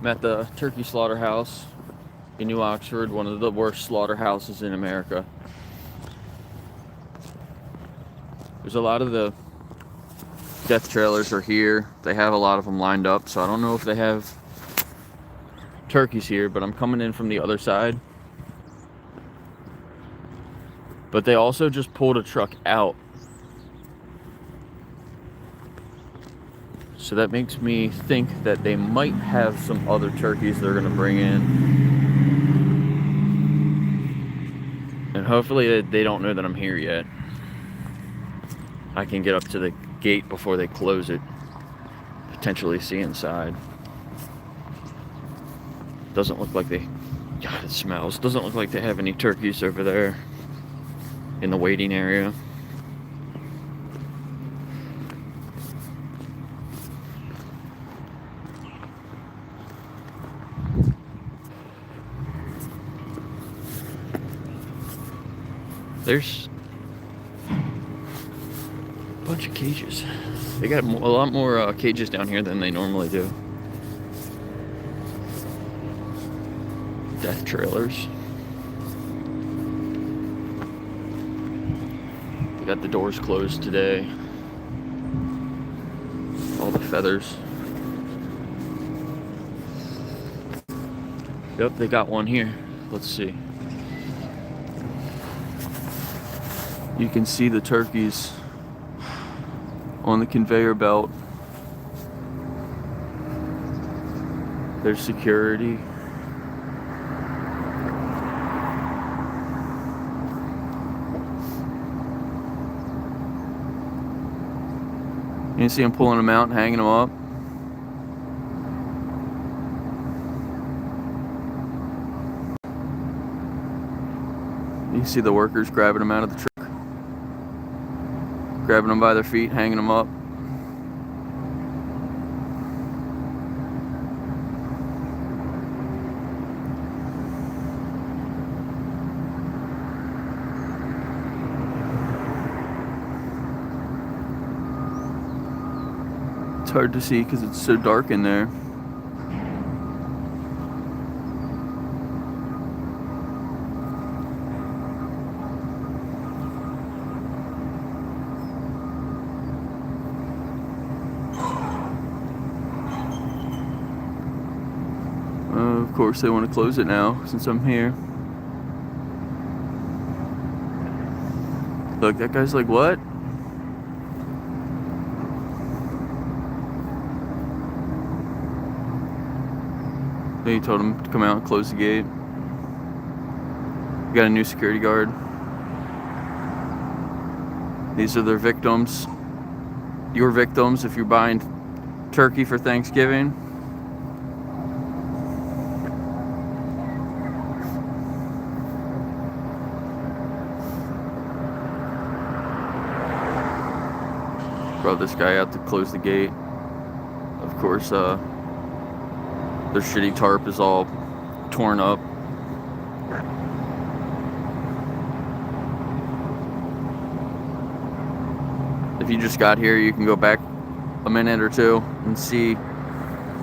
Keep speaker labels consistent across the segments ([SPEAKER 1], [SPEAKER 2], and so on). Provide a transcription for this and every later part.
[SPEAKER 1] I'm at the turkey slaughterhouse in New Oxford, one of the worst slaughterhouses in America. There's a lot of the death trailers are here. They have a lot of them lined up, so I don't know if they have turkeys here, but I'm coming in from the other side. But they also just pulled a truck out. So that makes me think that they might have some other turkeys they're going to bring in. And hopefully they don't know that I'm here yet. I can get up to the gate before they close it. Potentially see inside. Doesn't look like they... God, it smells. Doesn't look like they have any turkeys over there in the waiting area. There's a bunch of cages. They got a lot more cages down here than they normally do. Death trailers. They got the doors closed today. All the feathers. Yep, they got one here. Let's see. You can see the turkeys on the conveyor belt. There's security. You can see them pulling them out and hanging them up. You can see the workers grabbing them out of the truck. Grabbing them by their feet, hanging them up. It's hard to see because it's so dark in there. Of course, they want to close it now since I'm here. Look, that guy's like, what? He told him to come out and close the gate. We got a new security guard. These are their victims. Your victims if you're buying turkey for Thanksgiving. Brought this guy out to close the gate. Of course, their shitty tarp is all torn up. If you just got here, you can go back a minute or two and see.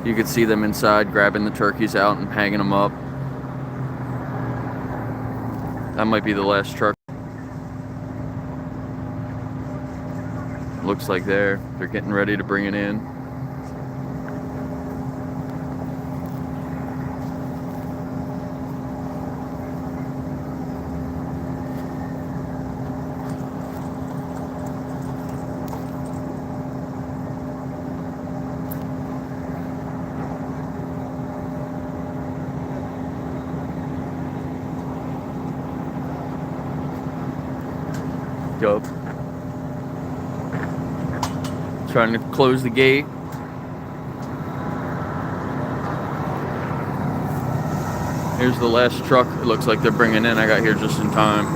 [SPEAKER 1] You could see them inside grabbing the turkeys out and hanging them up. That might be the last truck. Looks like they're getting ready to bring it in. Yup. Trying to close the gate. Here's the last truck it looks like they're bringing in. I got here just in time.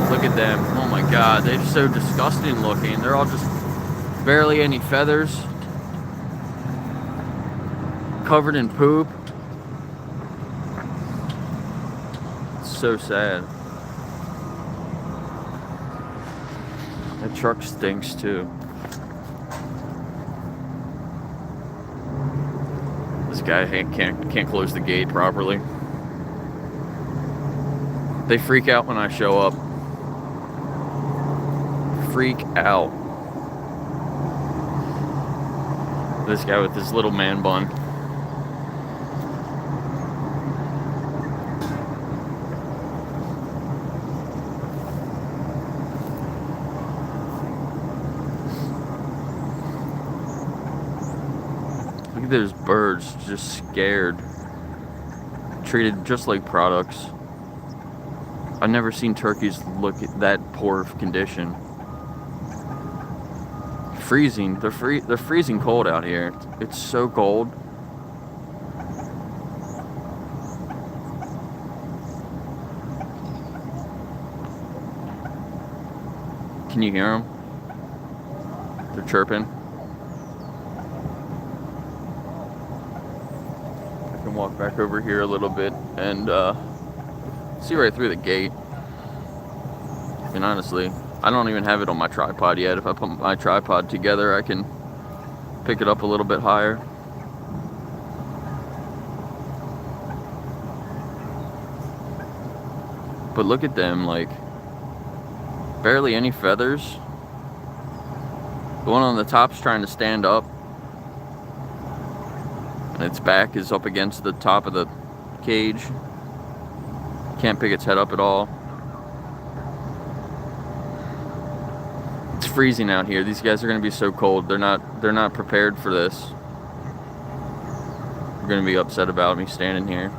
[SPEAKER 1] Look at them. Oh my god, they're so disgusting looking. They're all just barely any feathers. Covered in poop. It's so sad. That truck stinks too. This guy can't close the gate properly. They freak out when I show up. Freak out. This guy with his little man bun. Look at those birds, just scared. Treated just like products. I've never seen turkeys look at that poor of condition. Freezing. They're freezing cold out here. It's so cold. Can you hear them? They're chirping. I can walk back over here a little bit and see right through the gate. And honestly, I don't even have it on my tripod yet. If I put my tripod together, I can pick it up a little bit higher. But look at them, like, barely any feathers. The one on the top's trying to stand up, and its back is up against the top of the cage. Can't pick its head up at all. It's freezing out here. These guys are going to be so cold. They're not prepared for this. They're going to be upset about me standing here.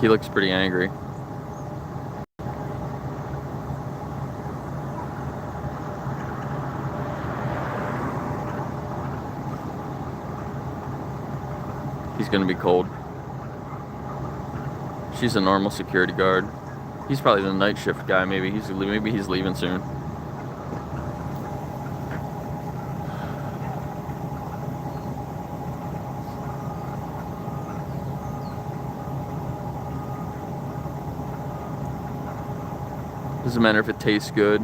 [SPEAKER 1] He looks pretty angry. He's going to be cold. She's a normal security guard. He's probably the night shift guy. Maybe he's leaving soon. Doesn't matter if it tastes good.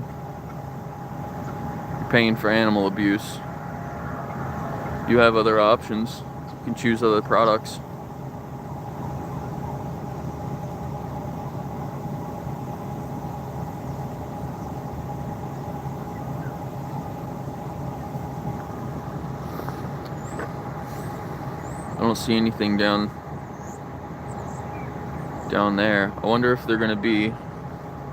[SPEAKER 1] You're paying for animal abuse. You have other options. You can choose other products. I don't see anything down there. I wonder if they're gonna be,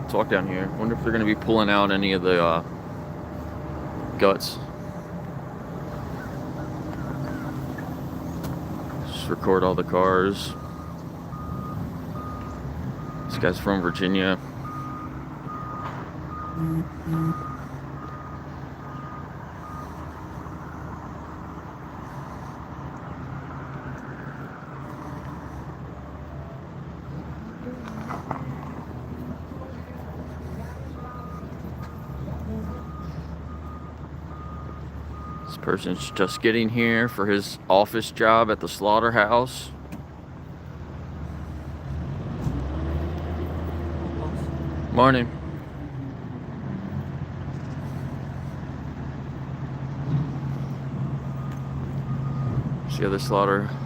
[SPEAKER 1] let's walk down here. I wonder if they're gonna be pulling out any of the guts. Just record all the cars. This guy's from Virginia. This person's just getting here for his office job at the slaughterhouse. Morning. See the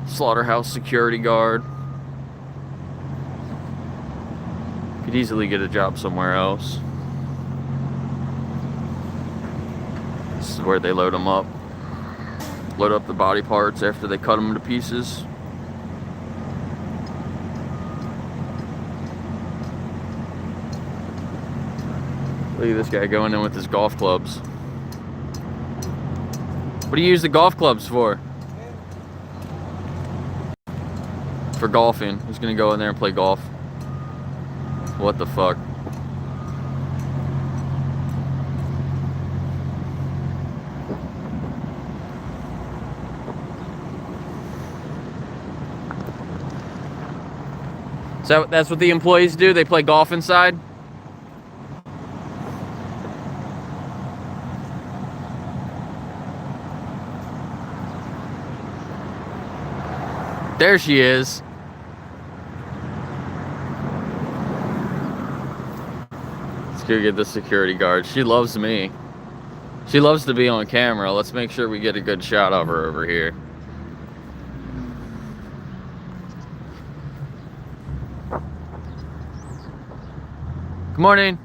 [SPEAKER 1] slaughterhouse security guard. Could easily get a job somewhere else. This is where they load them up. Load up the body parts after they cut them to pieces. Look at this guy going in with his golf clubs. What do you use the golf clubs for? For golfing. He's gonna go in there and play golf. What the fuck? So that's what the employees do? They play golf inside? There she is. Let's go get the security guard. She loves me. She loves to be on camera. Let's make sure we get a good shot of her over here. Good morning.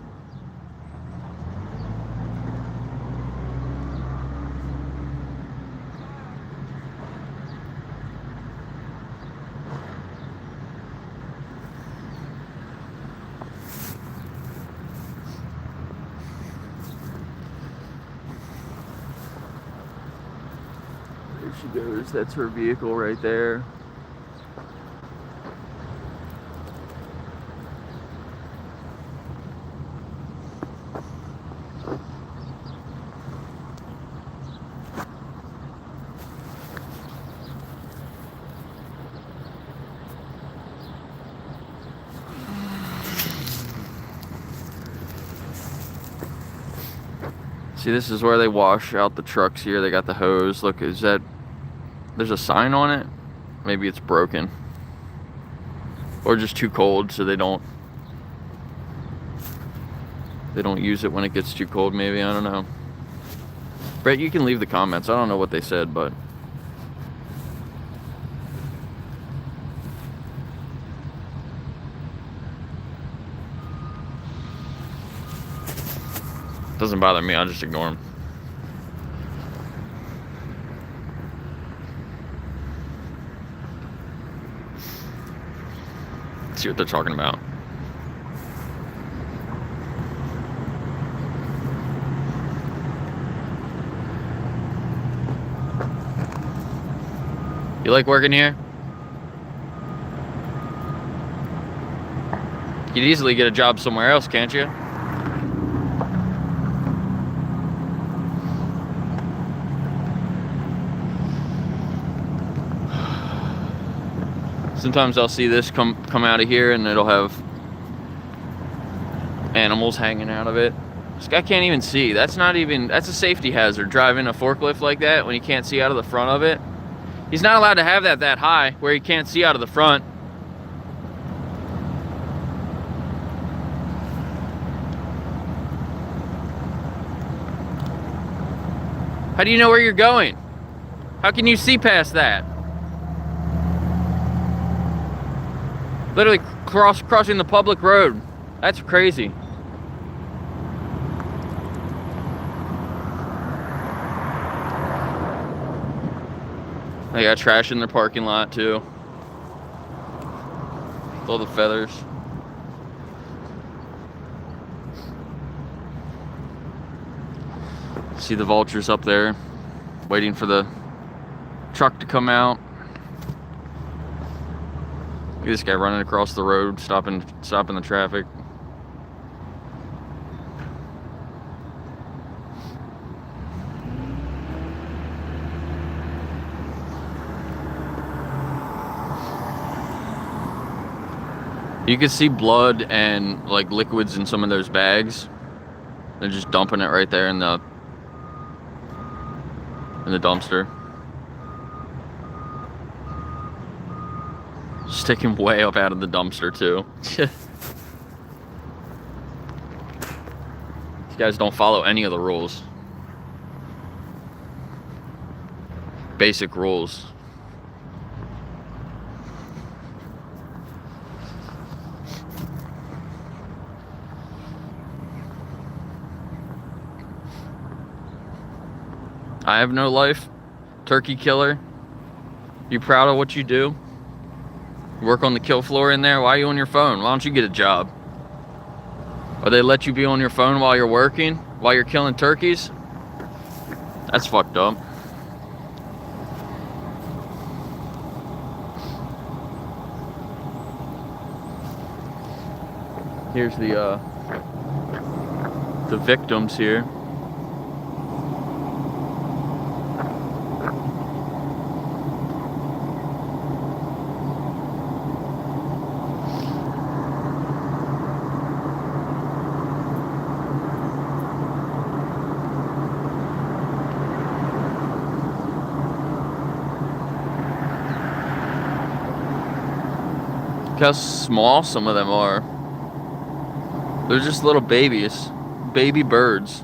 [SPEAKER 1] There she goes. That's her vehicle right there. See, this is where they wash out the trucks here. They got the hose. Look, is that... There's a sign on it? Maybe it's broken. Or just too cold, so they don't use it when it gets too cold, maybe. I don't know. Brett, you can leave the comments. I don't know what they said, but... Doesn't bother me, I'll just ignore them. Let's see what they're talking about. You like working here? You'd easily get a job somewhere else, can't you? Sometimes I'll see this come out of here and it'll have animals hanging out of it. This guy can't even see. That's a safety hazard, driving a forklift like that when you can't see out of the front of it. He's not allowed to have that high where he can't see out of the front. How do you know where you're going? How can you see past that? Literally crossing the public road. That's crazy. They got trash in their parking lot too. With all the feathers. See the vultures up there, waiting for the truck to come out. Look at this guy running across the road, stopping the traffic. You can see blood and like liquids in some of those bags. They're just dumping it right there in the dumpster. Sticking way up out of the dumpster too. These guys don't follow any of the rules. Basic rules. I have no life. Turkey killer. You proud of what you do? You work on the kill floor in there? Why are you on your phone? Why don't you get a job? Or they let you be on your phone while you're working? While you're killing turkeys? That's fucked up. Here's the victims here. Look how small some of them are. They're just little babies. Baby birds.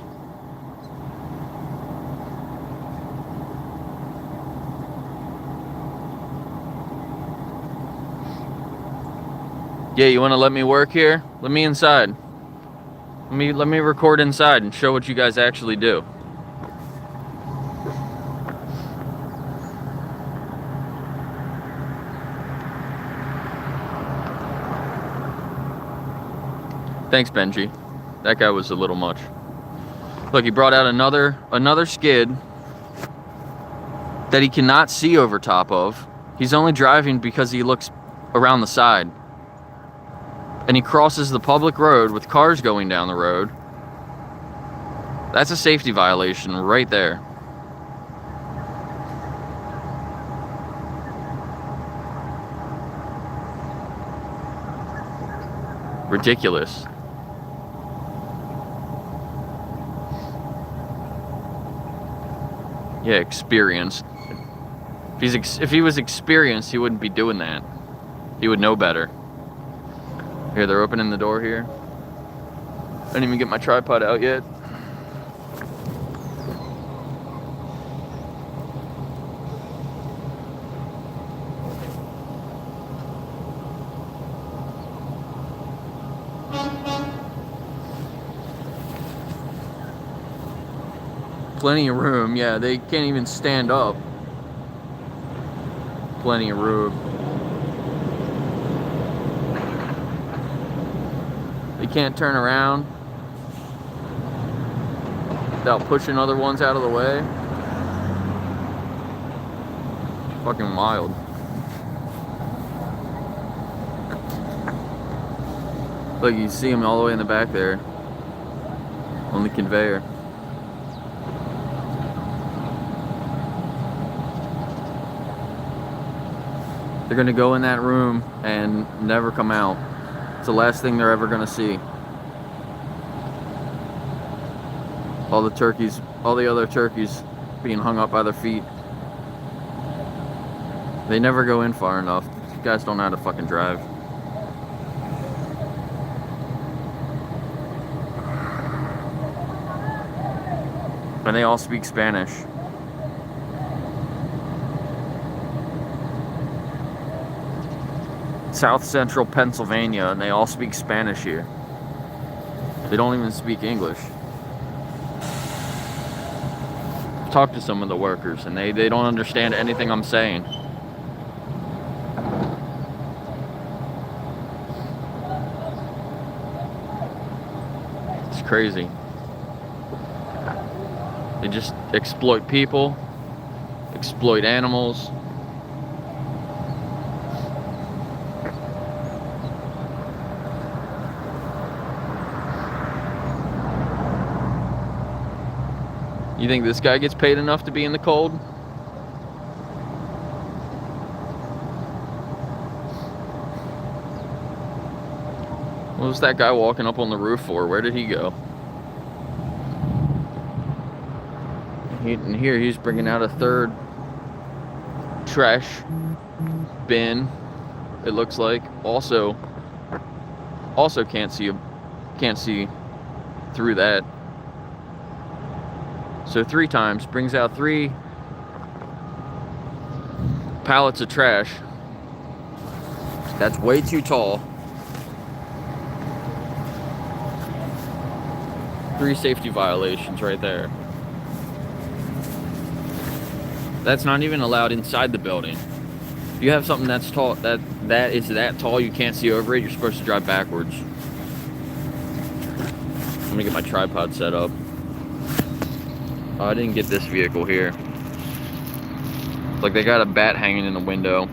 [SPEAKER 1] Yeah, you want to let me work here? Let me inside. Let me record inside and show what you guys actually do. Thanks, Benji. That guy was a little much. Look, he brought out another skid that he cannot see over top of. He's only driving because he looks around the side. And he crosses the public road with cars going down the road. That's a safety violation right there. Ridiculous. Yeah, experienced. If he was experienced, he wouldn't be doing that. He would know better. Here, they're opening the door here. I didn't even get my tripod out yet. Plenty of room. Yeah, they can't even stand up. Plenty of room. They can't turn around without pushing other ones out of the way. Fucking wild. Look, you see them all the way in the back there on the conveyor. They're gonna go in that room and never come out. It's the last thing they're ever gonna see. All the turkeys, all the other turkeys being hung up by their feet. They never go in far enough. These guys don't know how to fucking drive. And they all speak Spanish. South Central Pennsylvania, and they all speak Spanish here. They don't even speak English. Talk to some of the workers, and they don't understand anything I'm saying. It's crazy. They just exploit people, exploit animals. You think this guy gets paid enough to be in the cold? What was that guy walking up on the roof for? Where did he go? And here he's bringing out a third trash bin. It looks like also can't see through that. So 3 times, brings out 3 pallets of trash. That's way too tall. 3 safety violations right there. That's not even allowed inside the building. If you have something that's tall, that is that tall, you can't see over it, you're supposed to drive backwards. I'm gonna get my tripod set up. Oh, I didn't get this vehicle here. Like, they got a bat hanging in the window,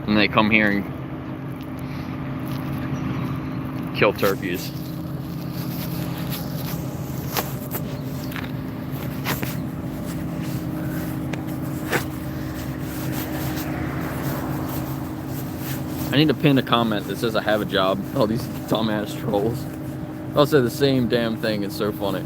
[SPEAKER 1] and they come here and kill turkeys. I need to pin a comment that says I have a job. All these dumbass trolls. I'll say the same damn thing. It's so funny.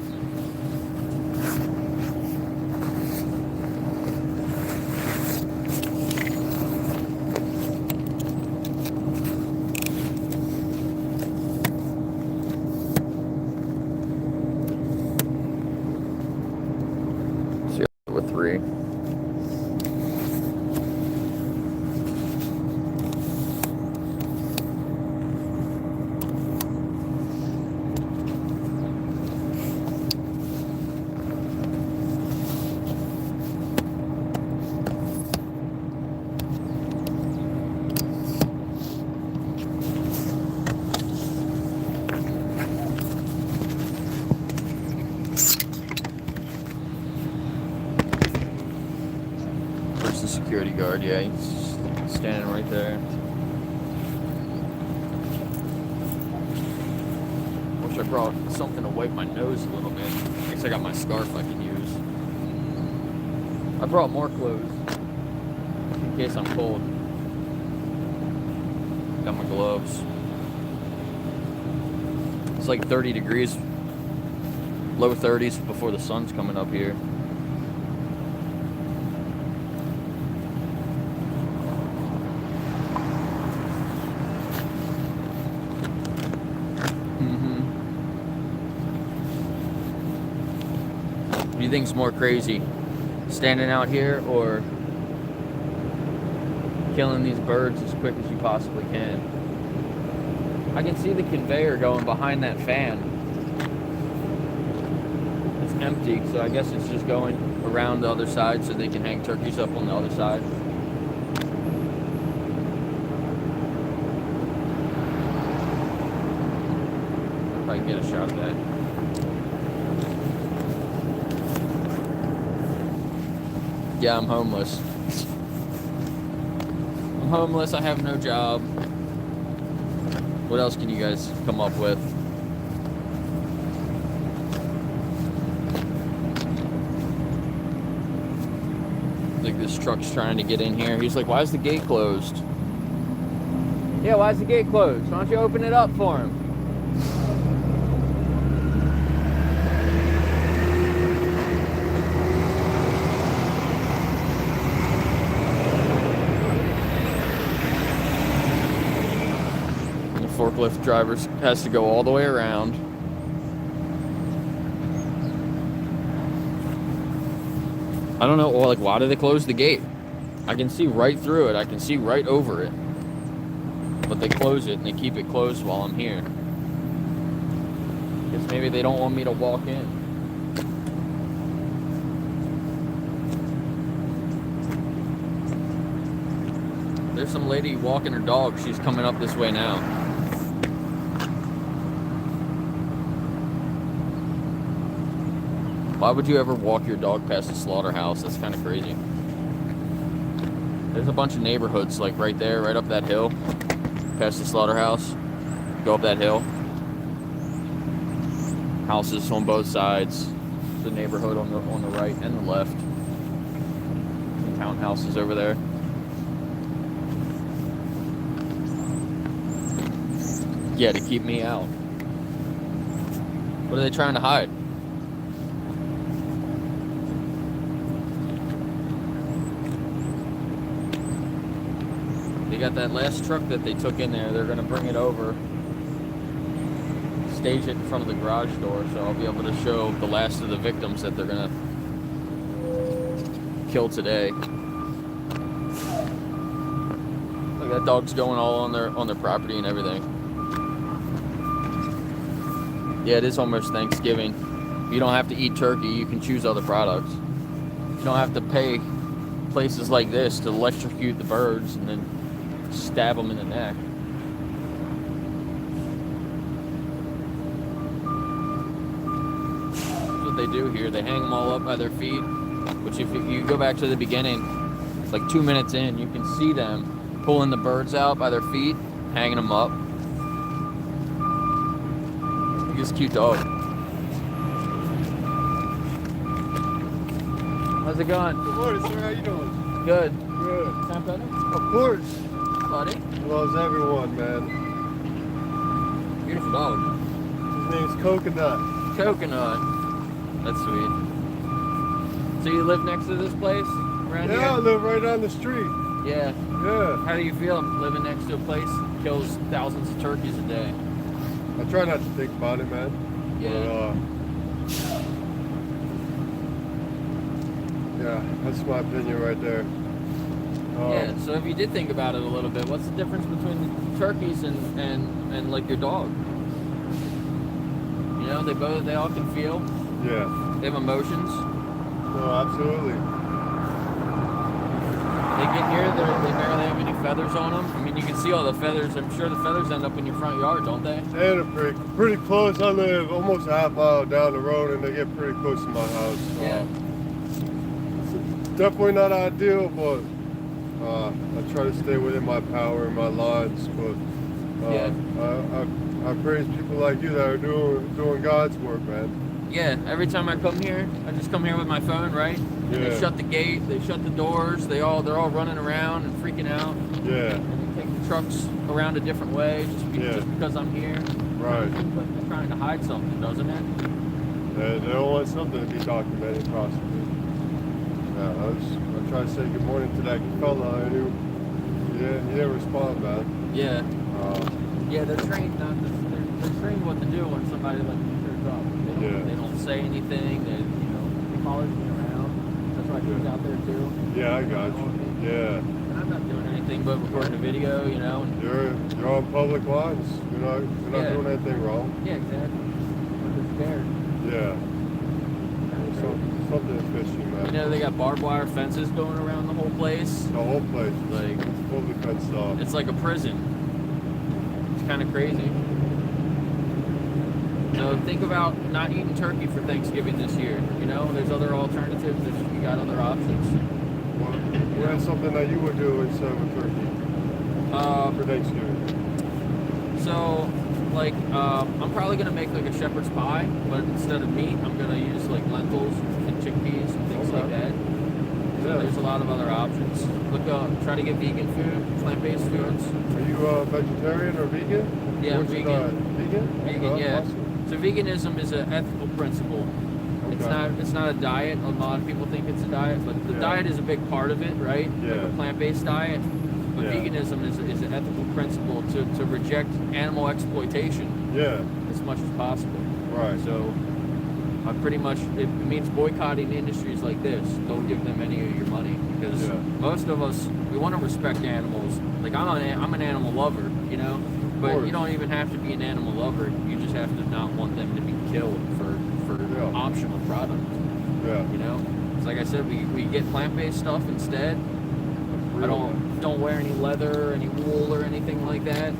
[SPEAKER 1] With 3. There's the security guard. Yeah, he's standing right there. Wish I brought something to wipe my nose a little bit. I guess I got my scarf I can use. I brought more clothes in case I'm cold. Got my gloves. It's like 30 degrees, low 30s before the sun's coming up here. What do you think's more crazy? Standing out here or killing these birds as quick as you possibly can? I can see the conveyor going behind that fan. It's empty, so I guess it's just going around the other side so they can hang turkeys up on the other side. If I can get a shot of that. Yeah, I'm homeless. I'm homeless, I have no job. What else can you guys come up with? Like this truck's trying to get in here. He's like, why is the gate closed? Yeah, why is the gate closed? Why don't you open it up for him? Forklift driver has to go all the way around. I don't know, like, why do they close the gate? I can see right through it. I can see right over it. But they close it and they keep it closed while I'm here. Guess maybe they don't want me to walk in. There's some lady walking her dog. She's coming up this way now. Why would you ever walk your dog past a slaughterhouse? That's kind of crazy. There's a bunch of neighborhoods, like right there, right up that hill, past the slaughterhouse. Go up that hill. Houses on both sides. The neighborhood on the right and the left. Some townhouses over there. Yeah, to keep me out. What are they trying to hide? They got that last truck that they took in there. They're going to bring it over, stage it in front of the garage door, so I'll be able to show the last of the victims that they're going to kill today. Look, that dog's going all on their property and everything. Yeah, it is almost Thanksgiving. You don't have to eat turkey. You can choose other products. You don't have to pay places like this to electrocute the birds and then stab them in the neck. That's what they do here. They hang them all up by their feet, which if you go back to the beginning, it's like 2 minutes in, you can see them pulling the birds out by their feet, hanging them up. Look at this cute dog. How's it going?
[SPEAKER 2] Good morning, sir. How you doing?
[SPEAKER 1] Good.
[SPEAKER 2] Good.
[SPEAKER 1] Can I pet him?
[SPEAKER 2] Of course.
[SPEAKER 1] Buddy?
[SPEAKER 2] Loves everyone, man.
[SPEAKER 1] Beautiful dog.
[SPEAKER 2] His name's Coconut.
[SPEAKER 1] Coconut. That's sweet. So you live next to this place around here?
[SPEAKER 2] Yeah, I live right on the street.
[SPEAKER 1] Yeah.
[SPEAKER 2] Yeah.
[SPEAKER 1] How do you feel living next to a place that kills thousands of turkeys a day?
[SPEAKER 2] I try not to think about it, man.
[SPEAKER 1] Yeah.
[SPEAKER 2] But, yeah, that's my opinion right there.
[SPEAKER 1] Yeah, so if you did think about it a little bit, what's the difference between the turkeys and like your dog? You know, they all can feel.
[SPEAKER 2] Yeah.
[SPEAKER 1] They have emotions.
[SPEAKER 2] No, absolutely.
[SPEAKER 1] They get here, they barely have any feathers on them. I mean, you can see all the feathers. I'm sure the feathers end up in your front yard, don't they?
[SPEAKER 2] And they're pretty close. I live almost a half mile down the road, and they get pretty close to my house.
[SPEAKER 1] Yeah.
[SPEAKER 2] definitely not ideal, but I try to stay within my power and my lines. But I praise people like you that are doing God's work, man.
[SPEAKER 1] Yeah, every time I come here, I just come here with my phone, right? And they shut the gate, they shut the doors, they're all running around and freaking out.
[SPEAKER 2] Yeah.
[SPEAKER 1] And they take the trucks around a different way just because I'm here.
[SPEAKER 2] Right.
[SPEAKER 1] But they're trying to hide something, doesn't it?
[SPEAKER 2] They don't want something to be documented, possibly. I tried to say good morning to that fella. I knew he didn't respond, man.
[SPEAKER 1] Yeah. Yeah, they're trained they're trained what to do when somebody like turns up. They don't say anything. They follow me around. That's why he's out there too.
[SPEAKER 2] Yeah, I got you. Yeah.
[SPEAKER 1] And I'm not doing anything but recording a video, you know. And
[SPEAKER 2] you're on public lines. You're not doing anything wrong.
[SPEAKER 1] Yeah, exactly. I'm just scared.
[SPEAKER 2] Yeah. Something fishy, man.
[SPEAKER 1] You know, they got barbed wire fences going around the whole place.
[SPEAKER 2] The whole place,
[SPEAKER 1] like
[SPEAKER 2] fully fenced off.
[SPEAKER 1] It's like a prison. It's kind of crazy. So think about not eating turkey for Thanksgiving this year. You know, there's other alternatives. You got other options.
[SPEAKER 2] What is something that you would do instead of a turkey for Thanksgiving?
[SPEAKER 1] So, like, I'm probably gonna make like a shepherd's pie, but instead of meat, I'm gonna use like lentils and chickpeas and things like that. So there's a lot of other options. Try to get vegan food, plant-based foods.
[SPEAKER 2] Are you vegetarian or vegan?
[SPEAKER 1] Yeah, I'm vegan.
[SPEAKER 2] Vegan?
[SPEAKER 1] Vegan, yeah.
[SPEAKER 2] Awesome.
[SPEAKER 1] So veganism is an ethical principle.
[SPEAKER 2] Okay.
[SPEAKER 1] It's not a diet. A lot of people think it's a diet, but the diet is a big part of it, right?
[SPEAKER 2] Yeah.
[SPEAKER 1] Like a plant-based diet. But veganism is an ethical principle to reject animal exploitation.
[SPEAKER 2] Yeah.
[SPEAKER 1] As much as possible.
[SPEAKER 2] Right.
[SPEAKER 1] So I pretty much it means boycotting industries like this. Don't give them any of your money because most of us we want to respect animals. Like I'm an animal lover, you know. But you don't even have to be an animal lover. You just have to not want them to be killed for optional product.
[SPEAKER 2] Yeah.
[SPEAKER 1] You know? It's like I said, we get plant-based stuff instead. I don't wear any leather, any wool, or anything like that.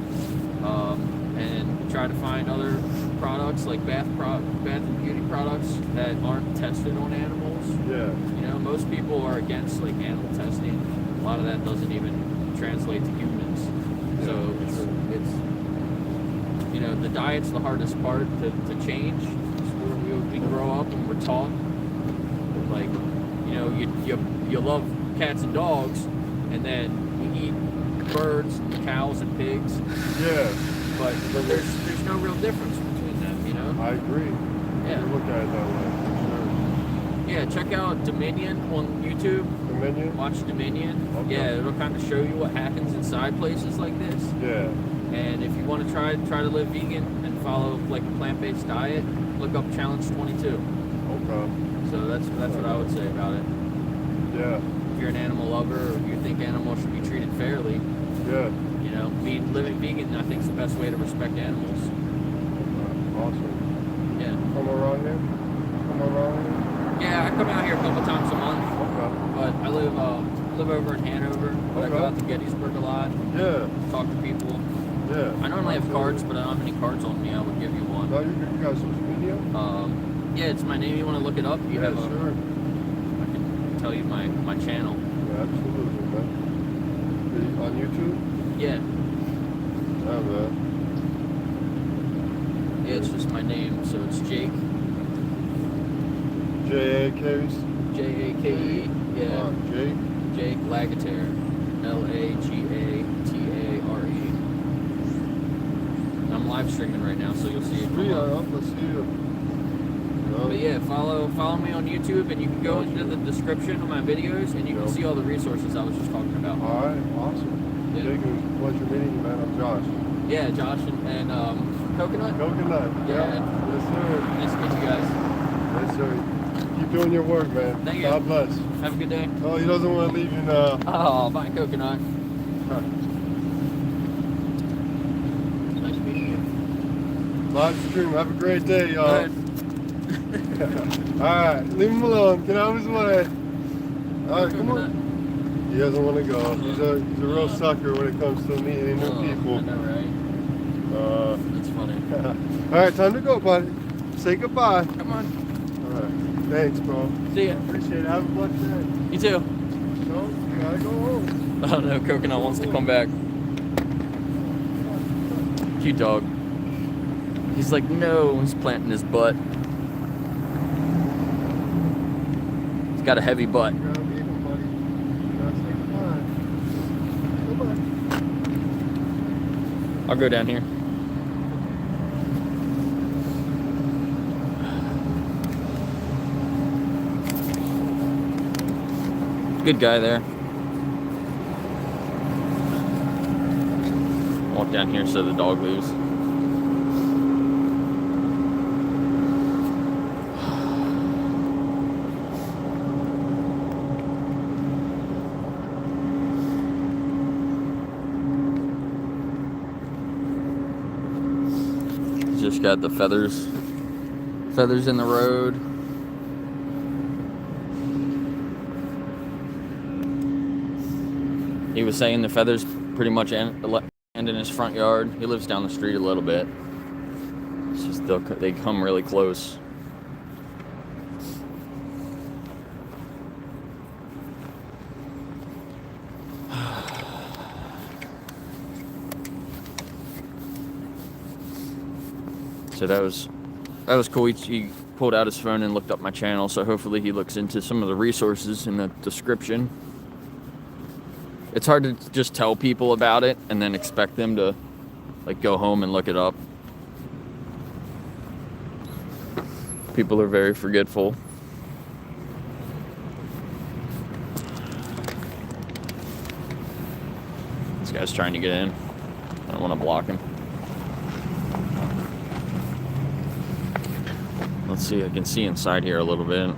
[SPEAKER 1] And try to find other products like bath and beauty products that aren't tested on animals.
[SPEAKER 2] Yeah.
[SPEAKER 1] You know, most people are against like animal testing. A lot of that doesn't even translate to humans. So it's you know, the diet's the hardest part to change. We grow up and we're taught like, you know, you love cats and dogs, and then you eat birds, cows, and pigs.
[SPEAKER 2] Yeah.
[SPEAKER 1] But there's no real difference between them, you know.
[SPEAKER 2] I agree.
[SPEAKER 1] Yeah.
[SPEAKER 2] You look at it that way. Sure.
[SPEAKER 1] Yeah, check out Dominion on YouTube.
[SPEAKER 2] Dominion?
[SPEAKER 1] Watch Dominion.
[SPEAKER 2] Okay.
[SPEAKER 1] Yeah, it'll kind of show you what happens inside places like this.
[SPEAKER 2] Yeah.
[SPEAKER 1] And if you want to try to live vegan and follow like a plant-based diet, look up Challenge 22.
[SPEAKER 2] Okay.
[SPEAKER 1] So that's what I would say about it.
[SPEAKER 2] Yeah.
[SPEAKER 1] If you're an animal lover or you think animals should be treated fairly, you know, living vegan I think is the best way to respect animals.
[SPEAKER 2] Awesome.
[SPEAKER 1] Yeah.
[SPEAKER 2] Come around here?
[SPEAKER 1] Yeah, I come out here a couple times a month.
[SPEAKER 2] Okay.
[SPEAKER 1] But I live over in Hanover. But I go out to Gettysburg a lot.
[SPEAKER 2] Yeah.
[SPEAKER 1] Talk to people.
[SPEAKER 2] Yeah.
[SPEAKER 1] I normally have cards, but I don't have any cards on me. I would give you one.
[SPEAKER 2] No, you got social media?
[SPEAKER 1] Yeah, it's my name. You want to look it up? You have
[SPEAKER 2] sure.
[SPEAKER 1] I can tell you my channel.
[SPEAKER 2] Yeah, absolutely, man. On YouTube?
[SPEAKER 1] Yeah.
[SPEAKER 2] Yeah, man.
[SPEAKER 1] Yeah, it's just my name. So it's Jake.
[SPEAKER 2] J-A-K-E?
[SPEAKER 1] J-A-K-E. Yeah.
[SPEAKER 2] Jake?
[SPEAKER 1] Jake Lagatare. Lagatare. I'm live streaming right now, so you'll see it.
[SPEAKER 2] Let's see it.
[SPEAKER 1] But yeah, follow me on YouTube, and you can go into the description of my videos, and you can see all the resources I was just talking about.
[SPEAKER 2] All right, awesome.
[SPEAKER 1] Yeah.
[SPEAKER 2] Jake, it was a pleasure meeting you, man. I'm Josh.
[SPEAKER 1] Yeah, Josh and Coconut.
[SPEAKER 2] Coconut.
[SPEAKER 1] Yeah.
[SPEAKER 2] Yes, sir.
[SPEAKER 1] Nice to meet you guys.
[SPEAKER 2] Yes, sir. Keep doing your work, man.
[SPEAKER 1] Thank you.
[SPEAKER 2] God bless.
[SPEAKER 1] Have a good day.
[SPEAKER 2] Oh, he doesn't want to leave you now.
[SPEAKER 1] Oh, bye, Coconut. Nice meeting you.
[SPEAKER 2] Live stream. Have a great day, y'all. Alright, leave him alone. Get out of his way. Alright, come on. He doesn't want to go. He's a real sucker when it comes to meeting new people.
[SPEAKER 1] I know, right? That's funny.
[SPEAKER 2] Alright, time to go, buddy. Say goodbye.
[SPEAKER 1] Come on.
[SPEAKER 2] Alright. Thanks, bro.
[SPEAKER 1] See ya.
[SPEAKER 2] Appreciate it. Have a blessed day.
[SPEAKER 1] You too.
[SPEAKER 2] No, you gotta go home.
[SPEAKER 1] Oh no, Coconut wants to come back. Cute dog. He's like, no, he's planting his butt. He's got a heavy butt.
[SPEAKER 2] You gotta leave him, buddy. You gotta say goodbye.
[SPEAKER 1] I'll go down here. Good guy there. Walk down here so the dog leaves. Just got the feathers in the road. He was saying the feathers pretty much end in his front yard. He lives down the street a little bit. It's just they come really close. So that was cool. He pulled out his phone and looked up my channel, so hopefully he looks into some of the resources in the description. It's hard to just tell people about it and then expect them to like go home and look it up. People are very forgetful. This guy's trying to get in. I don't want to block him. Let's see, I can see inside here a little bit.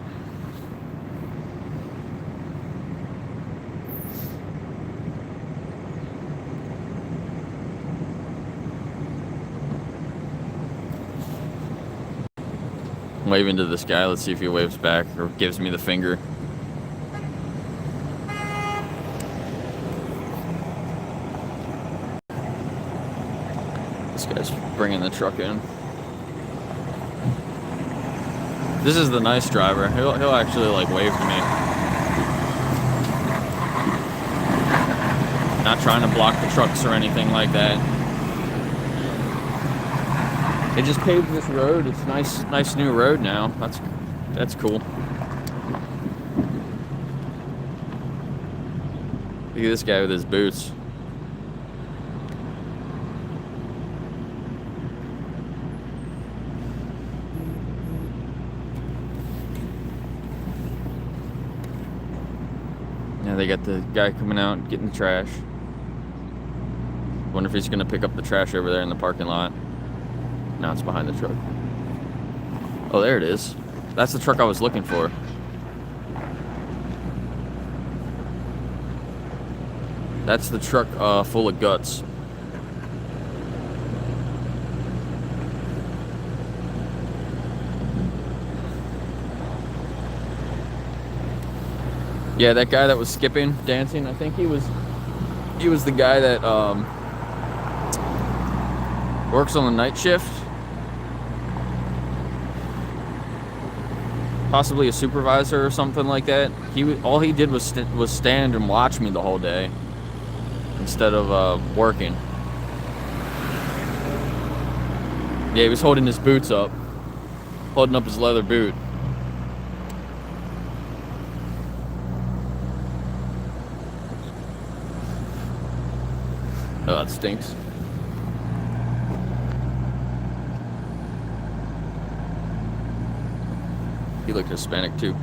[SPEAKER 1] I'm waving to this guy. Let's see if he waves back or gives me the finger. This guy's bringing the truck in. This is the nice driver. He'll actually like wave to me. Not trying to block the trucks or anything like that. They just paved this road. It's nice new road now. That's cool. Look at this guy with his boots. Yeah, they got the guy coming out getting the trash. Wonder if he's gonna pick up the trash over there in the parking lot. Now it's behind the truck. Oh, there it is. That's the truck I was looking for. That's the truck full of guts. Yeah, that guy that was skipping, dancing, I think he was the guy that works on the night shift. Possibly a supervisor or something like that. All he did was stand and watch me the whole day instead of working. Yeah, he was holding his boots up, holding up his leather boot. Oh, that stinks. He looked Hispanic too.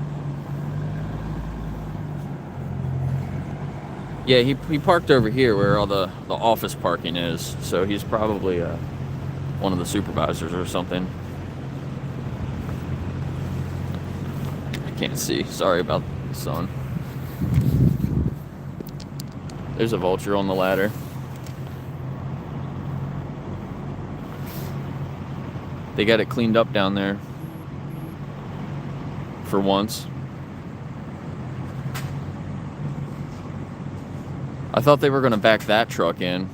[SPEAKER 1] Yeah, he parked over here where all the office parking is. So he's probably one of the supervisors or something. I can't see. Sorry about the sun. There's a vulture on the ladder. They got it cleaned up down there. For once. I thought they were going to back that truck in,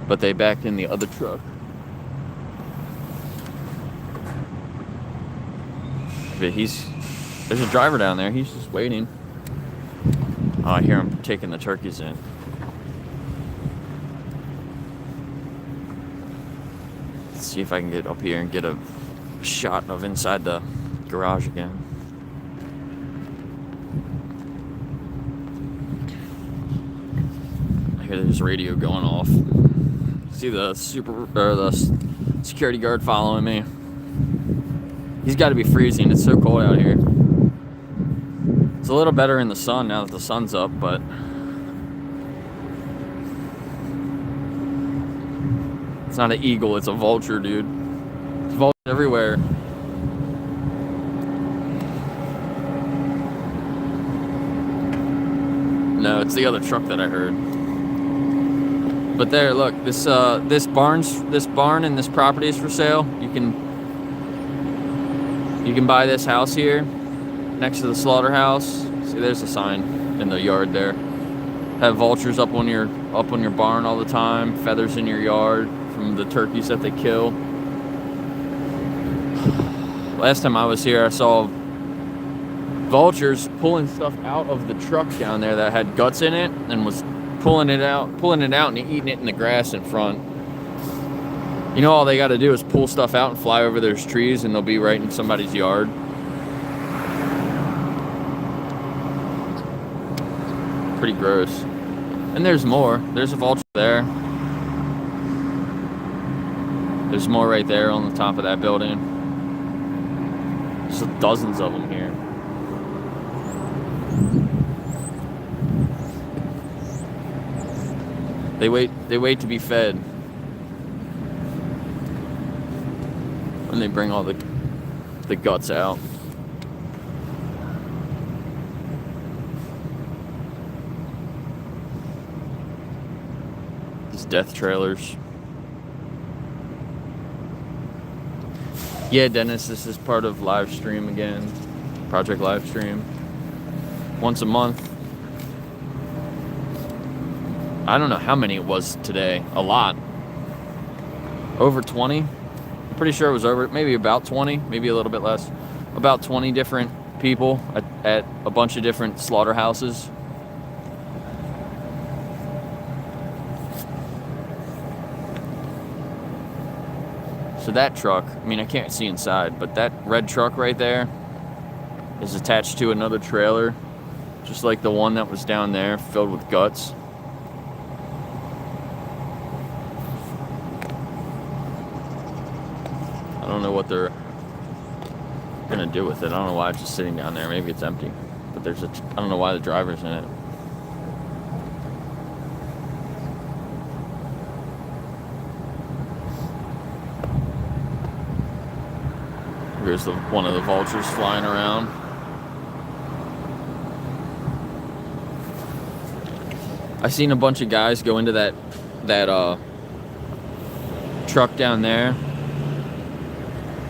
[SPEAKER 1] but they backed in the other truck. But there's a driver down there. He's just waiting. Oh, I hear him taking the turkeys in. Let's see if I can get up here and get a shot of inside the garage again. I hear there's radio going off. See the security guard following me. He's got to be freezing. It's so cold out here. It's a little better in the sun now that the sun's up, but it's not an eagle, it's a vulture, dude. It's vultures everywhere. No, it's the other truck that I heard. But there, look, this barn and this property is for sale. You can buy this house here next to the slaughterhouse. See, there's a sign in the yard there. Have vultures up on your barn all the time. Feathers in your yard from the turkeys that they kill. Last time I was here, I saw vultures pulling stuff out of the truck down there that had guts in it and was pulling it out and eating it in the grass in front. You know, all they got to do is pull stuff out and fly over those trees, and they'll be right in somebody's yard. Pretty gross. And there's more. There's a vulture there. There's more right there on the top of that building. There's dozens of them here. They wait to be fed. When they bring all the guts out. These death trailers. Yeah, Dennis, this is part of live stream again. Project live stream. Once a month. I don't know how many it was today. A lot. Over 20. I'm pretty sure it was over, maybe about 20, maybe a little bit less. About 20 different people at a bunch of different slaughterhouses. So that truck, I mean, I can't see inside, but that red truck right there is attached to another trailer, just like the one that was down there, filled with guts. I don't know what they're gonna do with it. I don't know why it's just sitting down there. Maybe it's empty. But I don't know why the driver's in it. Here's one of the vultures flying around. I seen a bunch of guys go into that truck down there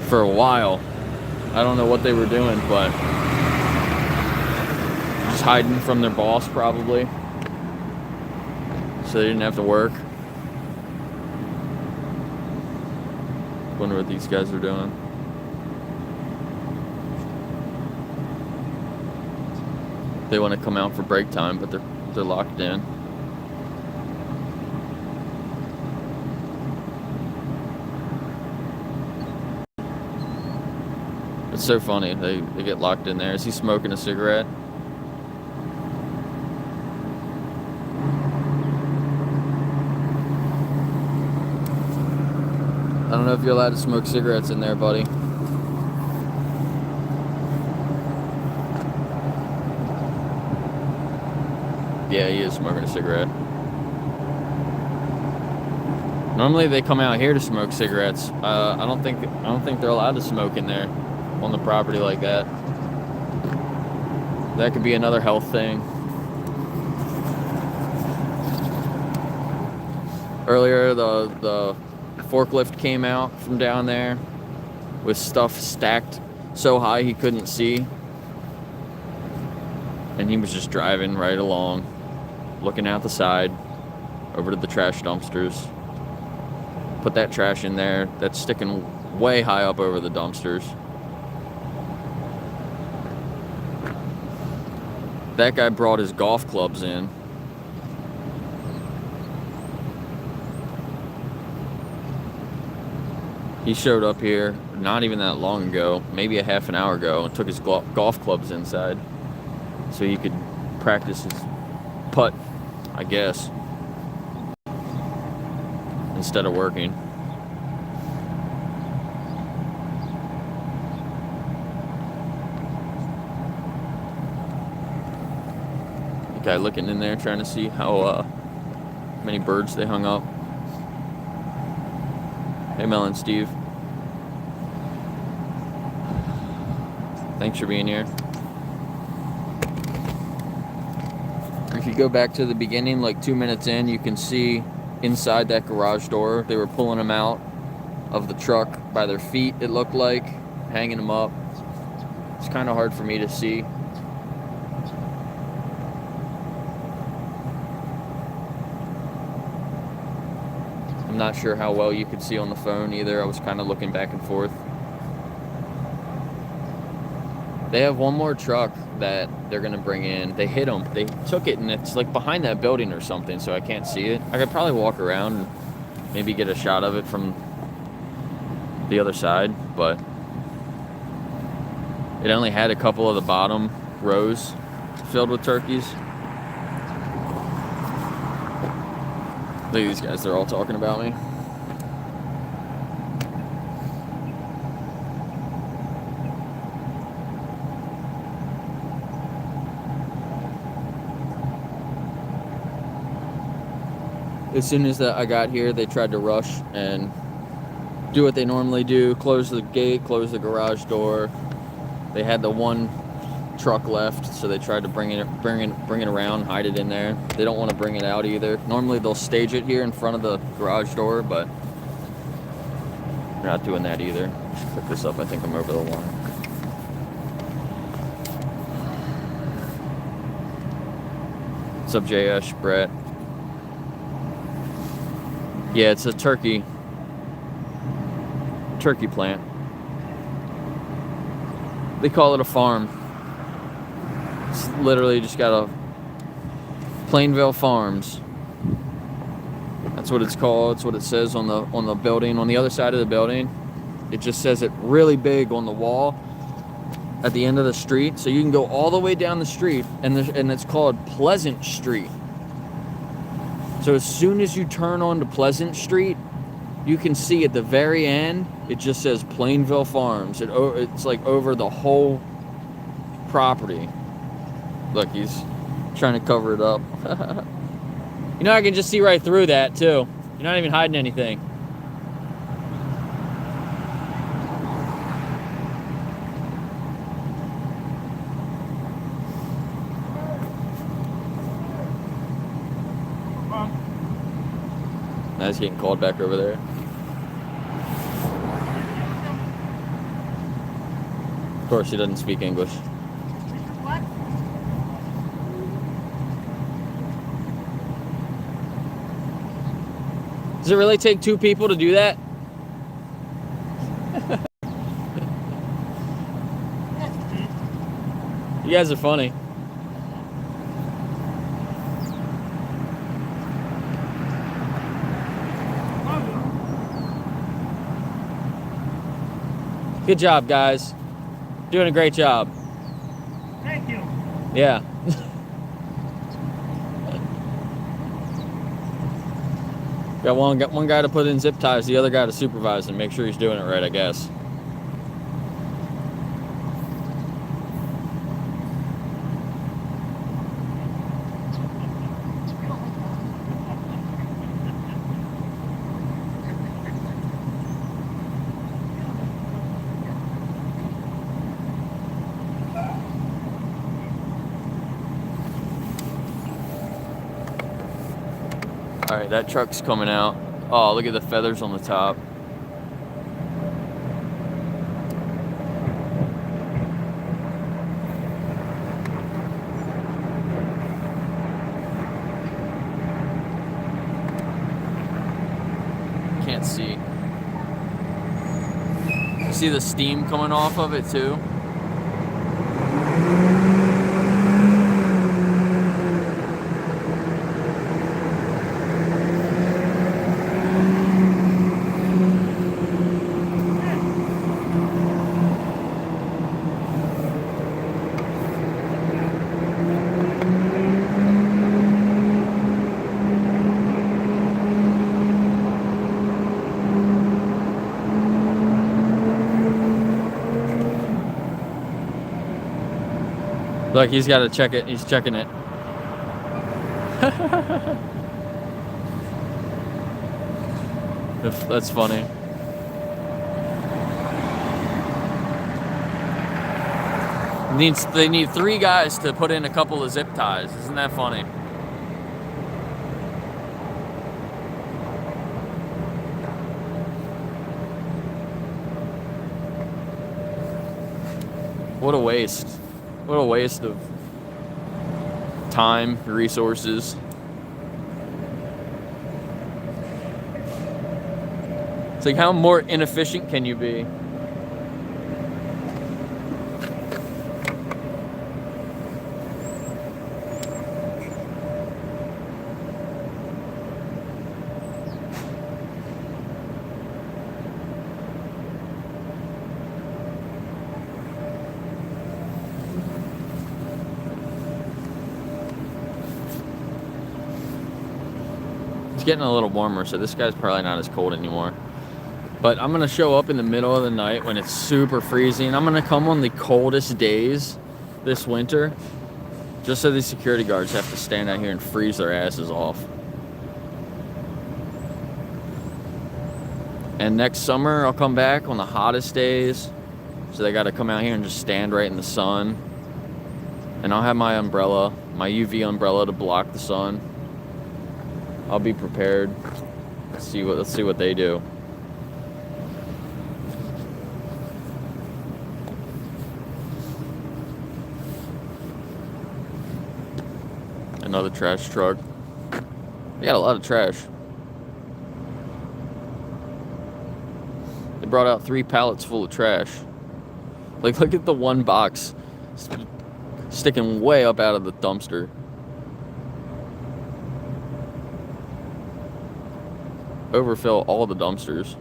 [SPEAKER 1] for a while. I don't know what they were doing, but just hiding from their boss probably, so they didn't have to work. Wonder what these guys are doing. They want to come out for break time, but they're locked in. It's so funny. They get locked in there. Is he smoking a cigarette? I don't know if you're allowed to smoke cigarettes in there, buddy. Yeah, he is smoking a cigarette. Normally they come out here to smoke cigarettes. I don't think they're allowed to smoke in there on the property like that. That could be another health thing. Earlier, the forklift came out from down there with stuff stacked so high he couldn't see, and he was just driving right along, looking out the side over to the trash dumpsters. Put that trash in there. That's sticking way high up over the dumpsters. That guy brought his golf clubs in. He showed up here not even that long ago, maybe a half an hour ago, and took his golf clubs inside so he could practice his putt, I guess, instead of working. Guy looking in there trying to see how many birds they hung up. Hey Mel and Steve, thanks for being here. If you go back to the beginning, like 2 minutes in, you can see inside that garage door they were pulling them out of the truck by their feet, it looked like, hanging them up. It's kind of hard for me to see. I'm not sure how well you could see on the phone either. I was kind of looking back and forth. They have one more truck that they're going to bring in. They hit them. They took it, and it's like behind that building or something, so I can't see it. I could probably walk around and maybe get a shot of it from the other side, but it only had a couple of the bottom rows filled with turkeys. Look at these guys, they're all talking about me. As soon as I got here, they tried to rush and do what they normally do, close the gate, close the garage door. They had the one truck left, so they tried to bring it around, hide it in there. They don't want to bring it out either. Normally they'll stage it here in front of the garage door, but they're not doing that either. Just pick this up. I think I'm over the line. What's up, JS, Brett? Yeah, it's a turkey plant. They call it a farm. It's literally just got a Plainville Farms. That's what it's called. It's what it says on the building. On the other side of the building, it just says it really big on the wall at the end of the street. So you can go all the way down the street, and it's called Pleasant Street. So as soon as you turn onto Pleasant Street, you can see at the very end, it just says Plainville Farms. It's like over the whole property. Look, he's trying to cover it up. You know, I can just see right through that, too. You're not even hiding anything. Now he's getting called back over there. Of course, he doesn't speak English.
[SPEAKER 3] What?
[SPEAKER 1] Does it really take two people to do that? You guys are funny. Good job, guys. Doing a great job.
[SPEAKER 3] Thank you.
[SPEAKER 1] Yeah. Got one guy to put in zip ties, the other guy to supervise and make sure he's doing it right, I guess. All right, that truck's coming out. Oh, look at the feathers on the top. Can't see. You see the steam coming off of it too? Look, he's got to check it. He's checking it. That's funny. They need 3 guys to put in a couple of zip ties. Isn't that funny? What a waste. What a waste of time, resources. It's like, how more inefficient can you be? Getting a little warmer, so this guy's probably not as cold anymore. But I'm gonna show up in the middle of the night when it's super freezing. I'm gonna come on the coldest days this winter, just so these security guards have to stand out here and freeze their asses off. And next summer I'll come back on the hottest days, so they gotta come out here and just stand right in the sun. And I'll have my umbrella, my UV umbrella, to block the sun. I'll be prepared. Let's see what they do. Another trash truck. They got a lot of trash. They brought out 3 pallets full of trash. Like, look at the one box sticking way up out of the dumpster. Overfill all the dumpsters.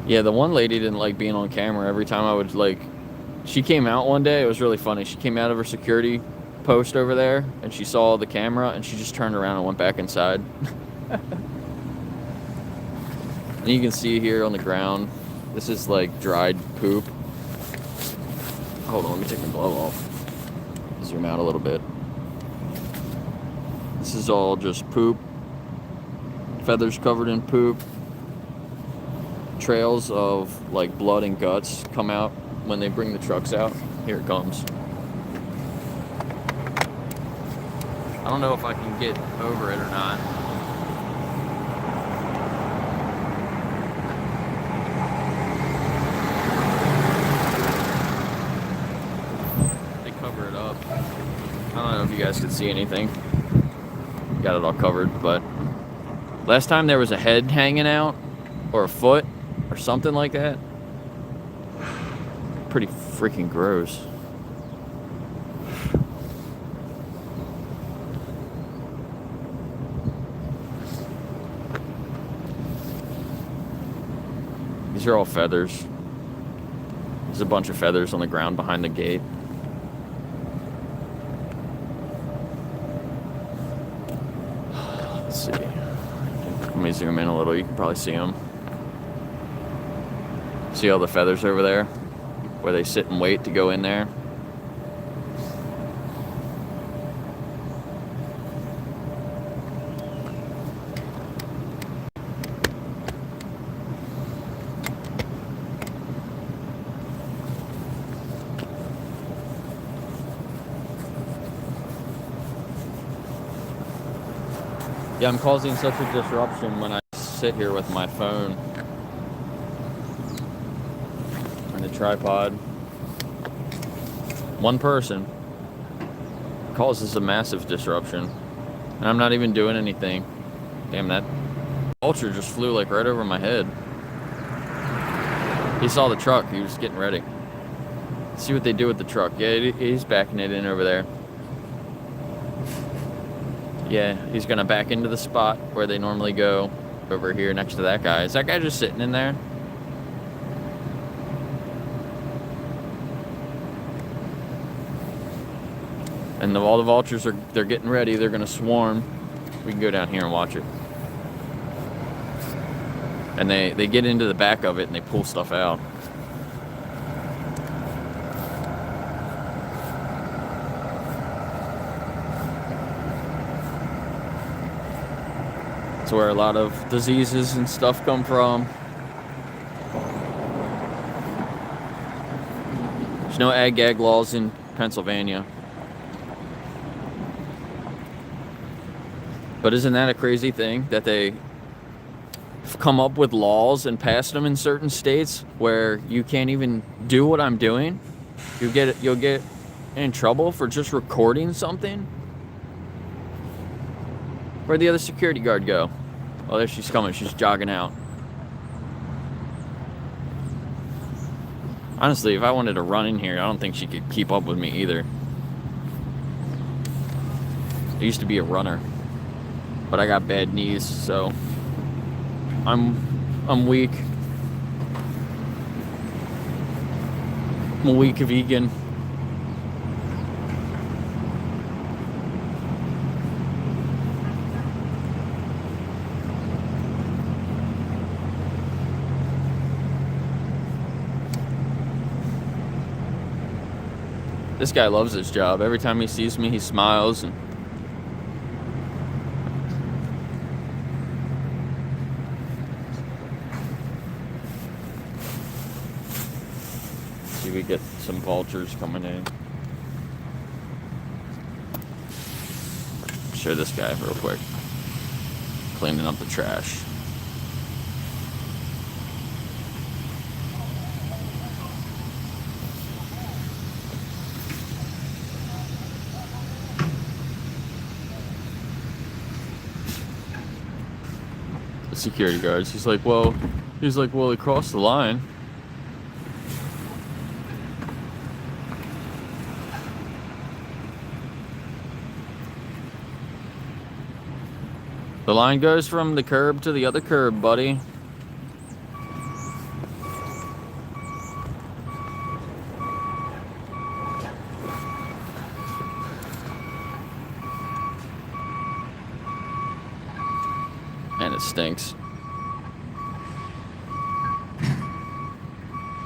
[SPEAKER 1] Yeah, the one lady didn't like being on camera. Every time I would, like, she came out one day, it was really funny. She came out of her security post over there and she saw the camera and she just turned around and went back inside. And you can see here on the ground, this is like dried poop. Hold on, let me take my glove off. Zoom out a little bit. This is all just poop. Feathers covered in poop. Trails of like blood and guts come out when they bring the trucks out. Here it comes. I don't know if I can get over it or not. Cover it up. I don't know if you guys could see anything. Got it all covered, but last time there was a head hanging out or a foot or something like that. Pretty freaking gross. These are all feathers. There's a bunch of feathers on the ground behind the gate. Let's see. Let me zoom in a little. You can probably see them. See all the feathers over there? Where they sit and wait to go in there? Yeah, I'm causing such a disruption when I sit here with my phone and a tripod. One person causes a massive disruption, and I'm not even doing anything. Damn, that vulture just flew like right over my head. He saw the truck. He was getting ready. Let's see what they do with the truck. Yeah, he's backing it in over there. Yeah, he's gonna back into the spot where they normally go, over here next to that guy. Is that guy just sitting in there? And all the vultures they're getting ready. They're gonna swarm. We can go down here and watch it. And they get into the back of it and they pull stuff out. It's where a lot of diseases and stuff come from. There's no ag-gag laws in Pennsylvania. But isn't that a crazy thing that they come up with laws and pass them in certain states where you can't even do what I'm doing? You'll get in trouble for just recording something? Where'd the other security guard go? Oh, there she's coming. She's jogging out. Honestly, if I wanted to run in here, I don't think she could keep up with me either. I used to be a runner, but I got bad knees, so I'm weak. I'm a weak vegan. This guy loves his job. Every time he sees me, he smiles. And see, we get some vultures coming in. Show this guy real quick. Cleaning up the trash. Security guards. He's like, well, he crossed the line. The line goes from the curb to the other curb, buddy. And it stinks.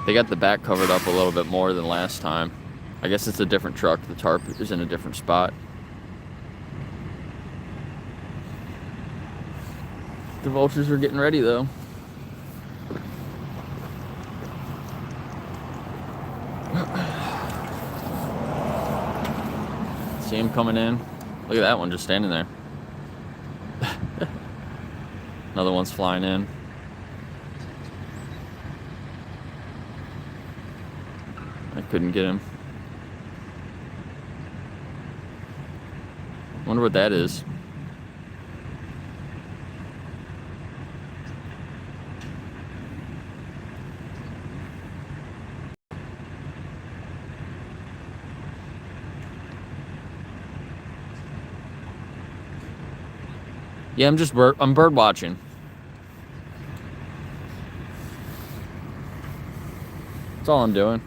[SPEAKER 1] They got the back covered up a little bit more than last time. I guess it's a different truck. The tarp is in a different spot. The vultures are getting ready though. See him coming in. Look at that one just standing there. Another one's flying in. I couldn't get him. Wonder what that is. Yeah, I'm bird watching. That's all I'm doing.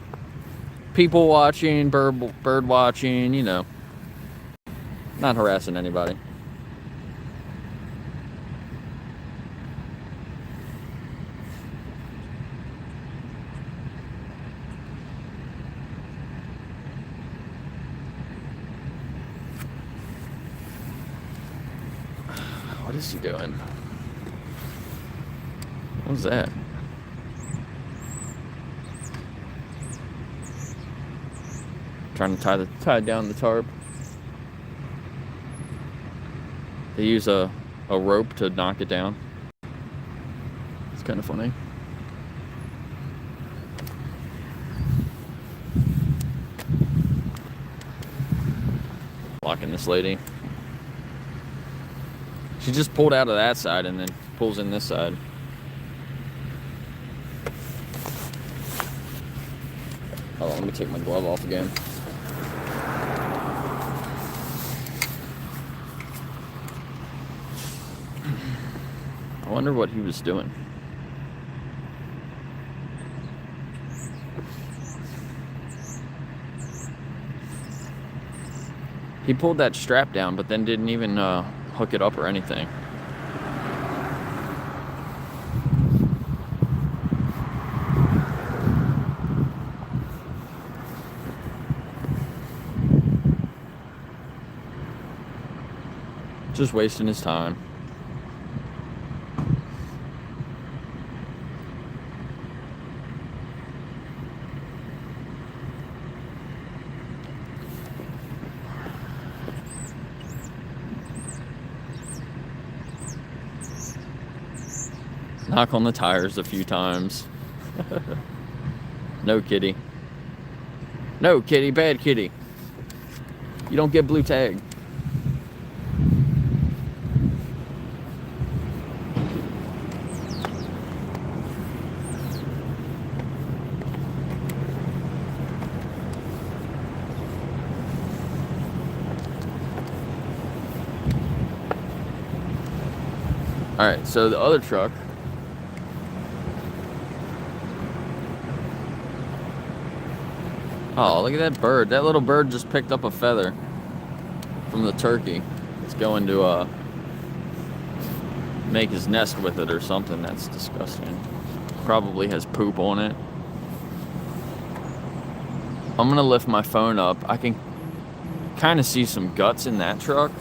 [SPEAKER 1] People watching, bird watching, you know. Not harassing anybody. What is he doing? What was that? Trying to tie down the tarp. They use a rope to knock it down. It's kind of funny. Blocking this lady. She just pulled out of that side and then pulls in this side. Hold on, let me take my glove off again. I wonder what he was doing. He pulled that strap down, but then didn't even hook it up or anything. Just wasting his time. Knock on the tires a few times. No, kitty. No, kitty. Bad kitty. You don't get blue tag. Alright, so the other truck. Oh, look at that bird. That little bird just picked up a feather from the turkey. It's going to make his nest with it or something. That's disgusting. Probably has poop on it. I'm gonna lift my phone up. I can kind of see some guts in that truck.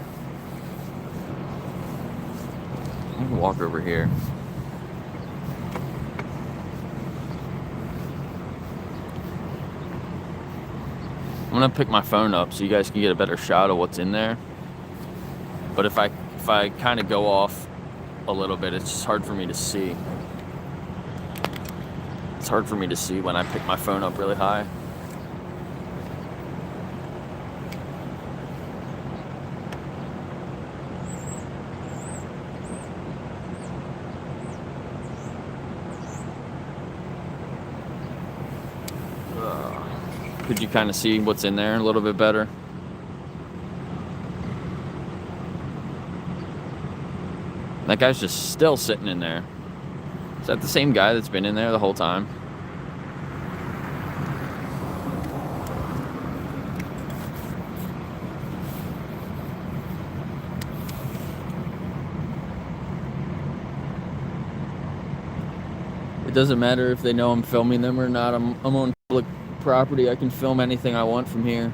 [SPEAKER 1] I'm gonna walk over here. I'm gonna pick my phone up so you guys can get a better shot of what's in there. But if I kind of go off a little bit, it's just hard for me to see. It's hard for me to see when I pick my phone up really high. Could you kind of see what's in there a little bit better? That guy's just still sitting in there. Is that the same guy that's been in there the whole time? It doesn't matter if they know I'm filming them or not. I'm on public property. I can film anything I want from here.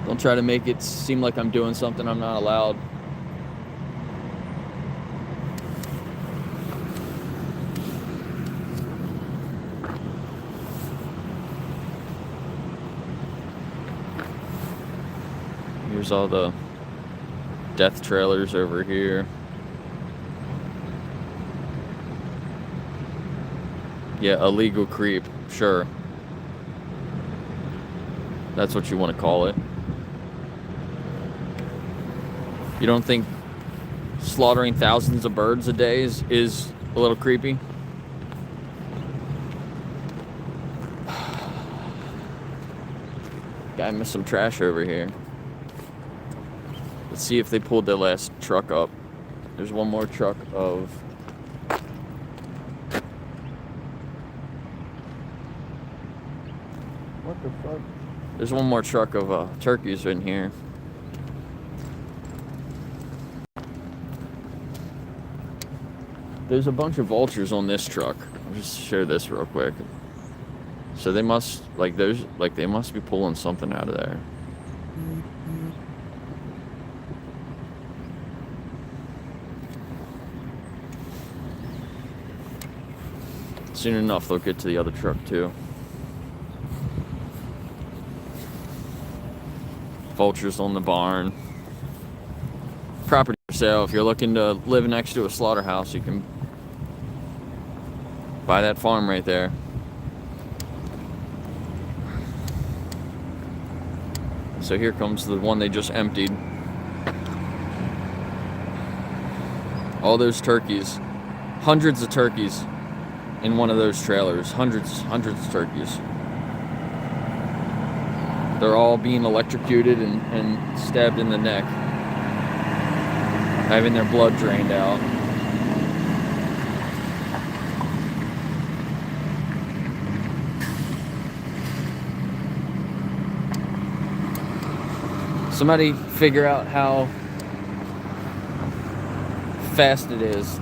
[SPEAKER 1] Don't try to make it seem like I'm doing something I'm not allowed. Here's all the death trailers over here. Yeah, illegal creep, sure. That's what you want to call it. You don't think slaughtering thousands of birds a day is a little creepy? Guy missed some trash over here. Let's see if they pulled their last truck up. There's one more truck of... What the fuck? There's one more truck of turkeys in here. There's a bunch of vultures on this truck. I'll just share this real quick. So they must, they must be pulling something out of there. Soon enough, they'll get to the other truck too. Vultures on the barn. Property for sale. If you're looking to live next to a slaughterhouse, you can buy that farm right there. So here comes the one they just emptied. All those turkeys. Hundreds of turkeys in one of those trailers. Hundreds of turkeys. They're all being electrocuted and stabbed in the neck, having their blood drained out. Somebody figure out how fast it is.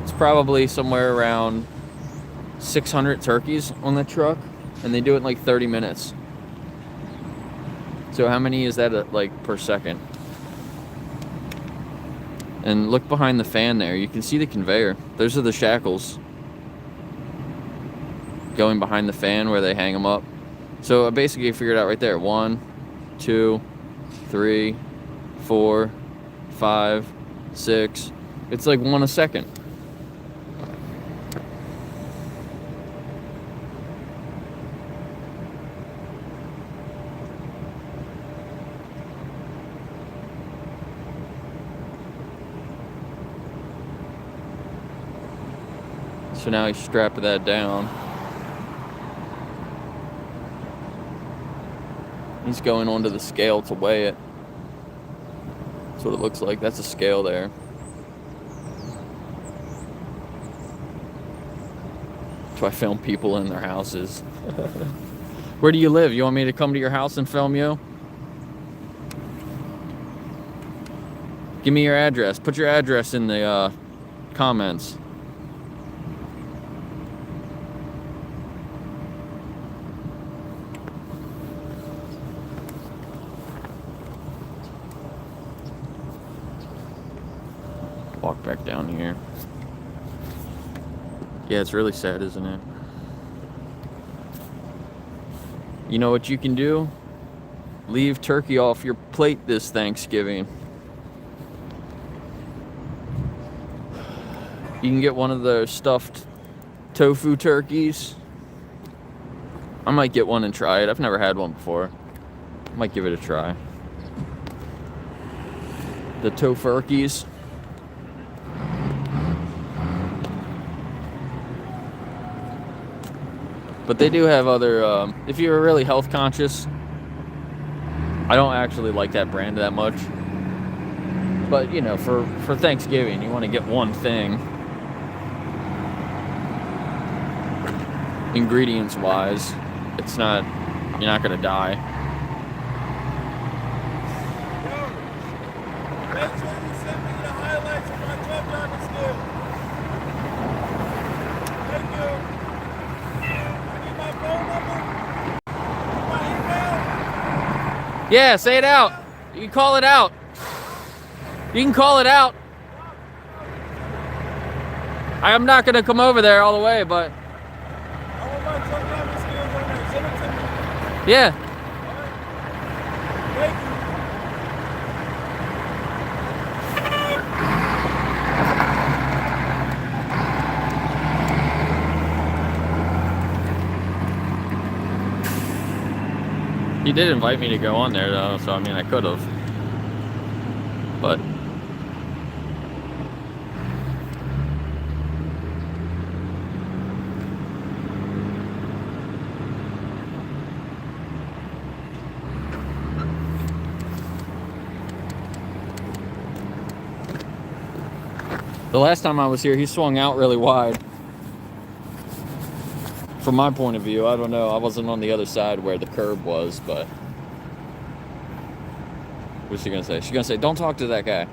[SPEAKER 1] It's probably somewhere around 600 turkeys on the truck. And they do it in like 30 minutes. So how many is that like per second? And look behind the fan there. You can see the conveyor. Those are the shackles going behind the fan where they hang them up. So I basically figured out right there. 1, 2, 3, 4, 5, 6. It's like 1 a second. So now he strapped that down. He's going onto the scale to weigh it. That's what it looks like. That's a scale there. So I film people in their houses. Where do you live? You want me to come to your house and film you? Give me your address. Put your address in the comments. Walk back down here. Yeah, it's really sad, isn't it? You know what you can do? Leave turkey off your plate this Thanksgiving. You can get one of those stuffed tofu turkeys. I might get one and try it. I've never had one before. I might give it a try. The tofurkeys. But they do have other, if you're really health conscious, I don't actually like that brand that much. But, you know, for Thanksgiving, you want to get one thing. Ingredients wise, it's not, you're not going to die.
[SPEAKER 4] Make sure you send me the highlights of my club driving skill. Thank you. I need my phone number. My email.
[SPEAKER 1] Yeah, say it out. You can call it out. You can call it out. I'm not going to come over there all the way, but
[SPEAKER 4] I want my truck driving skills on there. Send it to me.
[SPEAKER 1] yeah.
[SPEAKER 4] Thank you.
[SPEAKER 1] He did invite me to go on there, though, so I mean, I could have. But the last time I was here, he swung out really wide. From my point of view, I don't know. I wasn't on the other side where the curb was, but what's she gonna say? She's gonna say, "Don't talk to that guy."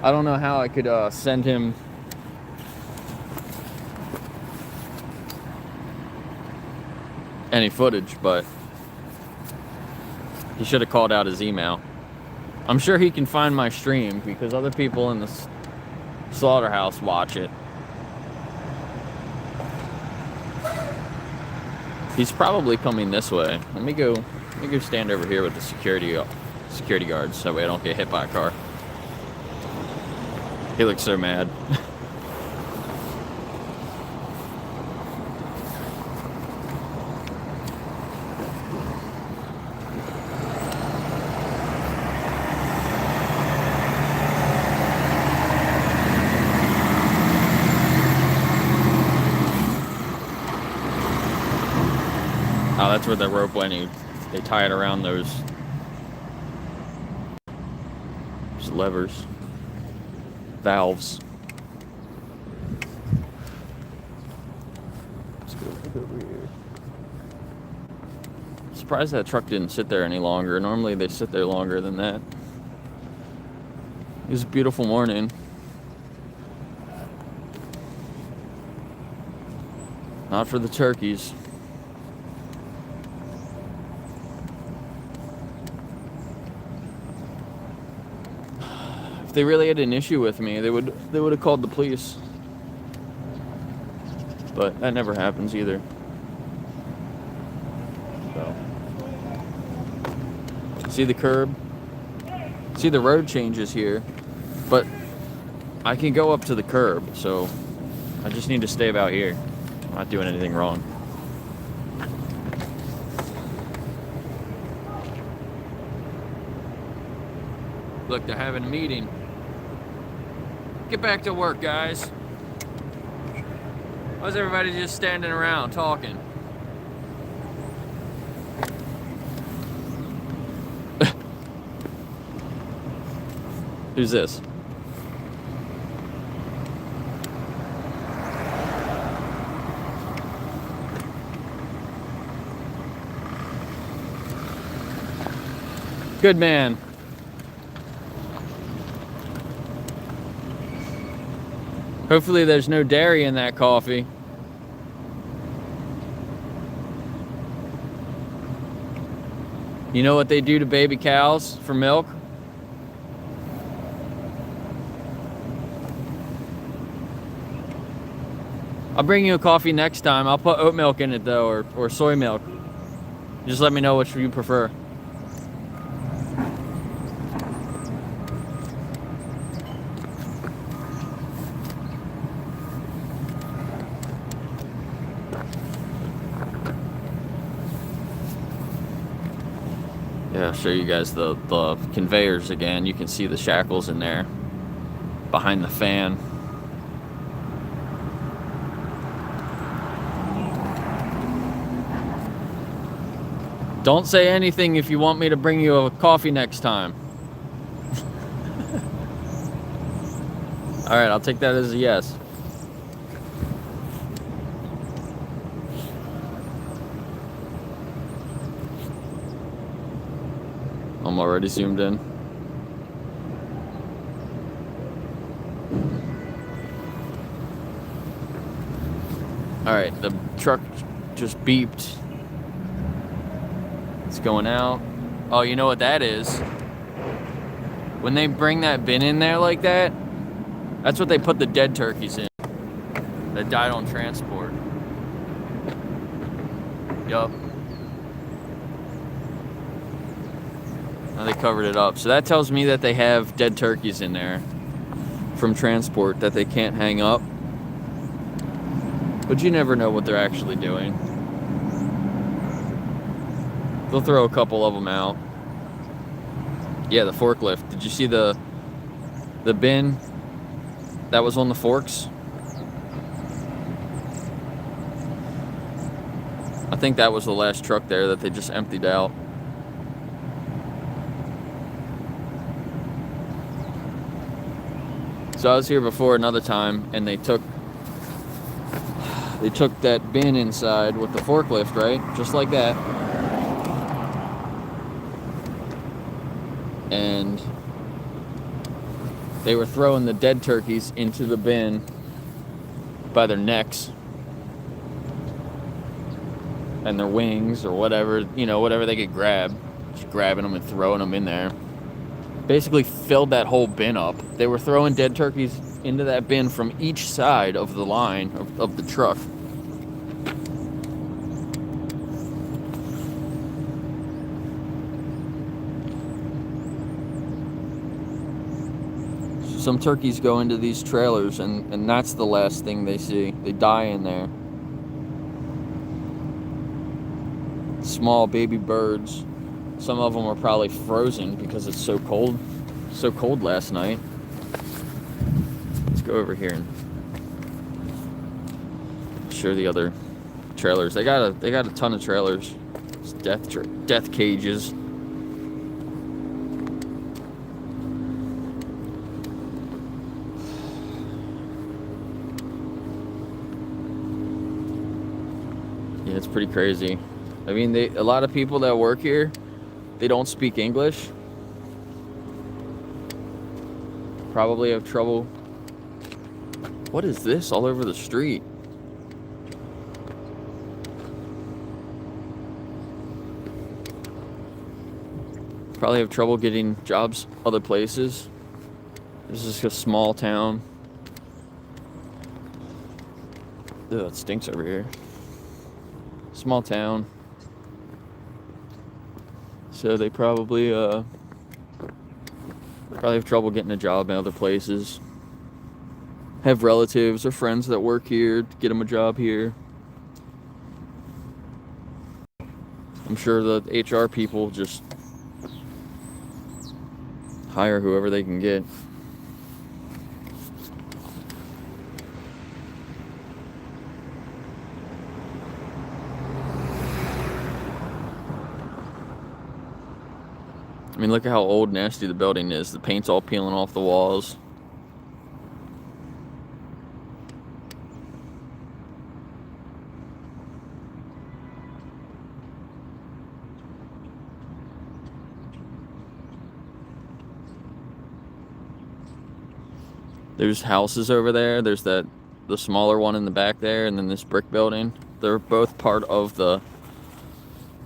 [SPEAKER 1] I don't know how I could send him any footage, but he should have called out his email. I'm sure he can find my stream because other people in the slaughterhouse watch it. He's probably coming this way. Let me go stand over here with the security guards so that way I don't get hit by a car. He looks so mad. Oh, that's where the rope went. They tie it around those levers, valves. Let's go look over here. Surprised that truck didn't sit there any longer. Normally they sit there longer than that. It was a beautiful morning. Not for the turkeys. If they really had an issue with me, they would have called the police. But that never happens either. So. See the curb? See the road changes here, but I can go up to the curb, so I just need to stay about here. I'm not doing anything wrong. Look, they're having a meeting. Get back to work, guys. Why's everybody just standing around talking? Who's this? Good man. Hopefully there's no dairy in that coffee. You know what they do to baby cows for milk? I'll bring you a coffee next time. I'll put oat milk in it though, or soy milk. Just let me know which you prefer. Yeah, I'll show you guys the conveyors again. You can see the shackles in there behind the fan. Don't say anything if you want me to bring you a coffee next time. All right, I'll take that as a yes. I'm already zoomed in. All right, the truck just beeped. It's going out. Oh, you know what that is? When they bring that bin in there like that, that's what they put the dead turkeys in that died on transport. Yup. Now they covered it up. So that tells me that they have dead turkeys in there from transport that they can't hang up. But you never know what they're actually doing. They'll throw a couple of them out. Yeah, the forklift. Did you see the bin that was on the forks? I think that was the last truck there that they just emptied out. So I was here before another time, and they took that bin inside with the forklift, right? Just like that. And they were throwing the dead turkeys into the bin by their necks and their wings or whatever, you know, whatever they could grab. Just grabbing them and throwing them in there. Basically filled that whole bin up. They were throwing dead turkeys into that bin from each side of the line of the truck. Some turkeys go into these trailers, and that's the last thing they see. They die in there. Small baby birds. Some of them are probably frozen because it's so cold. So cold last night. Let's go over here and show the other trailers. They got a ton of trailers. It's death cages. Yeah, it's pretty crazy. I mean, a lot of people that work here, they don't speak English. Probably have trouble. What is this all over the street? Probably have trouble getting jobs other places. This is a small town. Ugh, it stinks over here. Small town. So they probably have trouble getting a job in other places. Have relatives or friends that work here to get them a job here. I'm sure the HR people just hire whoever they can get. I mean, look at how old and nasty the building is. The paint's all peeling off the walls. There's houses over there. There's the smaller one in the back there, and then this brick building. They're both part of the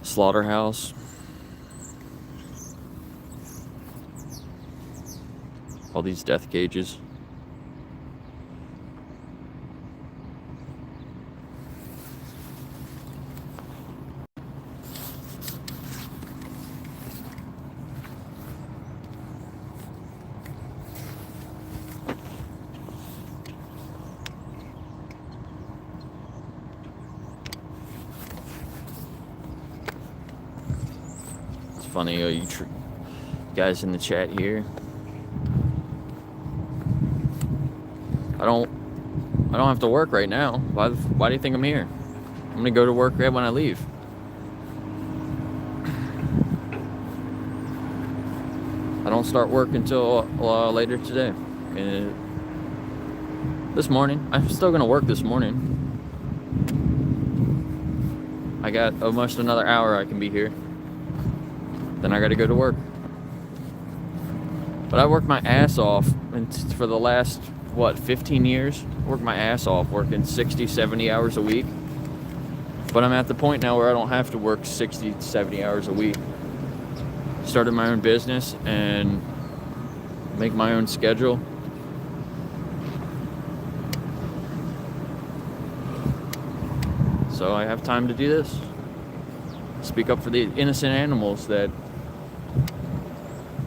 [SPEAKER 1] slaughterhouse. All these death cages. It's funny, you guys in the chat here. I don't have to work right now. Why do you think I'm here? I'm gonna go to work right when I leave. I don't start work until later today. This morning, I'm still gonna work this morning. I got almost another hour I can be here. Then I gotta go to work. But I worked my ass off for the last 15 years. Worked my ass off working 60, 70 hours a week. But I'm at the point now where I don't have to work 60, 70 hours a week. Started my own business and make my own schedule. So I have time to do this. Speak up for the innocent animals that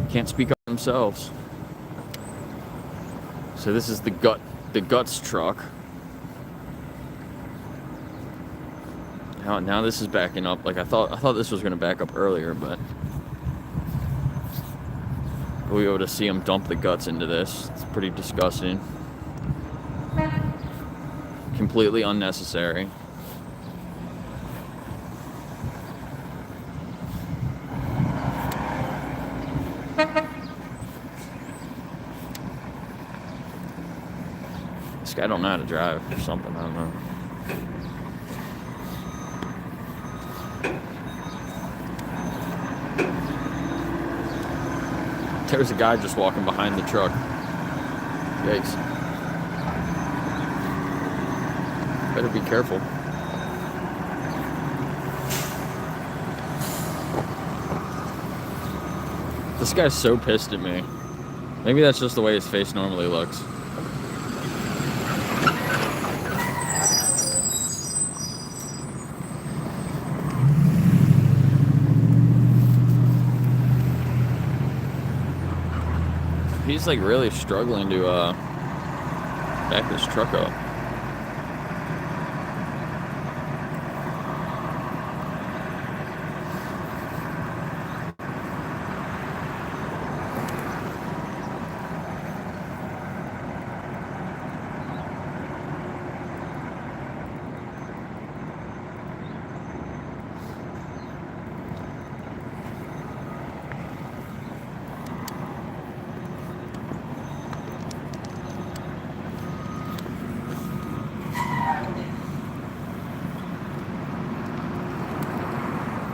[SPEAKER 1] can't speak up for themselves. So this is the guts truck. Now this is backing up. Like I thought this was gonna back up earlier, but we'll be able to see them dump the guts into this. It's pretty disgusting. Completely unnecessary. This guy don't know how to drive or something, I don't know. There's a guy just walking behind the truck. Yikes. Better be careful. This guy's so pissed at me. Maybe that's just the way his face normally looks. He's like really struggling to back this truck up.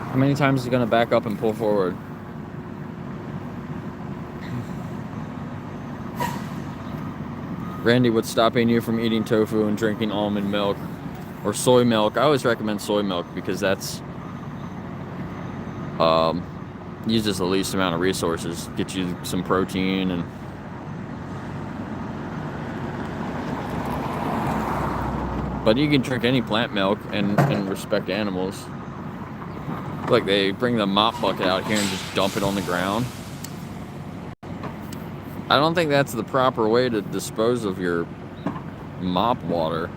[SPEAKER 1] How many times is he gonna back up and pull forward? Randy, what's stopping you from eating tofu and drinking almond milk or soy milk? I always recommend soy milk because that's uses the least amount of resources, get you some protein and but you can drink any plant milk and respect animals. Like they bring the mop bucket out here and just dump it on the ground. I don't think that's the proper way to dispose of your mop water.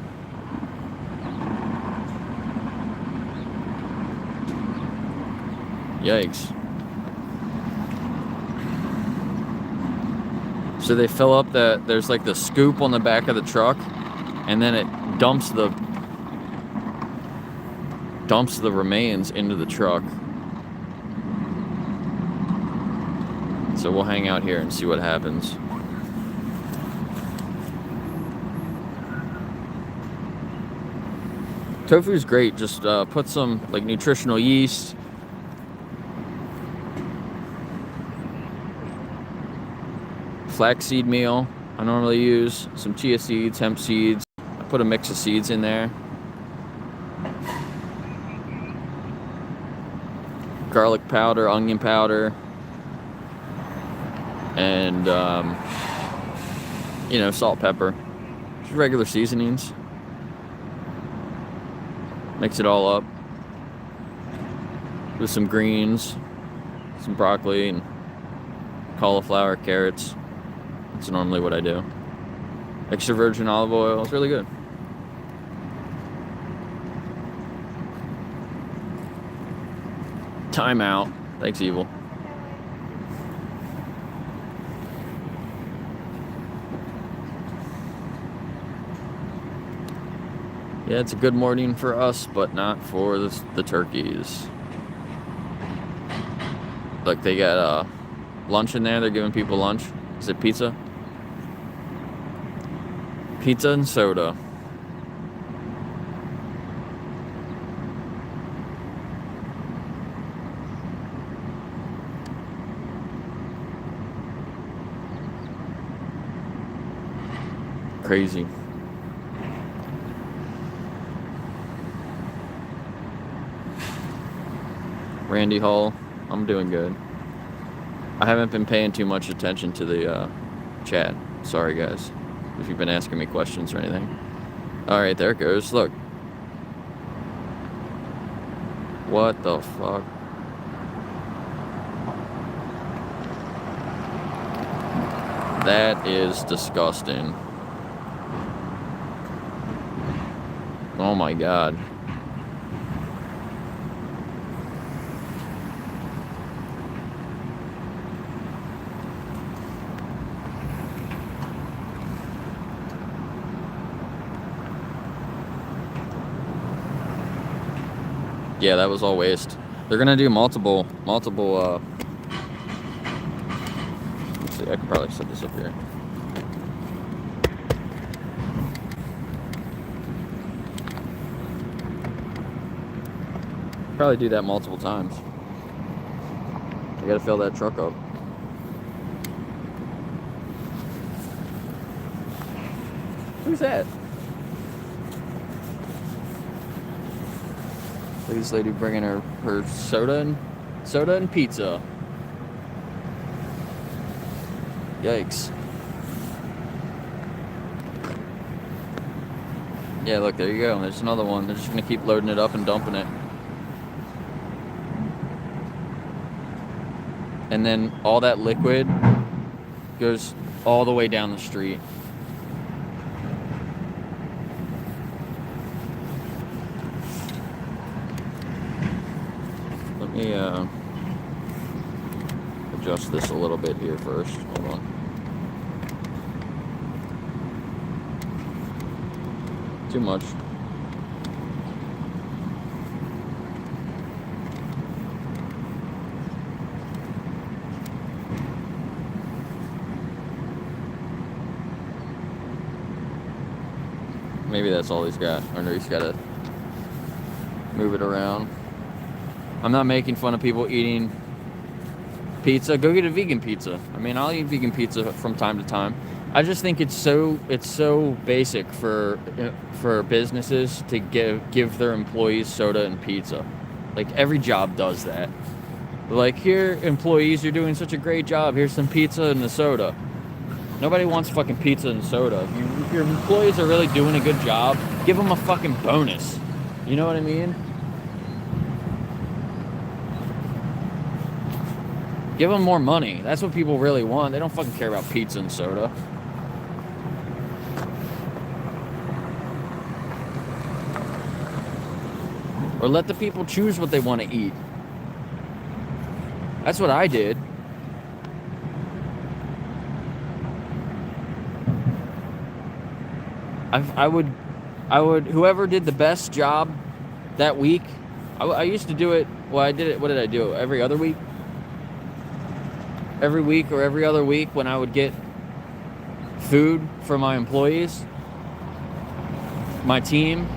[SPEAKER 1] Yikes. So they fill up there's like the scoop on the back of the truck, and then it dumps the remains into the truck. So we'll hang out here and see what happens. Tofu's great. Just put some like nutritional yeast. Flaxseed meal I normally use. Some chia seeds, hemp seeds. I put a mix of seeds in there. Garlic powder, onion powder. And, you know, salt, pepper. Just regular seasonings. Mix it all up. With some greens. Some broccoli and cauliflower, carrots. That's normally what I do. Extra virgin olive oil. It's really good. Time out. Thanks, Evil. Yeah, it's a good morning for us, but not for the turkeys. Look, they got lunch in there. They're giving people lunch. Is it pizza? Pizza and soda. Crazy. Randy Hall, I'm doing good. I haven't been paying too much attention to the chat. Sorry, guys, if you've been asking me questions or anything. All right, there it goes. Look. What the fuck? That is disgusting. Oh my God. Yeah, that was all waste. They're gonna do multiple, let's see, I could probably set this up here. Probably do that multiple times. I gotta fill that truck up. Who's that? Look at this lady bringing her soda and pizza. Yikes. Yeah, look, there you go. There's another one. They're just gonna keep loading it up and dumping it. And then all that liquid goes all the way down the street. Let me adjust this a little bit here first. Hold on. Too much. Maybe that's all he's got. Or no, he's got to move it around. I'm not making fun of people eating pizza. Go get a vegan pizza. I mean, I'll eat vegan pizza from time to time. I just think it's so basic for businesses to give their employees soda and pizza. Like every job does that. Like, here, employees, you're doing such a great job. Here's some pizza and a soda. Nobody wants fucking pizza and soda. If your employees are really doing a good job, give them a fucking bonus. You know what I mean? Give them more money. That's what people really want. They don't fucking care about pizza and soda. Or let the people choose what they want to eat. That's what I did. I would, whoever did the best job that week, I used to do it, well, I did it, what did I do? Every other week? Every week or every other week when I would get food for my employees, my team,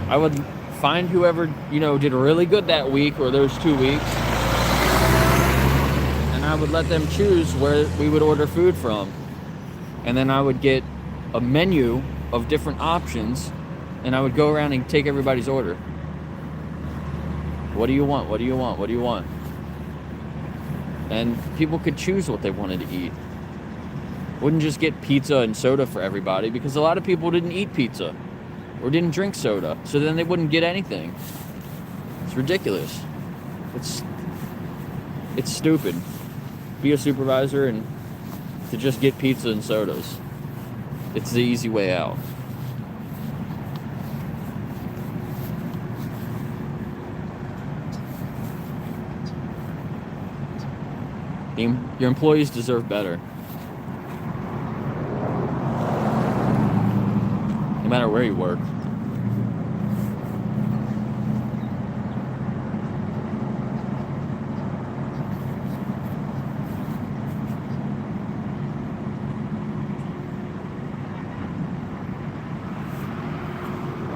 [SPEAKER 1] I would find whoever, you know, did really good that week or those 2 weeks, and I would let them choose where we would order food from. And then I would get a menu of different options, and I would go around and take everybody's order. What do you want? What do you want? What do you want? And people could choose what they wanted to eat. Wouldn't just get pizza and soda for everybody, because a lot of people didn't eat pizza or didn't drink soda, so then they wouldn't get anything. It's ridiculous. It's stupid. Be a supervisor and to just get pizza and sodas. It's the easy way out. Your employees deserve better. No matter where you work.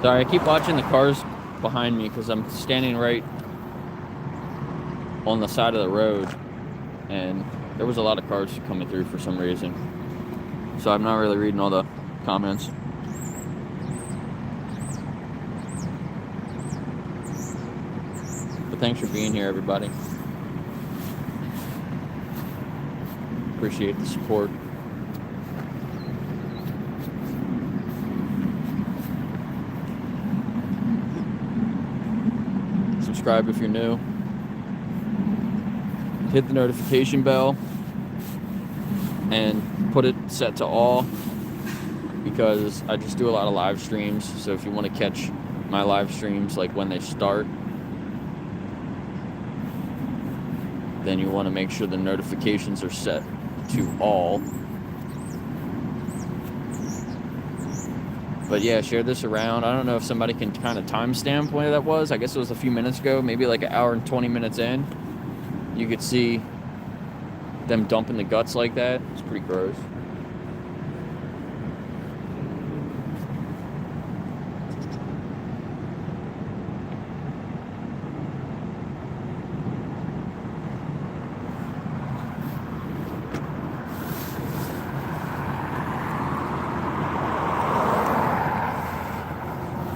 [SPEAKER 1] Sorry, I keep watching the cars behind me because I'm standing right on the side of the road, and there was a lot of cars coming through for some reason. So I'm not really reading all the comments. But thanks for being here, everybody. Appreciate the support. Subscribe if you're new. Hit the notification bell and put it set to all, because I just do a lot of live streams. So if you want to catch my live streams like when they start, then you want to make sure the notifications are set to all. But yeah, share this around. I don't know if somebody can kind of timestamp when that was. I guess it was a few minutes ago, maybe like an hour and 20 minutes in. You could see them dumping the guts like that. It's pretty gross.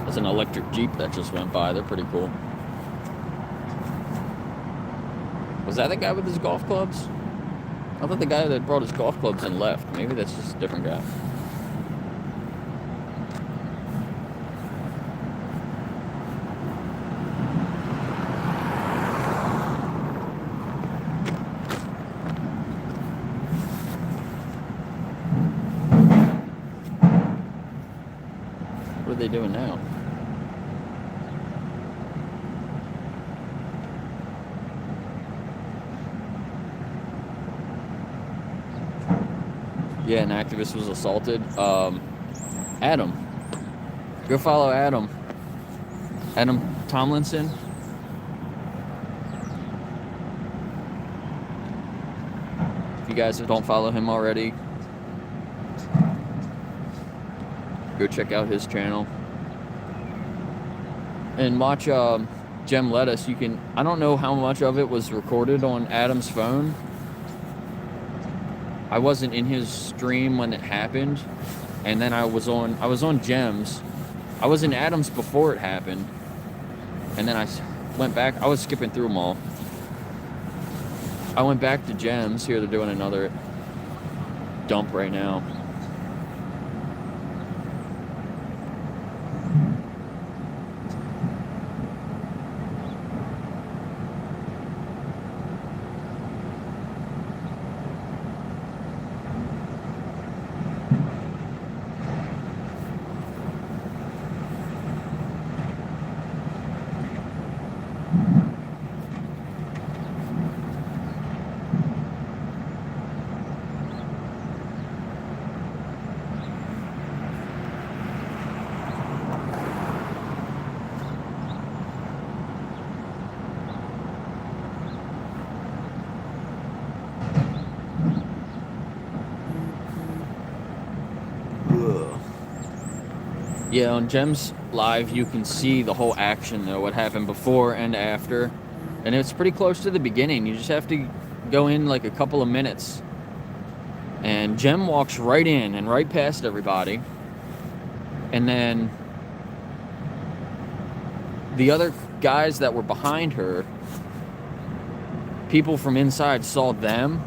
[SPEAKER 1] There's an electric Jeep that just went by. They're pretty cool. Was that the guy with his golf clubs? I thought the guy that brought his golf clubs in left. Maybe that's just a different guy. What are they doing now? Yeah, an activist was assaulted. Adam. Go follow Adam. Adam Tomlinson. If you guys don't follow him already, go check out his channel. And watch Gem Lettuce. You can, I don't know how much of it was recorded on Adam's phone. I wasn't in his stream when it happened, and then I was on Gem's. I was in Adam's before it happened, and then I went back. I was skipping through them all. I went back to Gems. Here they're doing another dump right now. Yeah, on Gems Live, you can see the whole action, though, what happened before and after. And it's pretty close to the beginning. You just have to go in like a couple of minutes. And Jem walks right in and right past everybody. And then the other guys that were behind her, people from inside saw them.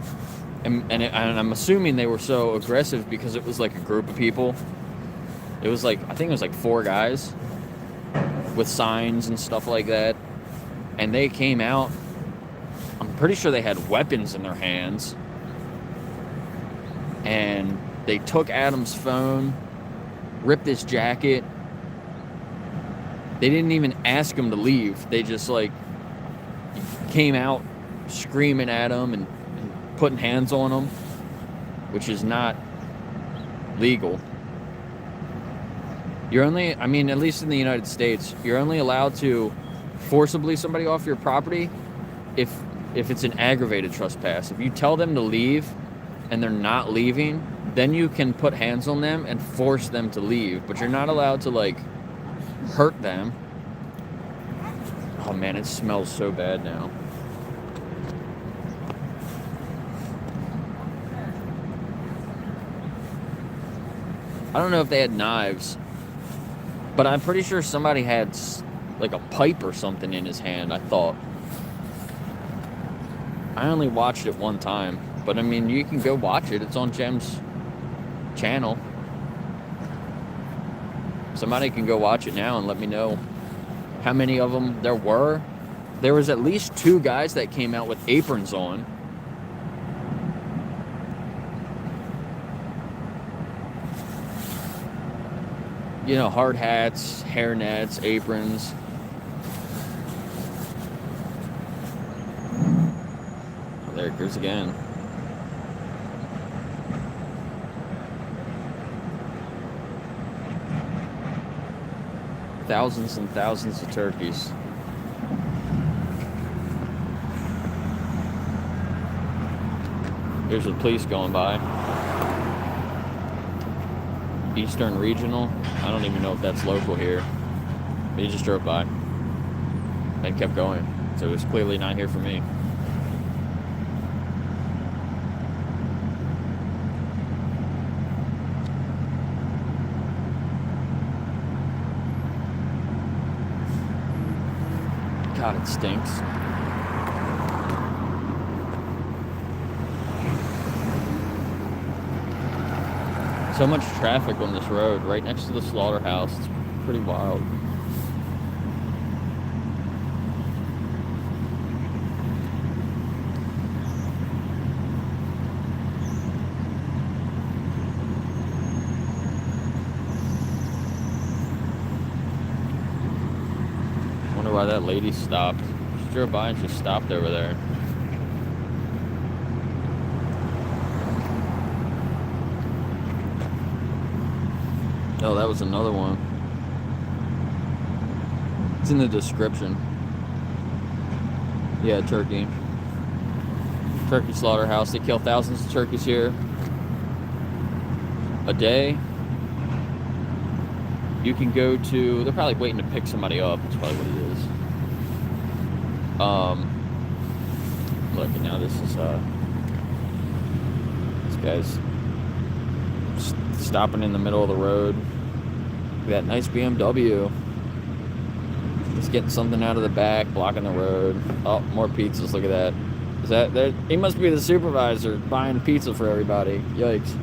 [SPEAKER 1] And I'm assuming they were so aggressive because it was like a group of people. It was like, I think it was like 4 guys with signs and stuff like that. And they came out. I'm pretty sure they had weapons in their hands. And they took Adam's phone, ripped his jacket. They didn't even ask him to leave. They just like came out screaming at him and putting hands on him, which is not legal. You're only, I mean, at least in the United States, you're only allowed to forcibly somebody off your property if it's an aggravated trespass. If you tell them to leave and they're not leaving, then you can put hands on them and force them to leave. But you're not allowed to, like, hurt them. Oh, man, it smells so bad now. I don't know if they had knives, but I'm pretty sure somebody had, like, a pipe or something in his hand, I thought. I only watched it one time, but, I mean, you can go watch it. It's on Jem's channel. Somebody can go watch it now and let me know how many of them there were. There was at least 2 guys that came out with aprons on. You know, hard hats, hair nets, aprons. There it goes again. Thousands and thousands of turkeys. Here's the police going by. Eastern Regional. I don't even know if that's local here. But he just drove by and kept going. So it was clearly not here for me. God, it stinks. So much traffic on this road, right next to the slaughterhouse. It's pretty wild. Wonder why that lady stopped. She drove by and she stopped over there. Oh, that was another one. It's in the description. Yeah, turkey. Turkey slaughterhouse. They kill thousands of turkeys here a day. You can go to... They're probably waiting to pick somebody up. That's probably what it is. Look, and now this is... This guy's stopping in the middle of the road. That nice BMW. He's getting something out of the back, blocking the road. Oh, more pizzas. Look at that. Is that he must be the supervisor buying pizza for everybody. Yikes.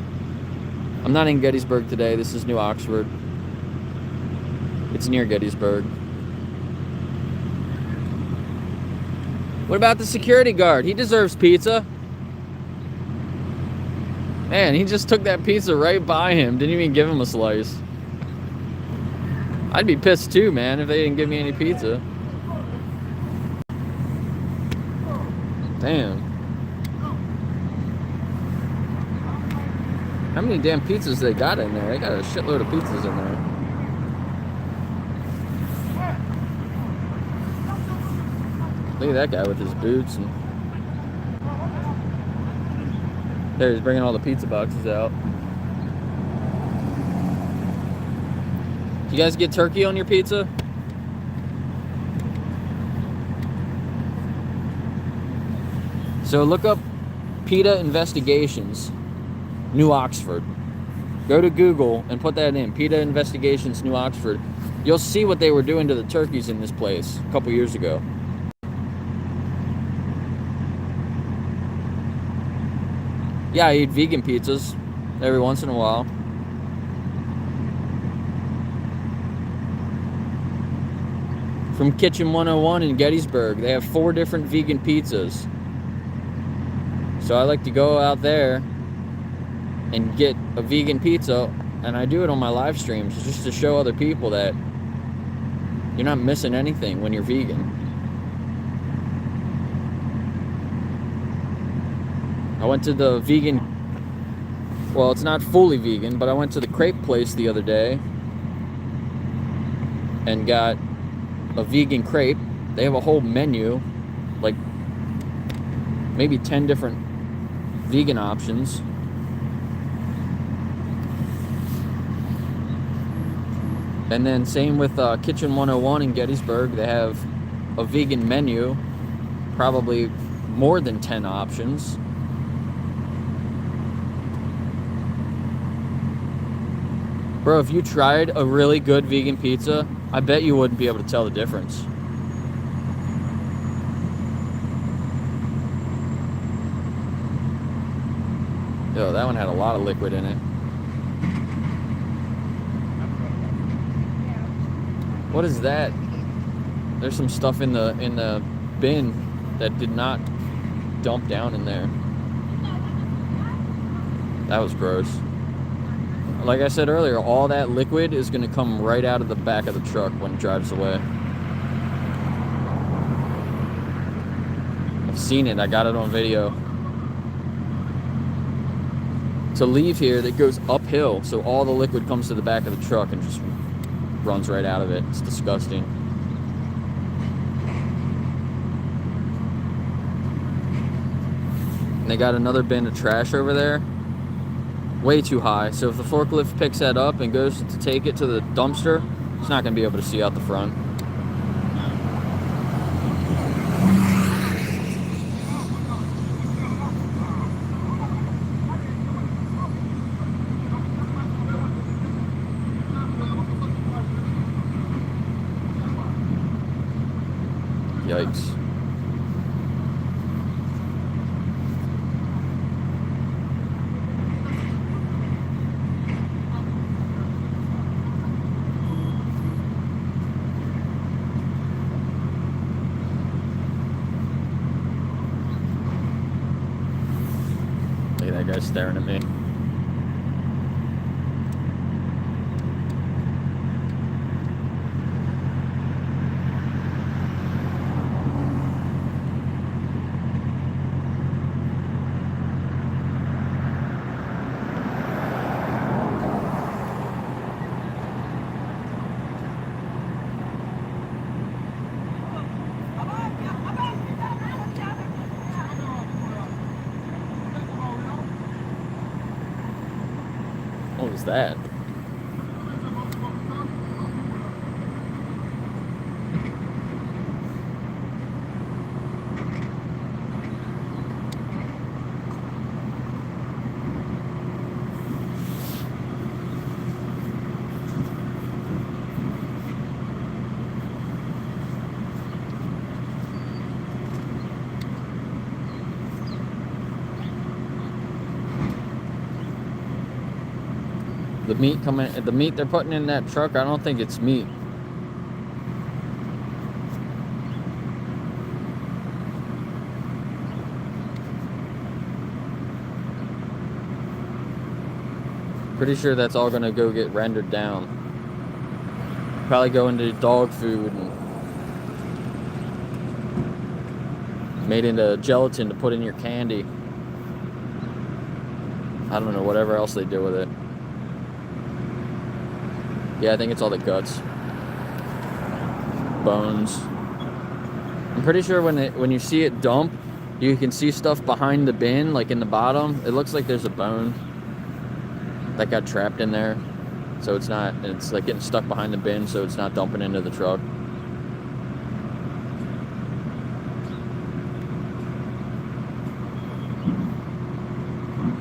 [SPEAKER 1] I'm not in Gettysburg today. This is New Oxford. It's near Gettysburg. What about the security guard? He deserves pizza. Man, he just took that pizza right by him. Didn't even give him a slice. I'd be pissed too, man, if they didn't give me any pizza. Damn. How many damn pizzas they got in there? They got a shitload of pizzas in there. Look at that guy with his boots. And there, he's bringing all the pizza boxes out. You guys get turkey on your pizza? So look up PETA Investigations, New Oxford. Go to Google and put that in, PETA Investigations, New Oxford. You'll see what they were doing to the turkeys in this place a couple years ago. Yeah, I eat vegan pizzas every once in a while. From Kitchen 101 in Gettysburg, they have 4 different vegan pizzas. So I like to go out there and get a vegan pizza, and I do it on my live streams just to show other people that you're not missing anything when you're vegan. I went to the vegan, well, it's not fully vegan, but I went to the crepe place the other day and got a vegan crepe. They have a whole menu, like maybe 10 different vegan options. And then same with Kitchen 101 in Gettysburg. They have a vegan menu, probably more than 10 options. Bro, if you tried a really good vegan pizza, I bet you wouldn't be able to tell the difference. Yo, that one had a lot of liquid in it. What is that? There's some stuff in the bin that did not dump down in there. That was gross. Like I said earlier, all that liquid is going to come right out of the back of the truck when it drives away. I've seen it. I got it on video. To leave here, that goes uphill, so all the liquid comes to the back of the truck and just runs right out of it. It's disgusting. And they got another bin of trash over there. Way too high. So if the forklift picks that up and goes to take it to the dumpster, it's not going to be able to see out the front. Yikes. Look at that guy staring at me. What was that? The meat they're putting in that truck, I don't think it's meat. Pretty sure that's all gonna go get rendered down. Probably go into dog food and made into gelatin to put in your candy. I don't know, whatever else they do with it. Yeah, I think it's all the guts. Bones. I'm pretty sure when you see it dump, you can see stuff behind the bin, like in the bottom. It looks like there's a bone that got trapped in there. So it's like getting stuck behind the bin, so it's not dumping into the truck.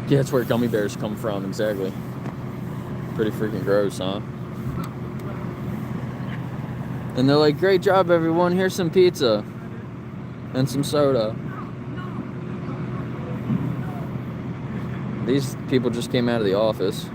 [SPEAKER 1] Yeah, that's where gummy bears come from, exactly. Pretty freaking gross, huh? And they're like, great job, everyone. Here's some pizza and some soda. These people just came out of the office.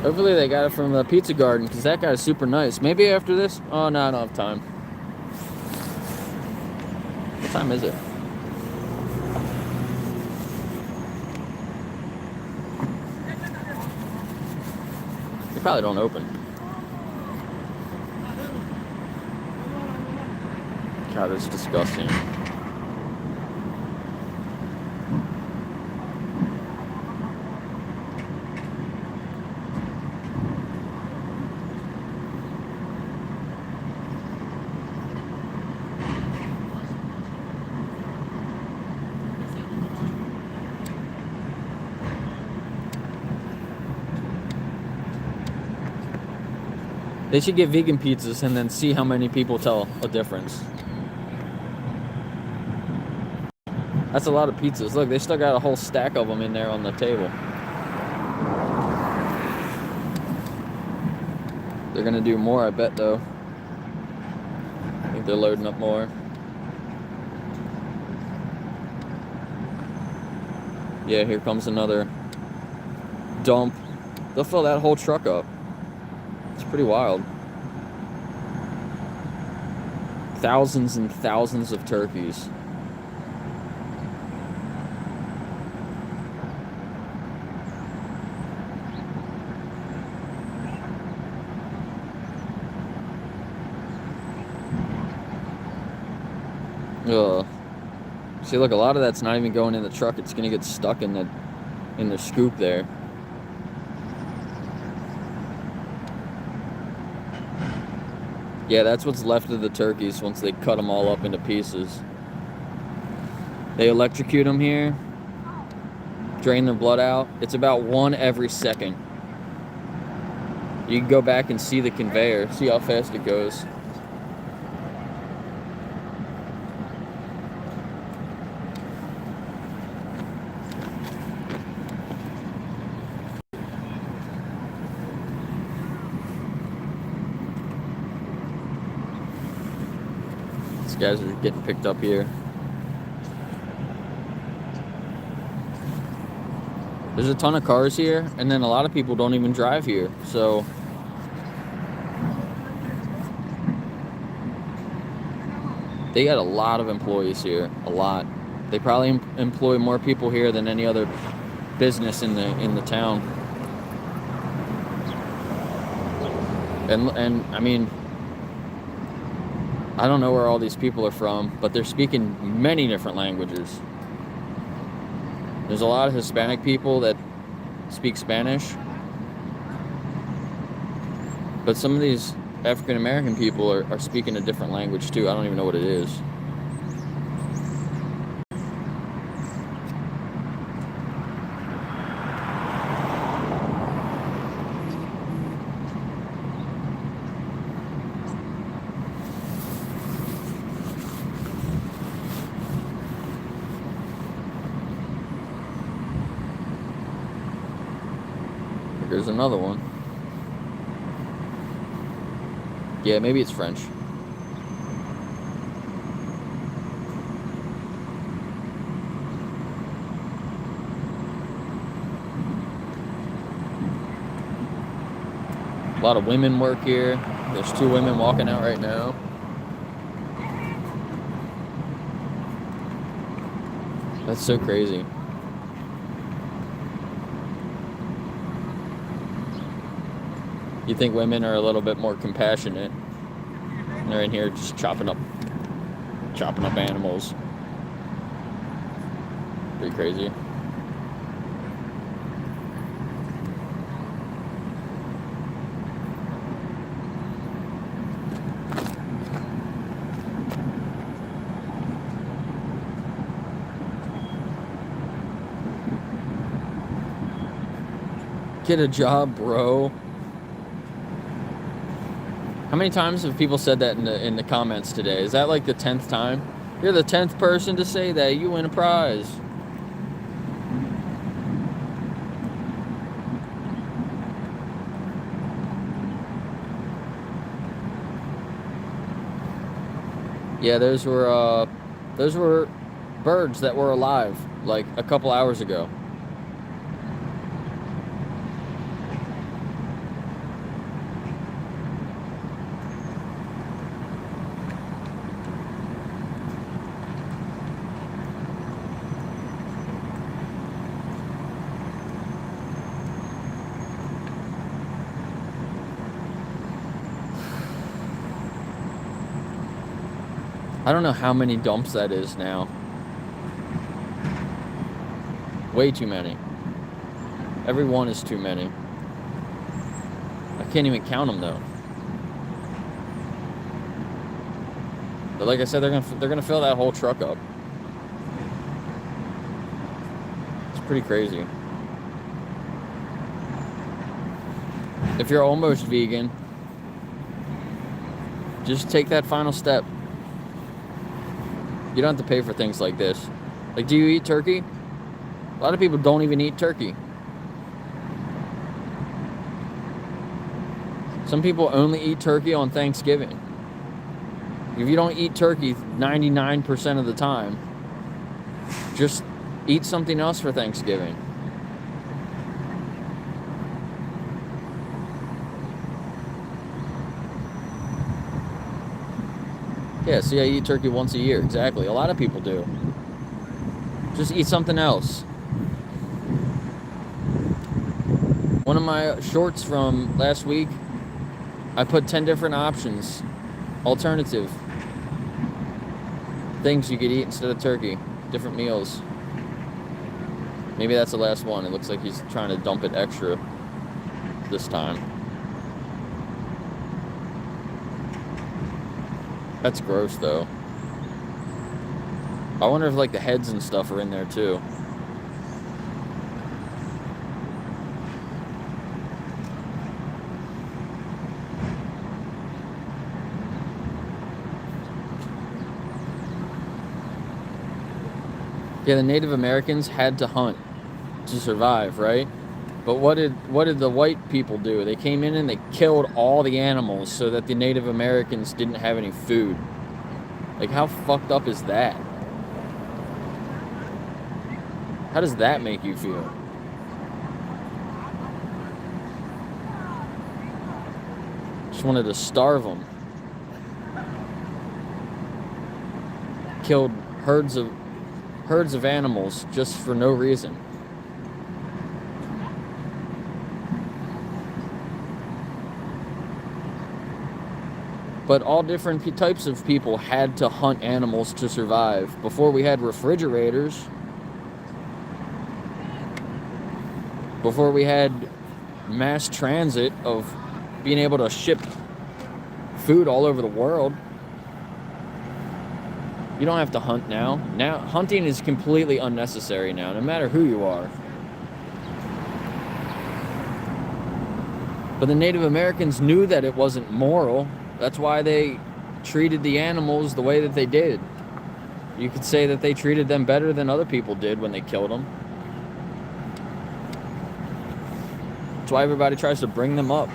[SPEAKER 1] Hopefully they got it from the Pizza Garden, because that guy's super nice. Maybe after this? Oh, no, I don't have time. What time is it? They probably don't open. God, that's disgusting. They should get vegan pizzas and then see how many people tell a difference. That's a lot of pizzas. Look, they still got a whole stack of them in there on the table. They're gonna do more, I bet, though. I think they're loading up more. Yeah, here comes another dump. They'll fill that whole truck up. It's pretty wild. Thousands and thousands of turkeys. Ugh. See, look, a lot of that's not even going in the truck. It's gonna get stuck in the scoop there. Yeah, that's what's left of the turkeys once they cut them all up into pieces. They electrocute them here, drain their blood out. It's about 1 every second. You can go back and see the conveyor, see how fast it goes. Guys are getting picked up here. There's a ton of cars here, and then a lot of people don't even drive here, so they got a lot of employees here, a lot. They probably employ more people here than any other business in the town. And I mean, I don't know where all these people are from, but they're speaking many different languages. There's a lot of Hispanic people that speak Spanish, but some of these African American people are speaking a different language too. I don't even know what it is. Here's another one. Yeah, maybe it's French. A lot of women work here. There's 2 women walking out right now. That's so crazy. You think women are a little bit more compassionate. And they're in here just chopping up animals. Pretty crazy. Get a job, bro. How many times have people said that in the comments today? Is that like the 10th time? You're the 10th person to say that. You win a prize. Yeah, those were birds that were alive like a couple hours ago. I don't know how many dumps that is now. Way too many. Every one is too many. I can't even count them though. But like I said, they're gonna fill that whole truck up. It's pretty crazy. If you're almost vegan, just take that final step. You don't have to pay for things like this. Like, do you eat turkey? A lot of people don't even eat turkey. Some people only eat turkey on Thanksgiving. If you don't eat turkey 99% of the time, just eat something else for Thanksgiving. Yeah, see, I eat turkey once a year. Exactly. A lot of people do. Just eat something else. One of my shorts from last week, I put 10 different options. Alternative things you could eat instead of turkey. Different meals. Maybe that's the last one. It looks like he's trying to dump it extra this time. That's gross, though. I wonder if, like, the heads and stuff are in there, too. Yeah, the Native Americans had to hunt to survive, right? But what did the white people do? They came in and they killed all the animals so that the Native Americans didn't have any food. Like, how fucked up is that? How does that make you feel? Just wanted to starve them. Killed herds of animals just for no reason. But all different types of people had to hunt animals to survive. Before we had refrigerators, before we had mass transit of being able to ship food all over the world, you don't have to hunt now. Now, hunting is completely unnecessary now, no matter who you are. But the Native Americans knew that it wasn't moral. That's why they treated the animals the way that they did. You could say that they treated them better than other people did when they killed them. That's why everybody tries to bring them up.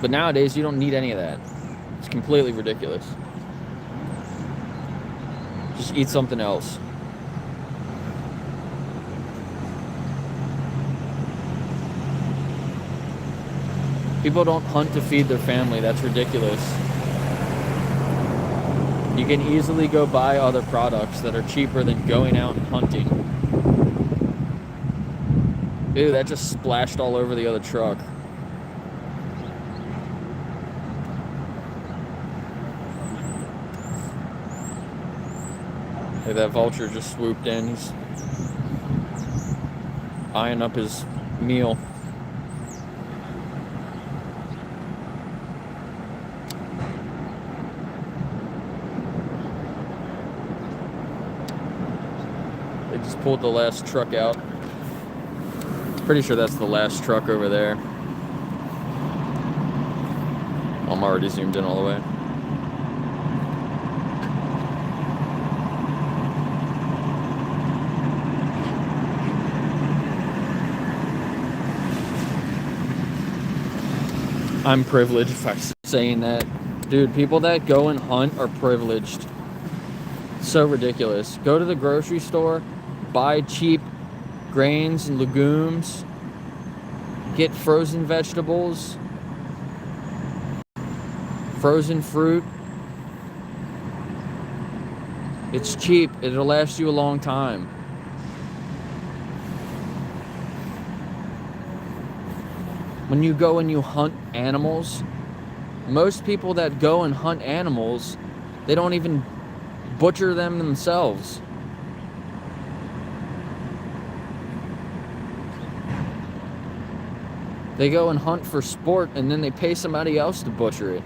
[SPEAKER 1] But nowadays, you don't need any of that. It's completely ridiculous. Just eat something else. People don't hunt to feed their family. That's ridiculous. You can easily go buy other products that are cheaper than going out and hunting. Ew, that just splashed all over the other truck. Hey, that vulture just swooped in. He's eyeing up his meal. They just pulled the last truck out. Pretty sure that's the last truck over there. I'm already zoomed in all the way. I'm privileged if I'm saying that. Dude, people that go and hunt are privileged. So ridiculous. Go to the grocery store, buy cheap grains and legumes, get frozen vegetables, frozen fruit. It's cheap. It'll last you a long time. When you go and you hunt animals, most people that go and hunt animals, they don't even butcher them themselves. They go and hunt for sport and then they pay somebody else to butcher it.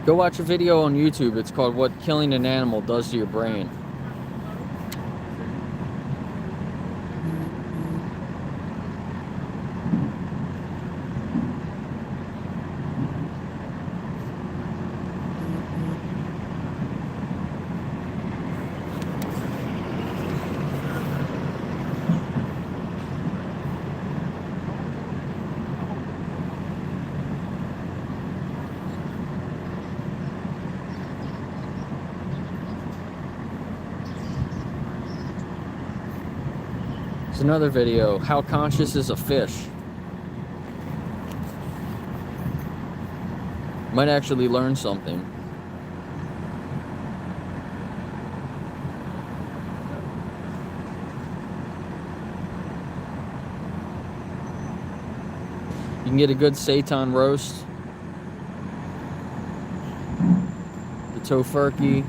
[SPEAKER 1] Go watch a video on YouTube. It's called What Killing an Animal Does to Your Brain. Another video, how conscious is a fish? Might actually learn something. You can get a good seitan roast, the tofurkey.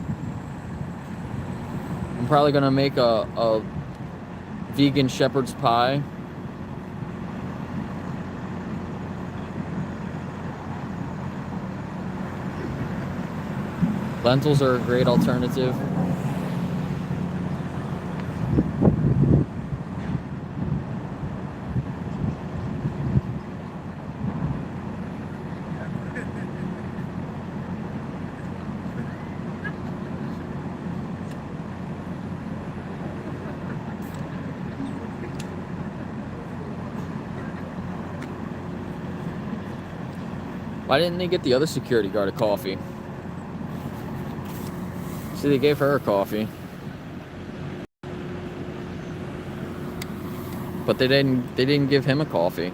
[SPEAKER 1] I'm probably gonna make a vegan shepherd's pie. Lentils are a great alternative. Why didn't they get the other security guard a coffee? See, they gave her a coffee. But they didn't give him a coffee.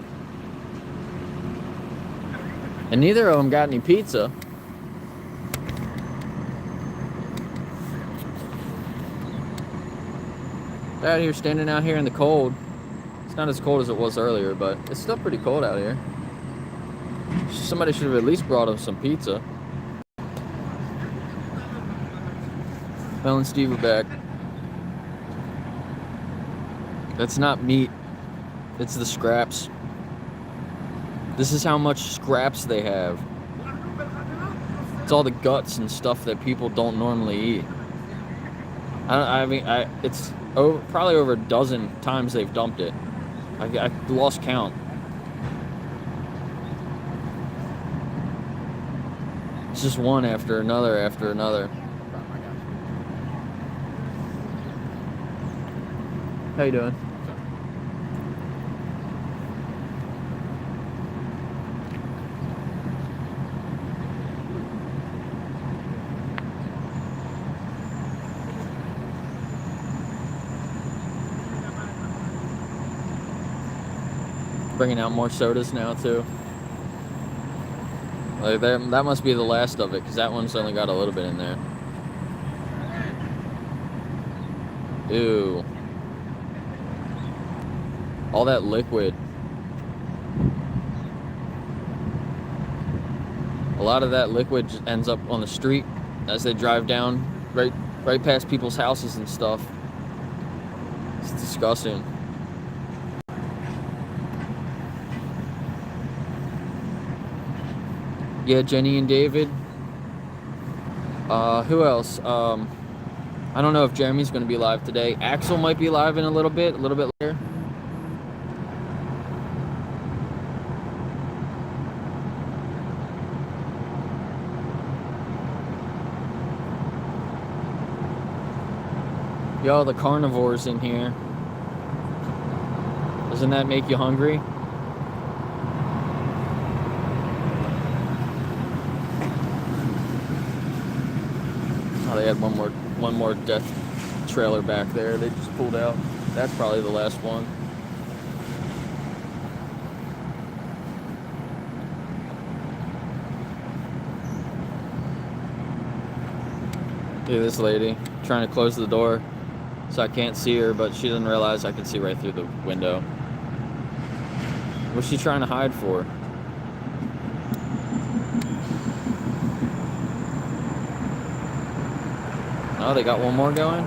[SPEAKER 1] And neither of them got any pizza. They're out here standing out here in the cold. It's not as cold as it was earlier, but it's still pretty cold out here. Somebody should have at least brought them some pizza. Mel and Steve are back. That's not meat. It's the scraps. This is how much scraps they have. It's all the guts and stuff that people don't normally eat. It's probably over a dozen times they've dumped it. I lost count. It's just one after another after another. How you doing? Bringing out more sodas now too. Like that must be the last of it, because that one's only got a little bit in there. Ew. All that liquid. A lot of that liquid just ends up on the street as they drive down right past people's houses and stuff. It's disgusting. Yeah, Jenny and David. Who else? I don't know if Jeremy's going to be live today. Axel might be live in a little bit later. Yo, the carnivores in here. Doesn't that make you hungry? Oh, they had one more death trailer back there. They just pulled out. That's probably the last one. Look at this lady trying to close the door so I can't see her, but she doesn't realize I can see right through the window. What's she trying to hide for? Oh, they got one more going?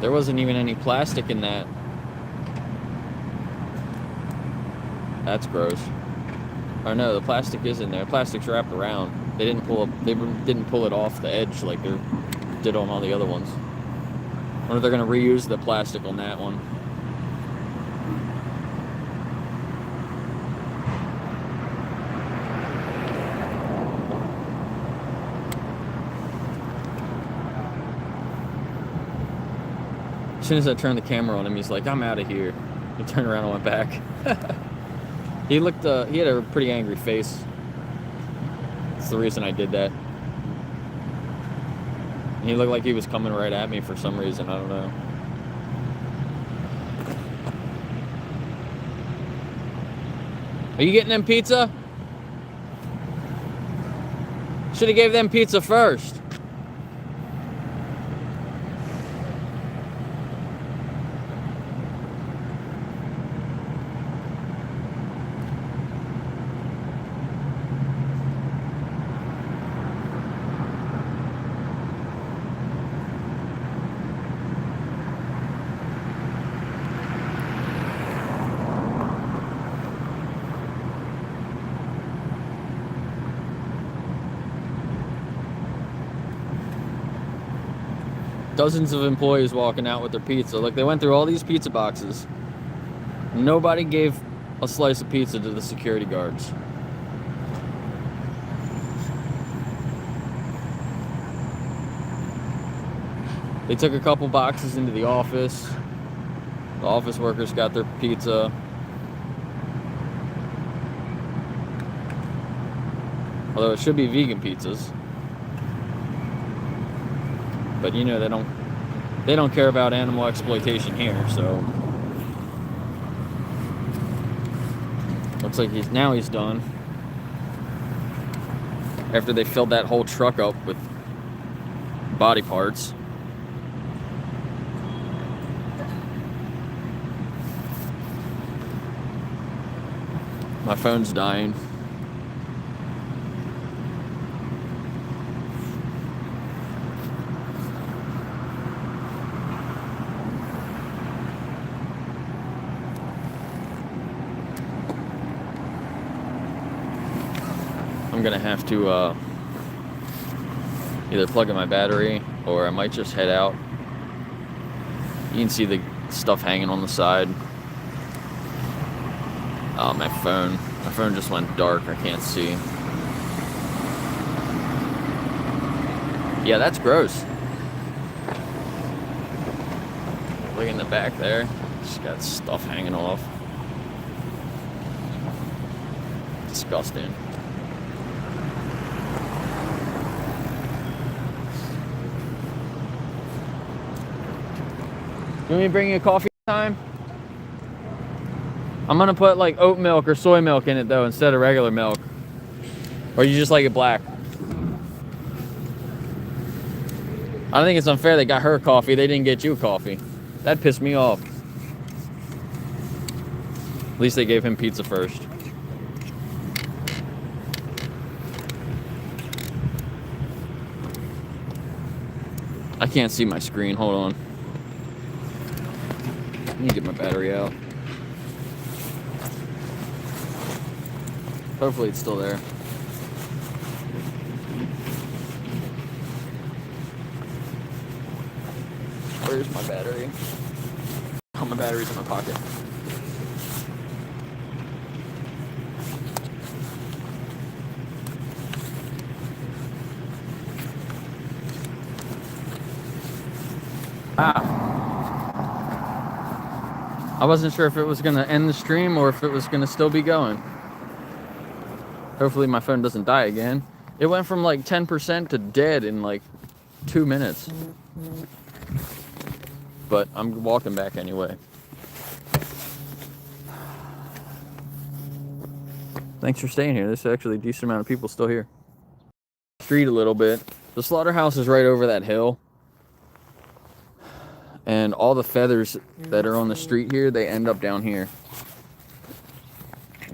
[SPEAKER 1] There wasn't even any plastic in that. That's gross. Or no, the plastic is in there. Plastic's wrapped around. They didn't pull it off the edge like they did on all the other ones. I wonder if they're going to reuse the plastic on that one. As soon as I turned the camera on him, he's like, I'm out of here. He turned around and went back. He had a pretty angry face. That's the reason I did that. And he looked like he was coming right at me for some reason, I don't know. Are you getting them pizza? Should have gave them pizza first. Dozens of employees walking out with their pizza. Look, they went through all these pizza boxes. Nobody gave a slice of pizza to the security guards. They took a couple boxes into the office. The office workers got their pizza. Although it should be vegan pizzas. But you know they don't care about animal exploitation here, so looks like he's done. After they filled that whole truck up with body parts. My phone's dying. I'm gonna have to either plug in my battery or I might just head out. You can see the stuff hanging on the side. Oh, my phone just went dark. I can't see. Yeah, that's gross. Look in the back there. Just got stuff hanging off. Disgusting. You want me to bring you a coffee time? I'm gonna put like oat milk or soy milk in it though instead of regular milk. Or you just like it black? I think it's unfair they got her coffee, they didn't get you coffee. That pissed me off. At least they gave him pizza first. I can't see my screen, hold on. I need to get my battery out. Hopefully it's still there. Where's my battery? Oh, my battery's in my pocket. I wasn't sure if it was going to end the stream or if it was going to still be going. Hopefully my phone doesn't die again. It went from like 10% to dead in like 2 minutes. But I'm walking back anyway. Thanks for staying here. There's actually a decent amount of people still here. Street a little bit. The slaughterhouse is right over that hill. And all the feathers that are on the street here, they end up down here.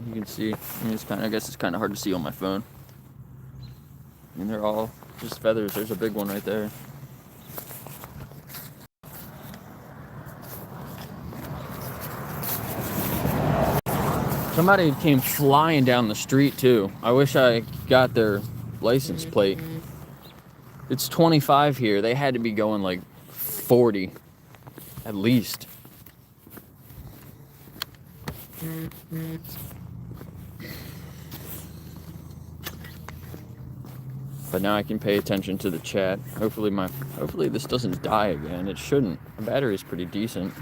[SPEAKER 1] You can see, I guess it's kind of hard to see on my phone. And they're all just feathers. There's a big one right there. Somebody came flying down the street too. I wish I got their license plate. It's 25 here. They had to be going like 40 at least. But now I can pay attention to the chat. Hopefully this doesn't die again. It shouldn't. The battery's pretty decent.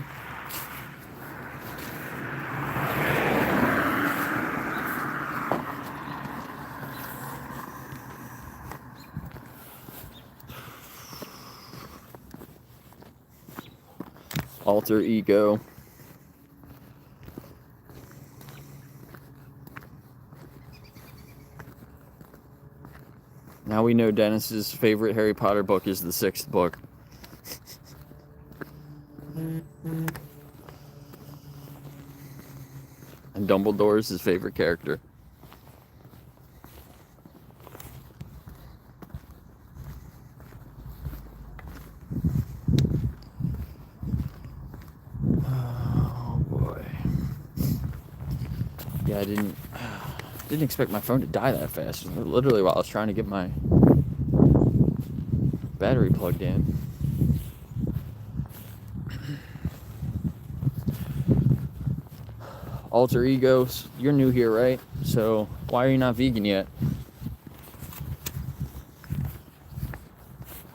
[SPEAKER 1] Alter ego. Now we know Dennis's favorite Harry Potter book is the 6th book. And Dumbledore is his favorite character. Oh boy. Yeah, I didn't expect my phone to die that fast. Literally while I was trying to get my battery plugged in. Alter egos, you're new here, right? So why are you not vegan yet?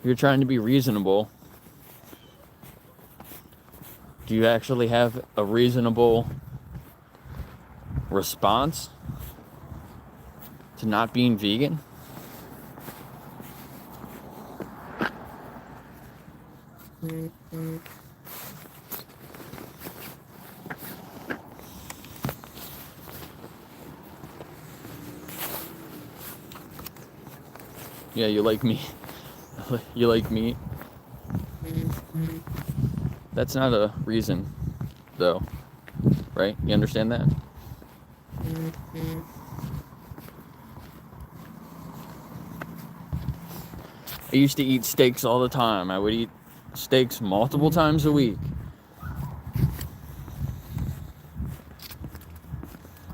[SPEAKER 1] You're trying to be reasonable. Do you actually have a reasonable response to not being vegan? Yeah, you like meat. You like meat. That's not a reason, though. Right? You understand that? I used to eat steaks all the time. I would eat steaks multiple times a week.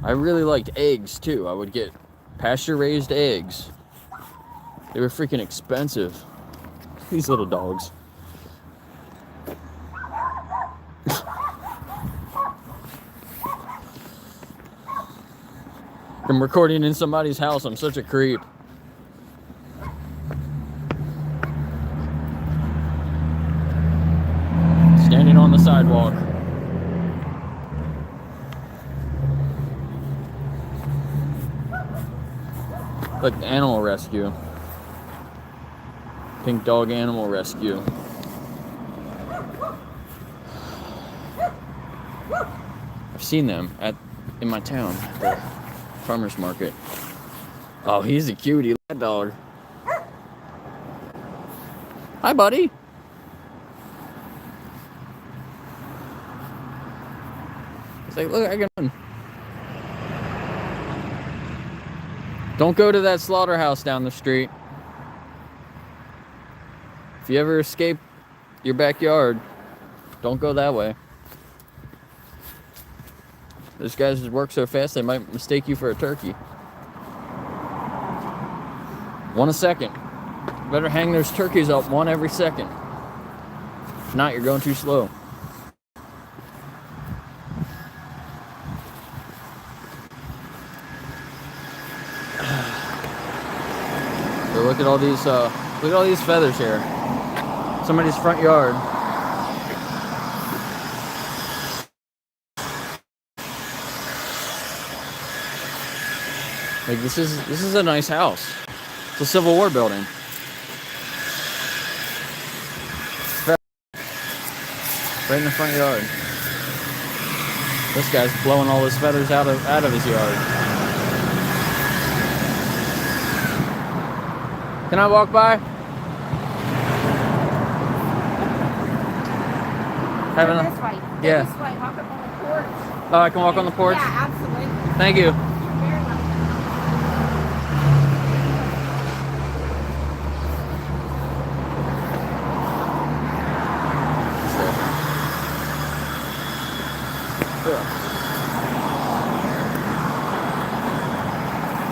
[SPEAKER 1] I really liked eggs too. I would get pasture-raised eggs. They were freaking expensive. These little dogs. I'm recording in somebody's house. I'm such a creep. Standing on the sidewalk. Like animal rescue. Pink dog animal rescue. I've seen them in my town, the farmer's market. Oh, he's a cutie, that dog. Hi, buddy. He's like, look, I can. Don't go to that slaughterhouse down the street. If you ever escape your backyard, don't go that way. Those guys just work so fast they might mistake you for a turkey. 1 a second. Better hang those turkeys up 1 every second. If not, you're going too slow. So look at all these feathers here. Somebody's front yard. Like this is a nice house. It's a Civil War building. Right in the front yard. This guy's blowing all his feathers out of his yard. Can I walk by?
[SPEAKER 5] This way.
[SPEAKER 1] Yeah.
[SPEAKER 5] This way. Walk up on the porch.
[SPEAKER 1] Oh, I can walk on the porch?
[SPEAKER 5] Yeah, absolutely.
[SPEAKER 1] Thank you.
[SPEAKER 5] You're very welcome.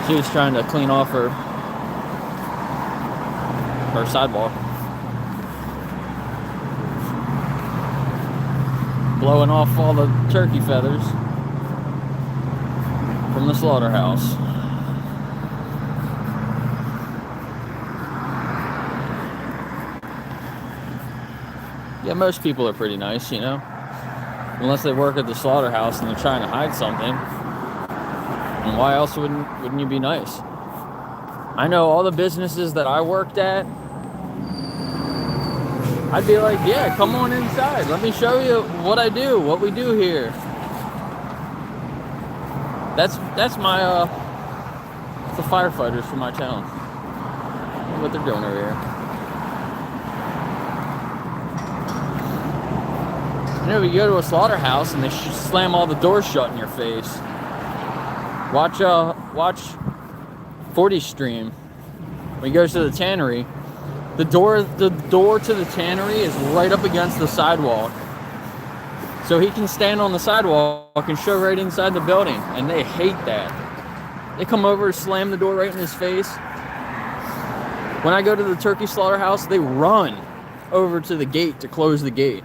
[SPEAKER 1] She was trying to clean off her sidewalk. Blowing off all the turkey feathers from the slaughterhouse. Yeah, most people are pretty nice, you know? Unless they work at the slaughterhouse and they're trying to hide something. And why else wouldn't you be nice? I know all the businesses that I worked at, I'd be like, yeah, come on inside. Let me show you what I do, what we do here. That's my the firefighters from my town. Look what they're doing over here. You know, you go to a slaughterhouse and they slam all the doors shut in your face. Watch 40 stream. When he goes to the tannery, the door to the tannery is right up against the sidewalk. So he can stand on the sidewalk and show right inside the building, and they hate that. They come over, slam the door right in his face. When I go to the turkey slaughterhouse, they run over to the gate to close the gate.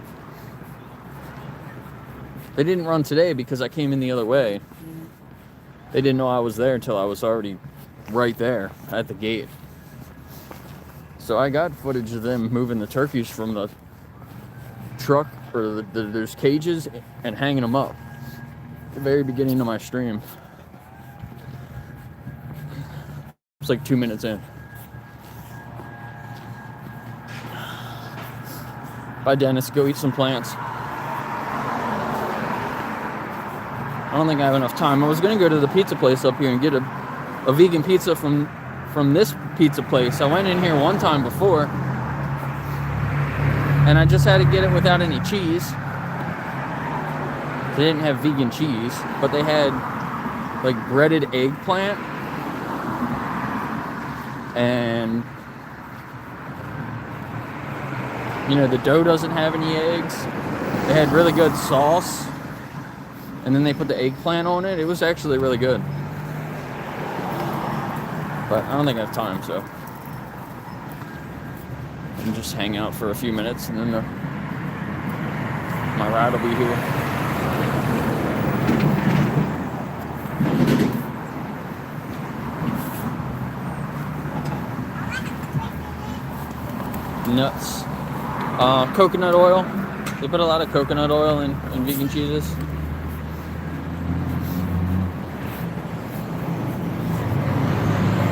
[SPEAKER 1] They didn't run today because I came in the other way. They didn't know I was there until I was already right there at the gate. So I got footage of them moving the turkeys from the truck, or there's cages, and hanging them up. At the very beginning of my stream. It's like 2 minutes in. Bye, Dennis. Go eat some plants. I don't think I have enough time. I was going to go to the pizza place up here and get a vegan pizza from this pizza place. I went in here one time before, and I just had to get it without any cheese. They didn't have vegan cheese, but they had like breaded eggplant, and you know, the dough doesn't have any eggs. They had really good sauce, and then they put the eggplant on it. It was actually really good. But I don't think I have time, so I can just hang out for a few minutes, and then my ride will be here. Nuts. Coconut oil. They put a lot of coconut oil in vegan cheeses.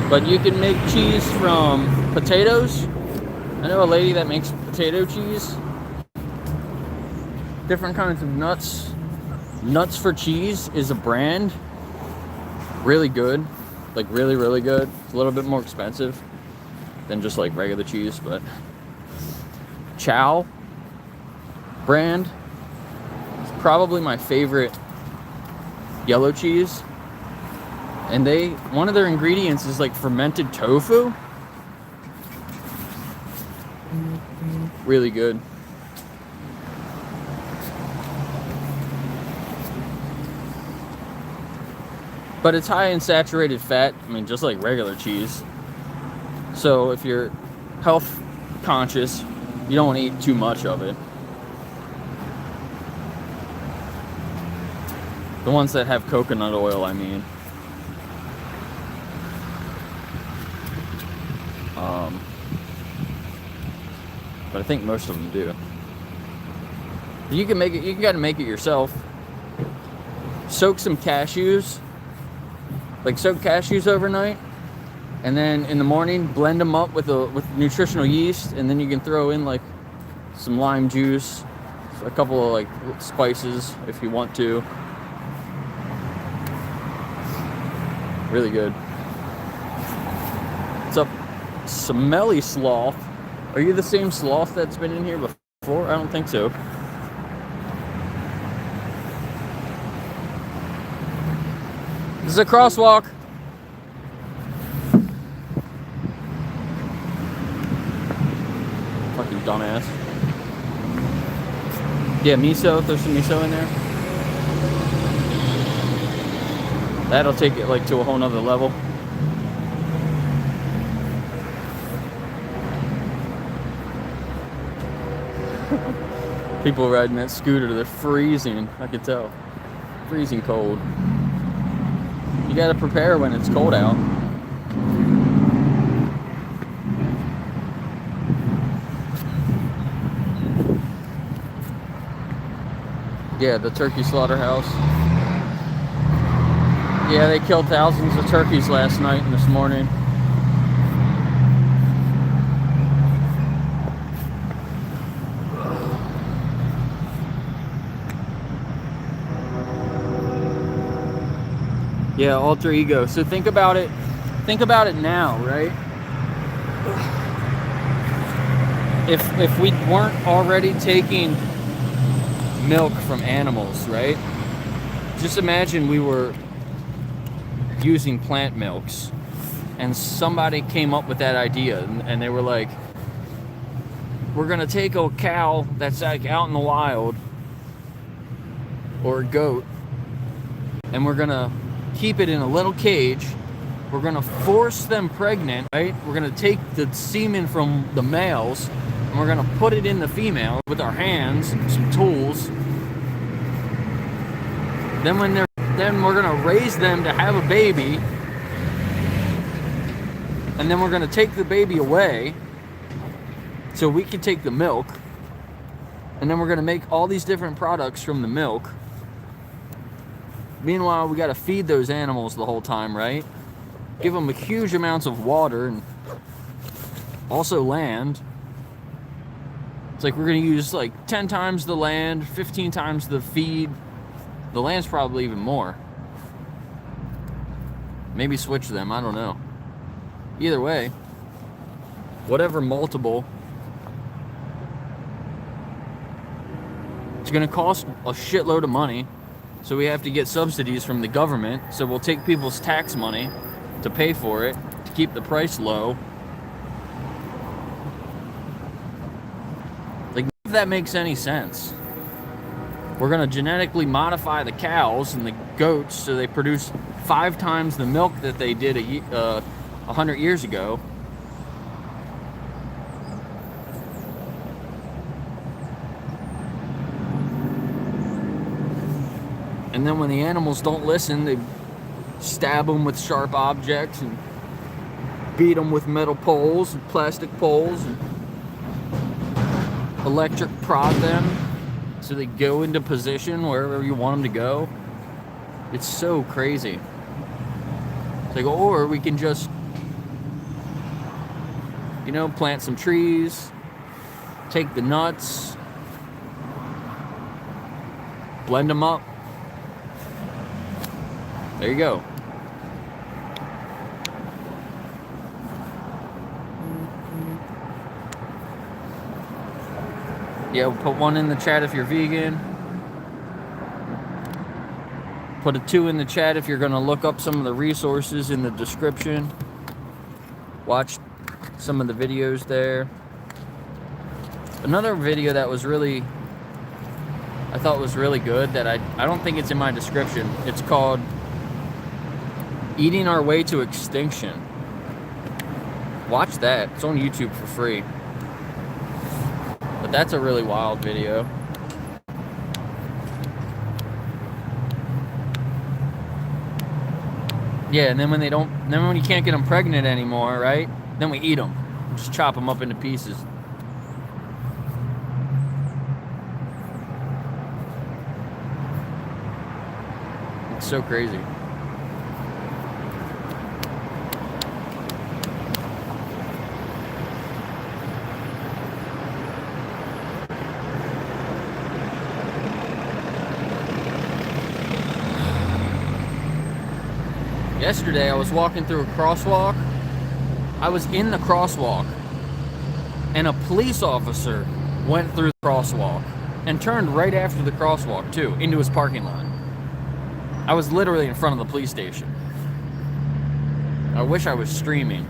[SPEAKER 1] But you can make cheese from potatoes. I know a lady that makes potato cheese. Different kinds of nuts. Nuts for Cheese is a brand. Really good. Like really, really good. It's a little bit more expensive than just like regular cheese, but Chow brand is probably my favorite yellow cheese. And one of their ingredients is like fermented tofu. Really good. But it's high in saturated fat, I mean, just like regular cheese. So if you're health conscious, you don't want to eat too much of it. The ones that have coconut oil, I mean. But I think most of them do. You can make it, you gotta make it yourself. Soak some cashews. Like soak cashews overnight. And then in the morning, blend them up with nutritional yeast, and then you can throw in like some lime juice, a couple of like spices if you want to. Really good. What's up, Smelly Sloth? Are you the same sloth that's been in here before? I don't think so. This is a crosswalk. Fucking dumbass. Yeah, miso. There's some miso in there. That'll take it like to a whole nother level. People riding that scooter, they're freezing. I could tell. Freezing cold. You gotta prepare when it's cold out. Yeah, the turkey slaughterhouse. Yeah, they killed thousands of turkeys last night and this morning. Yeah, alter ego. So think about it now, right? If we weren't already taking milk from animals, right? Just imagine we were using plant milks and somebody came up with that idea, and they were like, we're gonna take a cow that's like out in the wild, or a goat, and we're gonna keep it in a little cage. We're gonna force them pregnant, right? We're gonna take the semen from the males and we're gonna put it in the female with our hands and some tools. Then we're gonna raise them to have a baby, and then we're gonna take the baby away so we can take the milk, and then we're gonna make all these different products from the milk. Meanwhile, we gotta feed those animals the whole time, right? Give them huge amounts of water and also land. It's like we're gonna use like 10 times the land, 15 times the feed. The land's probably even more. Maybe switch them, I don't know. Either way, whatever multiple, it's gonna cost a shitload of money. So we have to get subsidies from the government. So we'll take people's tax money to pay for it, to keep the price low. Like, if that makes any sense. We're going to genetically modify the cows and the goats so they produce 5 times the milk that they did 100 years ago. And then when the animals don't listen, they stab them with sharp objects and beat them with metal poles and plastic poles and electric prod them so they go into position wherever you want them to go. It's so crazy. It's like, or we can just, you know, plant some trees, take the nuts, blend them up. There you go. Yeah, we'll put 1 in the chat if you're vegan. Put a 2 in the chat if you're going to look up some of the resources in the description. Watch some of the videos there. Another video that was really, I thought was really good that I don't think it's in my description. It's called Eating Our Way to Extinction. Watch that. It's on YouTube for free. But that's a really wild video. Yeah, and then when you can't get them pregnant anymore, right? Then we eat them. Just chop them up into pieces. It's so crazy. Yesterday, I was walking through a crosswalk. I was in the crosswalk, and a police officer went through the crosswalk and turned right after the crosswalk, too, into his parking lot. I was literally in front of the police station. I wish I was streaming.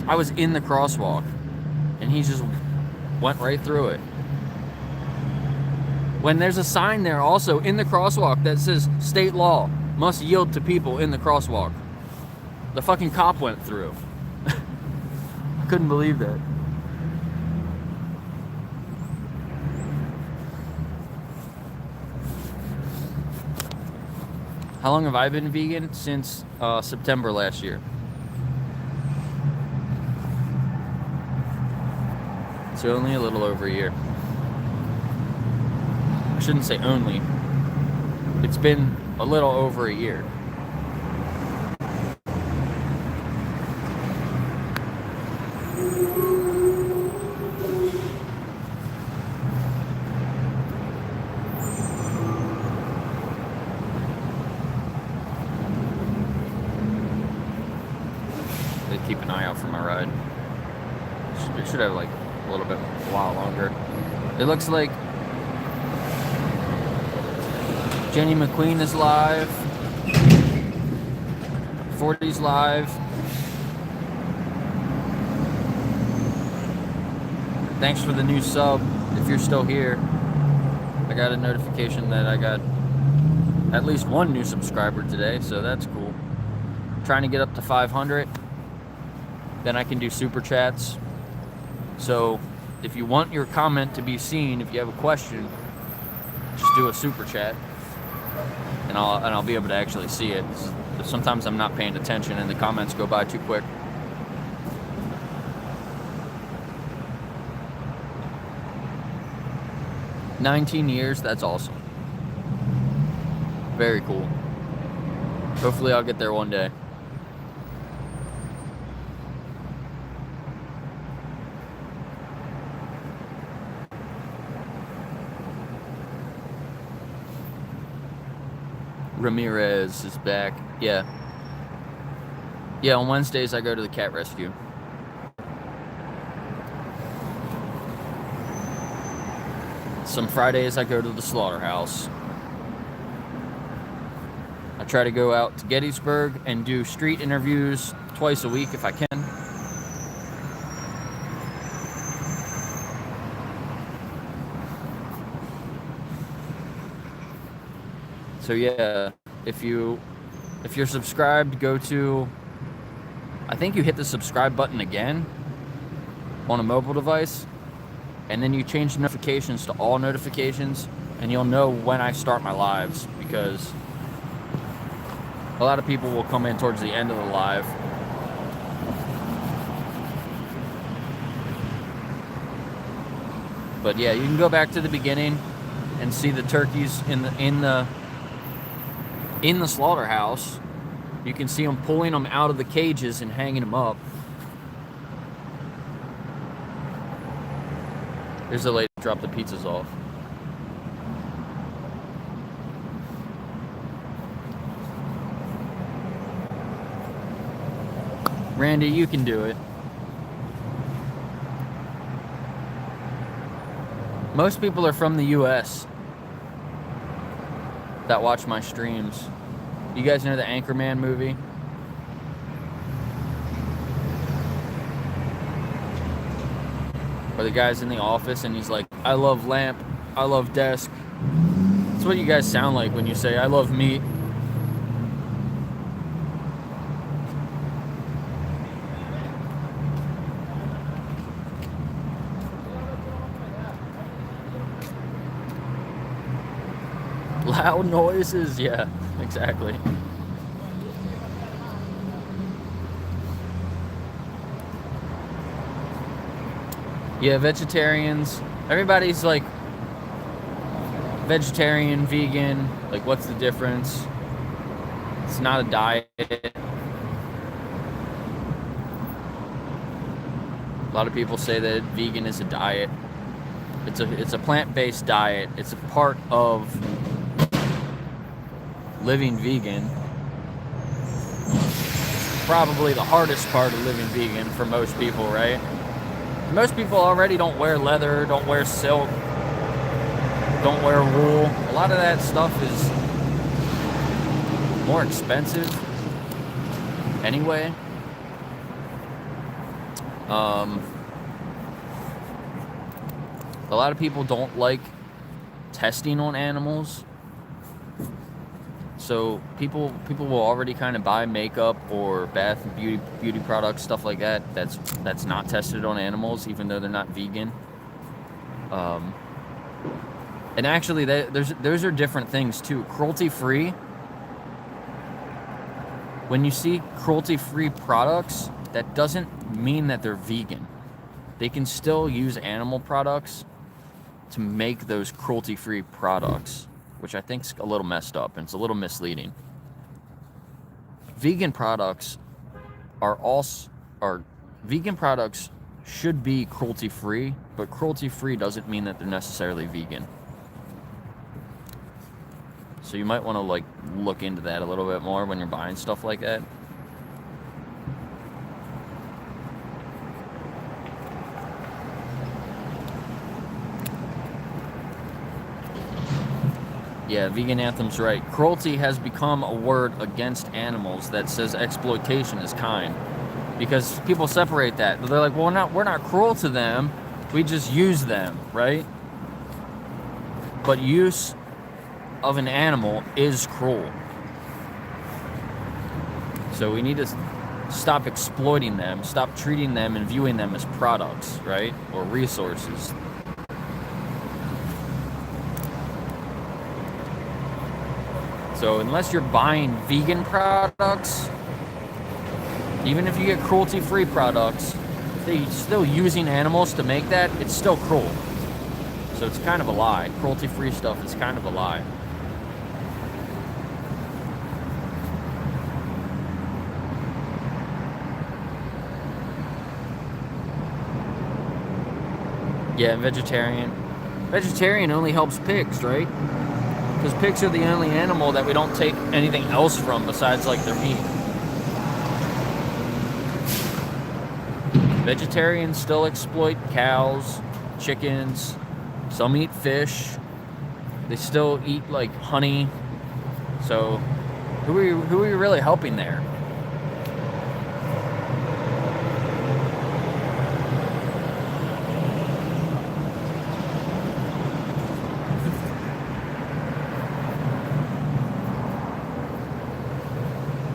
[SPEAKER 1] I was in the crosswalk, and he just went right through it. When there's a sign there also in the crosswalk that says state law must yield to people in the crosswalk. The fucking cop went through. I couldn't believe that. How long have I been vegan? Since September last year. So only a little over a year. I shouldn't say only. It's been a little over a year. They keep an eye out for my ride. It should have like a little bit, a while longer. It looks like Jenny McQueen is live. 40's live. Thanks for the new sub. If you're still here, I got a notification that I got at least 1 new subscriber today, so that's cool. Trying to get up to 500. Then I can do super chats. So if you want your comment to be seen, if you have a question, just do a super chat. And I'll be able to actually see it. Sometimes I'm not paying attention and the comments go by too quick. "19 years, that's awesome. Very cool. Hopefully I'll get there one day. Ramirez is back. Yeah. Yeah, on Wednesdays I go to the cat rescue. Some Fridays I go to the slaughterhouse. try to go out to Gettysburg and do street interviews twice a week if I can. So yeah, if you're subscribed, go to, I think you hit the subscribe button again on a mobile device, and then you change the notifications to all notifications, and you'll know when I start my lives, because a lot of people will come in towards the end of the live. But yeah, you can go back to the beginning and see the turkeys in the slaughterhouse. You can see them pulling them out of the cages and hanging them up. There's a lady drop the pizzas off. Randy, you can do it. Most people are from the US that watch my streams. You guys know the Anchorman movie? Where the guy's in the office and he's like, I love lamp, I love desk. That's what you guys sound like when you say, I love meat. Loud noises, yeah, exactly. Yeah, vegetarians, everybody's like vegetarian, vegan, like what's the difference? It's not a diet. A lot of people say that vegan is a diet. It's a plant-based diet. It's a part of living vegan. Probably the hardest part of living vegan for most people, right? Most people already don't wear leather, don't wear silk, don't wear wool. A lot of that stuff is more expensive anyway. A lot of people don't like testing on animals. So people will already kind of buy makeup or bath and beauty products, stuff like that. That's not tested on animals, even though they're not vegan. And actually, those are different things too. Cruelty-free. When you see cruelty-free products, that doesn't mean that they're vegan. They can still use animal products to make those cruelty-free products, which I think is a little messed up and it's a little misleading. Vegan products vegan products should be cruelty-free, but cruelty-free doesn't mean that they're necessarily vegan. So you might want to like look into that a little bit more when you're buying stuff like that. Yeah, Vegan Anthem's right. Cruelty has become a word against animals that says exploitation is kind. Because people separate that. They're like, well, we're not cruel to them. We just use them, right? But use of an animal is cruel. So we need to stop exploiting them, stop treating them and viewing them as products, right? Or resources. So unless you're buying vegan products, even if you get cruelty-free products, if they're still using animals to make that, it's still cruel. So it's kind of a lie. Cruelty-free stuff is kind of a lie. Yeah, vegetarian. Vegetarian only helps pigs, right? Because pigs are the only animal that we don't take anything else from besides like their meat. Vegetarians still exploit cows, chickens, some eat fish, they still eat like honey. So Who are you really helping there?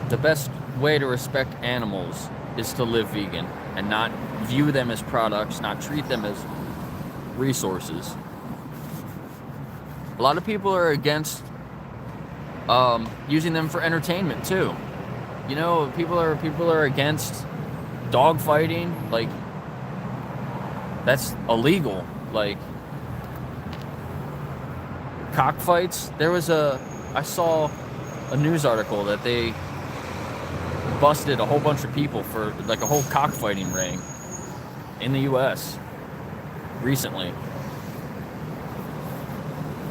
[SPEAKER 1] The best way to respect animals is to live vegan and not view them as products, not treat them as resources. A lot of people are against using them for entertainment too. You know, people are against dog fighting. Like, that's illegal. Like, cockfights. I saw a news article that they busted a whole bunch of people for like a whole cockfighting ring in the US recently.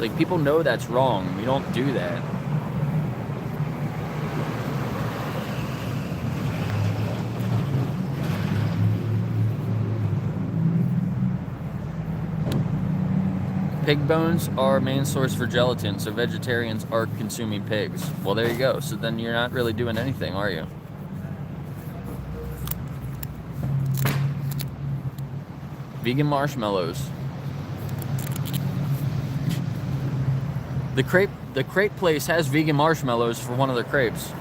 [SPEAKER 1] Like, people know that's wrong. We don't do that. Pig bones are main source for gelatin, so vegetarians are consuming pigs. Well, there you go. So then you're not really doing anything, are you? Vegan marshmallows. The crepe place has vegan marshmallows for one of their crepes.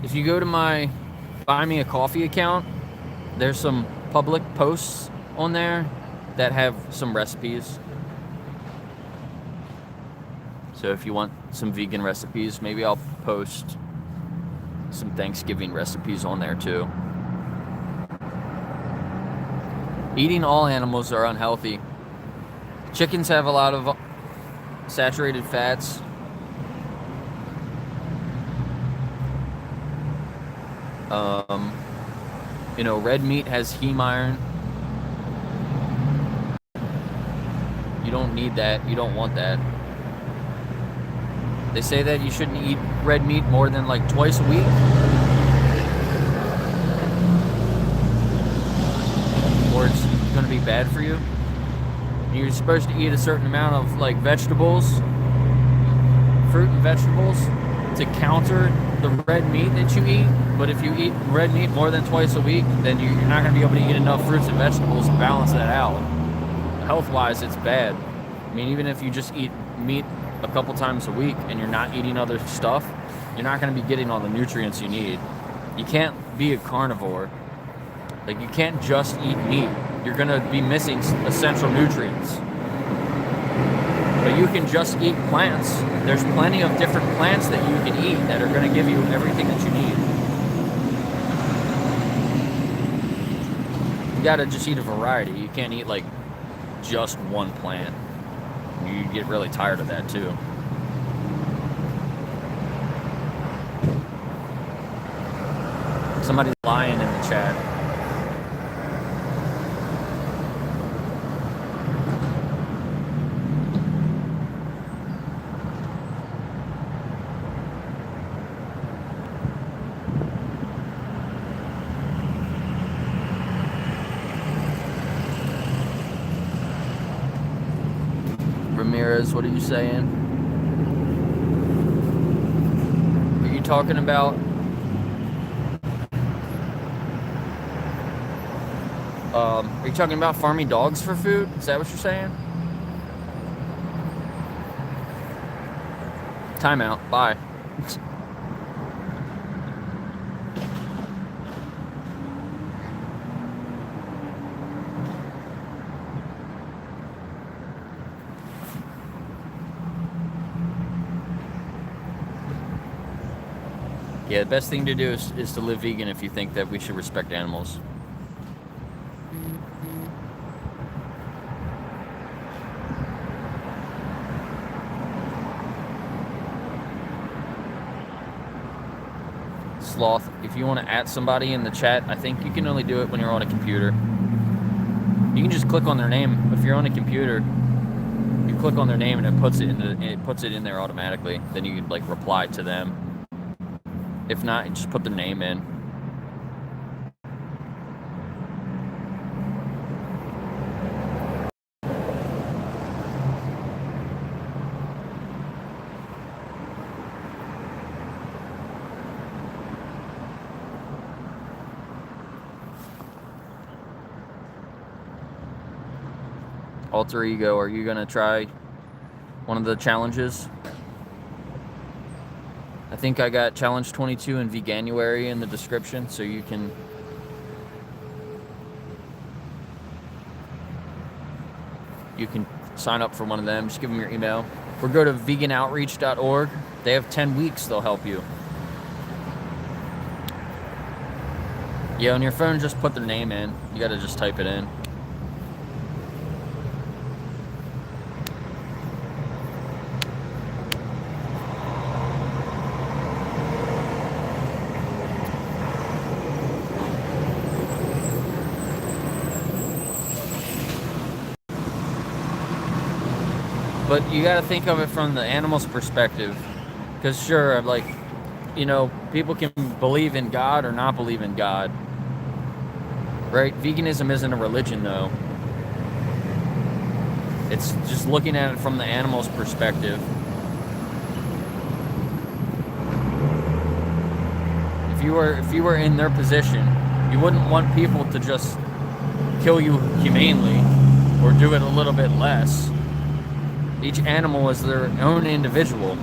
[SPEAKER 1] If you go to my Buy Me a Coffee account, there's some public posts on there that have some recipes. So if you want some vegan recipes, maybe I'll post some Thanksgiving recipes on there too. Eating all animals are unhealthy. Chickens have a lot of saturated fats. You know, red meat has heme iron. You don't need that. You don't want that. They say that you shouldn't eat red meat more than like twice a week. Or it's going to be bad for you. You're supposed to eat a certain amount of like vegetables, fruit and vegetables, to counter the red meat that you eat. But if you eat red meat more than twice a week, then you're not going to be able to eat enough fruits and vegetables to balance that out. Health-wise, it's bad. I mean, even if you just eat meat a couple times a week and you're not eating other stuff, you're not going to be getting all the nutrients you need. You can't be a carnivore. Like, you can't just eat meat. You're going to be missing essential nutrients. But you can just eat plants. There's plenty of different plants that you can eat that are going to give you everything that you need. You got to just eat a variety. You can't eat like just one plant. You get really tired of that too. Somebody's lying in the chat. Ramirez, what are you saying? Are you talking about are you talking about farming dogs for food? Is that what you're saying? Timeout. Bye. Yeah, the best thing to do is to live vegan if you think that we should respect animals. Sloth, if you want to @ somebody in the chat, I think you can only do it when you're on a computer. You can just click on their name. If you're on a computer, you click on their name and it puts it in there automatically. Then you can like reply to them. If not, just put their name in. Alter ego, are you gonna try one of the challenges? I think I got challenge 22 in Veganuary in the description, so you can sign up for one of them. Just give them your email. Or go to veganoutreach.org. They have 10 weeks, they'll help you. Yeah, on your phone, just put their name in. You gotta just type it in. But you got to think of it from the animal's perspective. Because sure, like, you know, people can believe in God or not believe in God. Right? Veganism isn't a religion, though. It's just looking at it from the animal's perspective. If you were in their position, you wouldn't want people to just kill you humanely or do it a little bit less. Each animal is their own individual.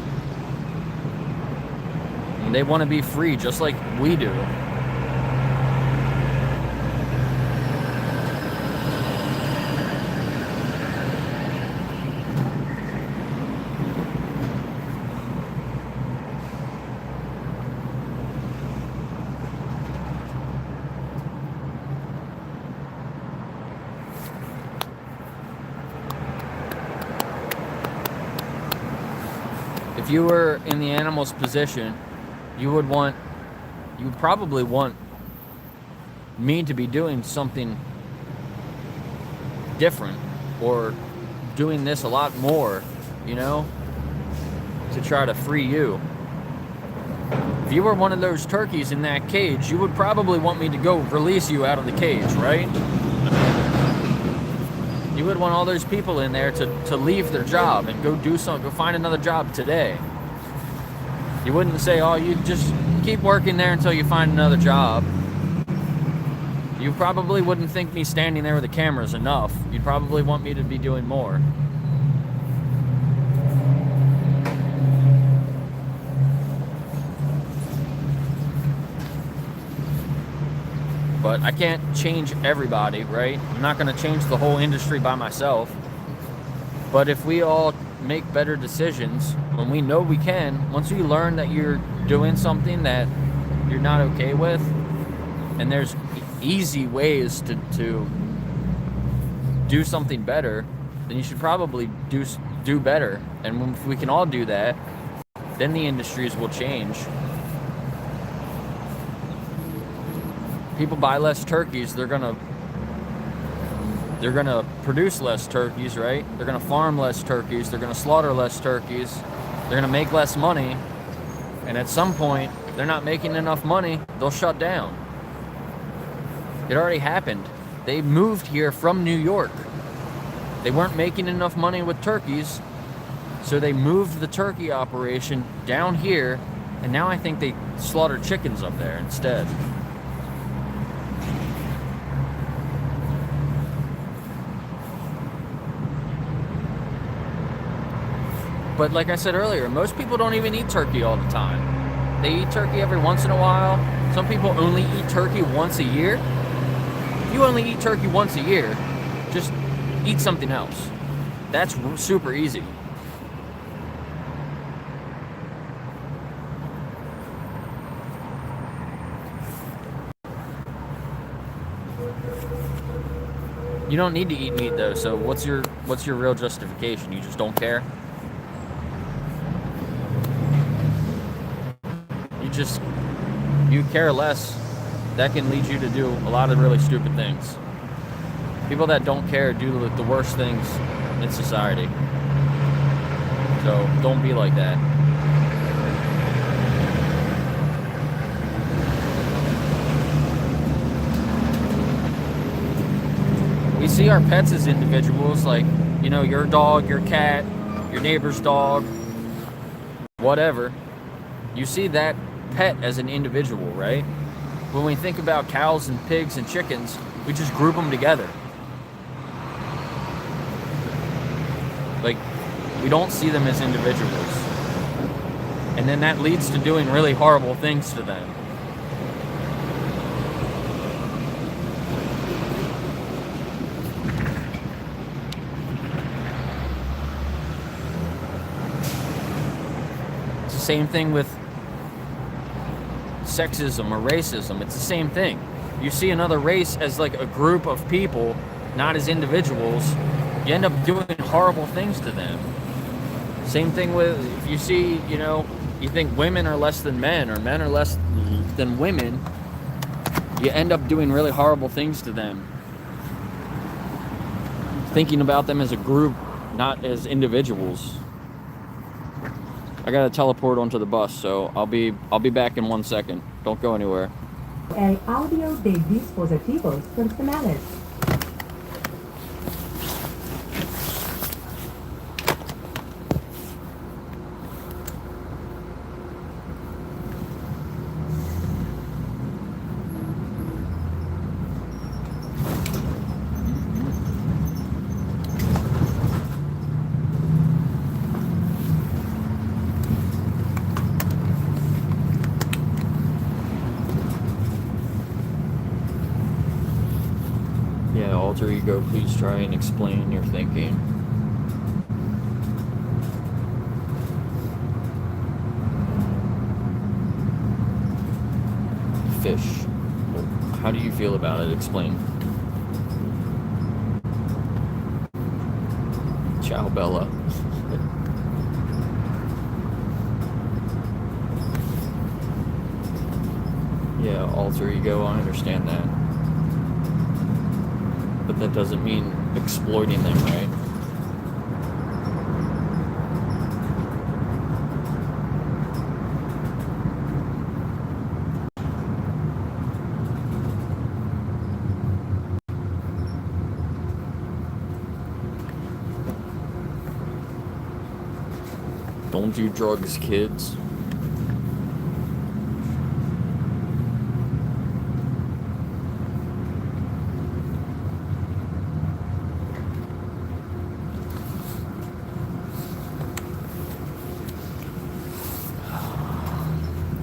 [SPEAKER 1] And they want to be free just like we do. If you were in the animal's position, you would probably want me to be doing something different or doing this a lot more, you know, to try to free you. If you were one of those turkeys in that cage, you would probably want me to go release you out of the cage, right? You would want all those people in there to leave their job and go find another job today. You wouldn't say, oh, you just keep working there until you find another job. You probably wouldn't think me standing there with the camera is enough. You'd probably want me to be doing more. But I can't change everybody, right? I'm not going to change the whole industry by myself. But if we all make better decisions, when we know we can, once you learn that you're doing something that you're not okay with, and there's easy ways to do something better, then you should probably do better. And if we can all do that, then the industries will change. People buy less turkeys, they're gonna produce less turkeys, right? They're gonna farm less turkeys, they're gonna slaughter less turkeys, they're gonna make less money, and at some point, they're not making enough money, they'll shut down. It already happened. They moved here from New York. They weren't making enough money with turkeys, so they moved the turkey operation down here, and now I think they slaughter chickens up there instead. But like I said earlier, most people don't even eat turkey all the time. They eat turkey every once in a while. Some people only eat turkey once a year. If you only eat turkey once a year, just eat something else. That's super easy. You don't need to eat meat though, so what's your real justification? You just don't care? You care less. That can lead you to do a lot of really stupid things. People that don't care do the worst things in society. So don't be like that. We see our pets as individuals, like, you know, your dog, your cat, your neighbor's dog, whatever. You see that pet as an individual, right? When we think about cows and pigs and chickens, we just group them together. Like, we don't see them as individuals. And then that leads to doing really horrible things to them. It's the same thing with sexism or racism. It's the same thing. You see another race as like a group of people, not as individuals, you end up doing horrible things to them. Same thing with, if you see, you know, you think women are less than men or men are less than women, you end up doing really horrible things to them. Thinking about them as a group, not as individuals. I gotta teleport onto the bus, so I'll be back in 1 second. Don't go anywhere.
[SPEAKER 6] El audio de dispositivos personales.
[SPEAKER 1] Yeah, alter ego, please try and explain your thinking. Fish. How do you feel about it? Explain. Ciao, Bella. Yeah, alter ego, I understand that. But that doesn't mean exploiting them, right? Don't do drugs, kids.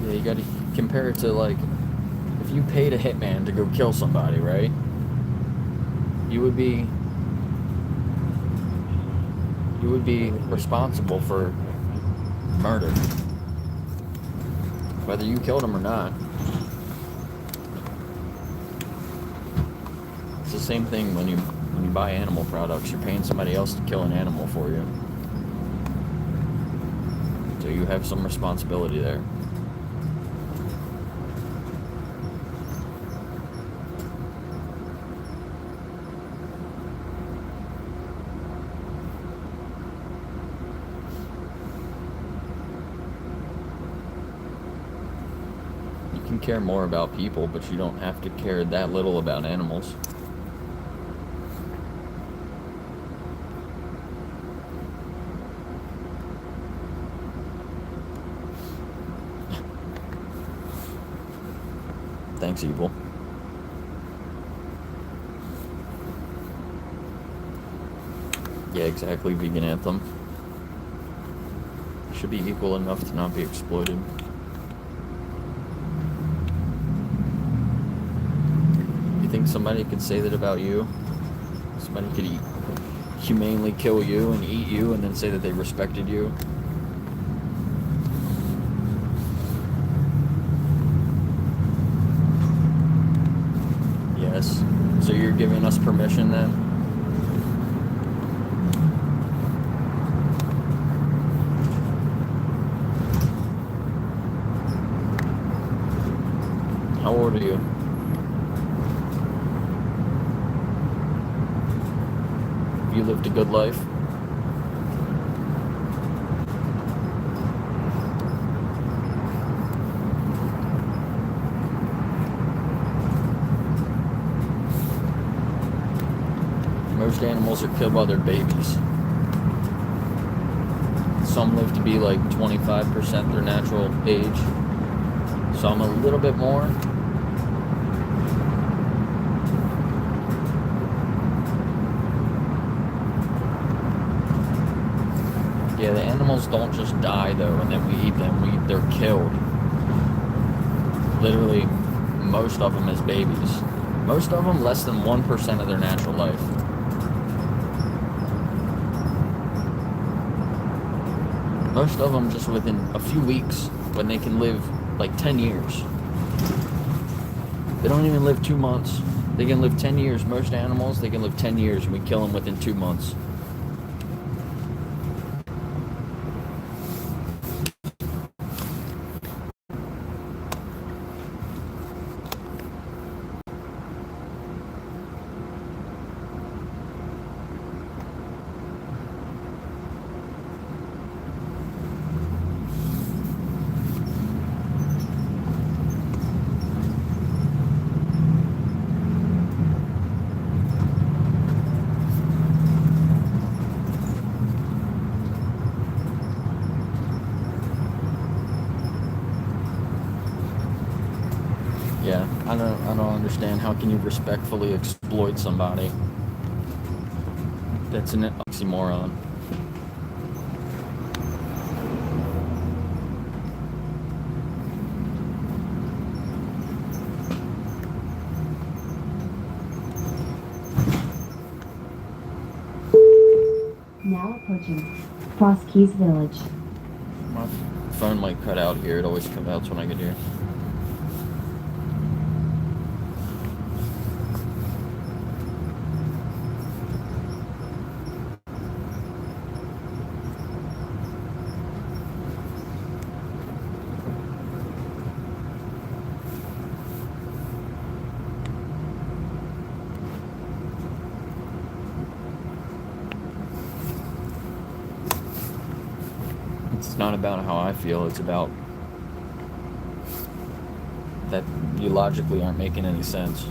[SPEAKER 1] Yeah, you gotta compare it to, like, if you paid a hitman to go kill somebody, right? You would be responsible for murder, whether you killed him or not. It's the same thing when you buy animal products. You're paying somebody else to kill an animal for you, so you have some responsibility there. You can care more about people, but you don't have to care that little about animals. Thanks, Evil. Yeah, exactly, vegan anthem. Should be equal enough to not be exploited. You think somebody could say that about you? Somebody could humanely kill you and eat you and then say that they respected you? Yes. So you're giving us permission then? How old are you? lived a good life. Most animals are killed by their babies. Some live to be like 25% their natural age. Some a little bit more. Yeah, the animals don't just die though and then we eat them. They're killed. Literally, most of them as babies. Most of them less than 1% of their natural life. Most of them just within a few weeks when they can live like 10 years. They don't even live 2 months. They can live 10 years. Most animals, they can live 10 years and we kill them within 2 months. Yeah, I don't understand. How can you respectfully exploit somebody? That's an oxymoron.
[SPEAKER 6] Now approaching Cross Keys Village.
[SPEAKER 1] My phone might cut out here. It always cuts out when I get here. It's not about how I feel, it's about that you logically aren't making any sense.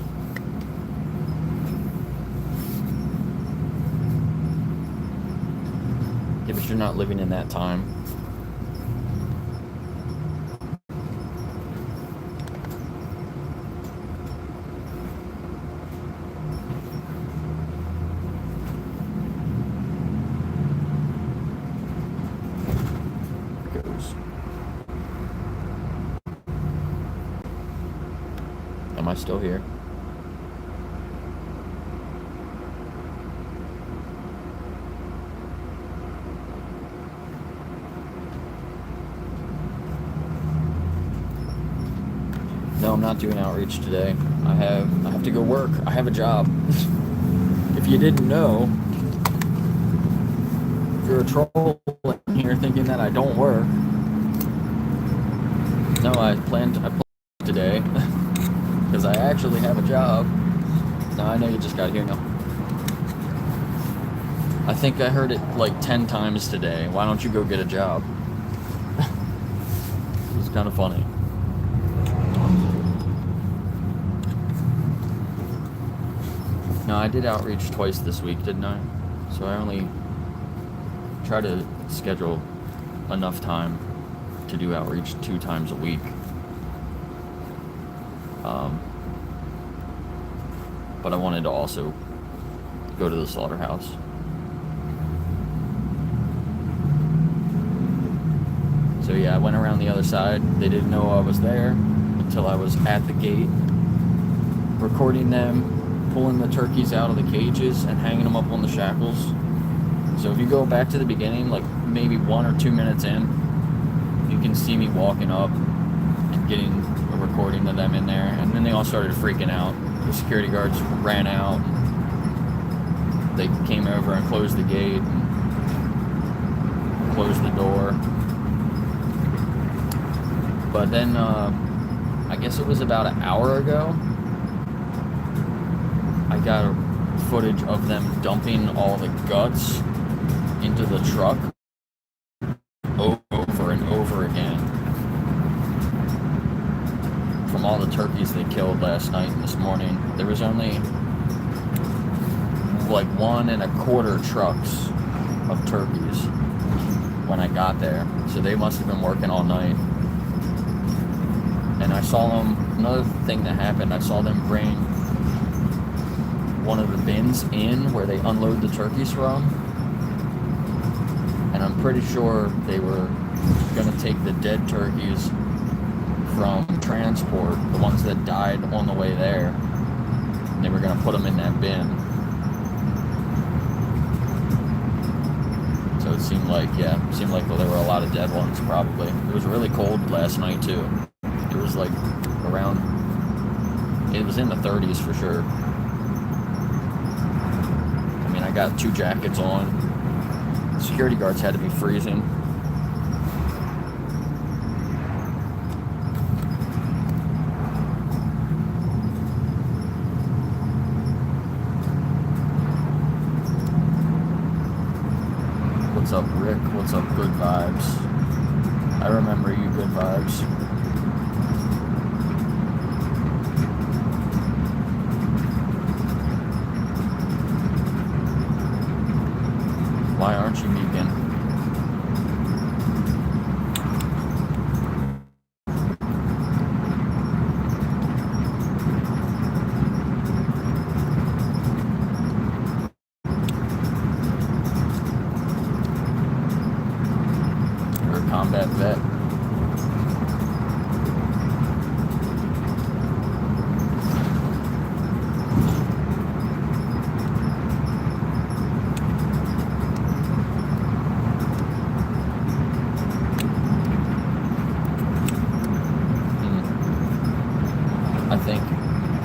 [SPEAKER 1] Yeah, but you're not living in that time. Am I still here? No, I'm not doing outreach today. I have to go work. I have a job. If you didn't know, if you're a troll in here thinking that I don't work. No, I planned today. Because I actually have a job. No, I know you just got here now. I think I heard it like 10 times today. Why don't you go get a job? It's kind of funny. No, I did outreach twice this week, didn't I? So I only try to schedule enough time to do outreach 2 times a week. But I wanted to also go to the slaughterhouse. So yeah, I went around the other side. They didn't know I was there until I was at the gate, recording them, pulling the turkeys out of the cages and hanging them up on the shackles. So if you go back to the beginning, like maybe 1 or 2 minutes in, you can see me walking up and getting a recording of them in there. And then they all started freaking out. The security guards ran out. They came over and closed the gate and closed the door. But then, I guess it was about an hour ago, I got a footage of them dumping all the guts into the truck over and over again from all the turkeys they killed last night and this morning. There was only like 1 1/4 trucks of turkeys when I got there, so they must have been working all night. And I saw them, another thing that happened, I saw them bring one of the bins in where they unload the turkeys from, and I'm pretty sure they were going to take the dead turkeys from transport, the ones that died on the way there, and they were going to put them in that bin. So it seemed like, there were a lot of dead ones, probably. It was really cold last night, too. It was like around, it was in the 30s for sure. I mean, I got 2 jackets on. Security guards had to be freezing. What's up, Rick? What's up, Good Vibes? I remember you, Good Vibes. Why aren't you vegan? You're a combat vet. I think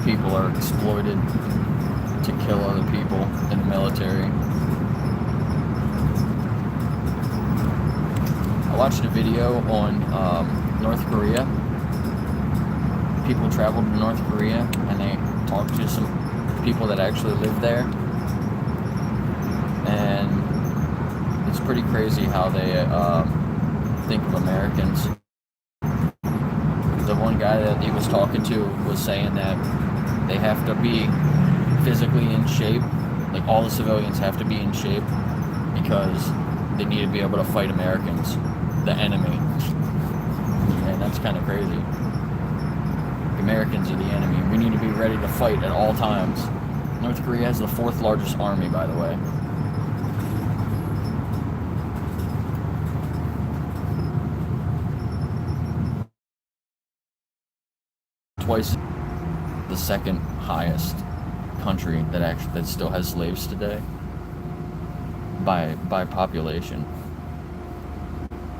[SPEAKER 1] people are exploited to kill other people in the military. I watched a video on North Korea. People traveled to North Korea and they talked to some people that actually live there. And it's pretty crazy how they think of Americans. The one guy that he was talking to was saying that they have to be physically in shape, like all the civilians have to be in shape because they need to be able to fight Americans, the enemy. And that's kind of crazy. Americans are the enemy. We need to be ready to fight at all times. North Korea has the 4th largest army, by the way. Twice the 2nd highest country that still has slaves today by population.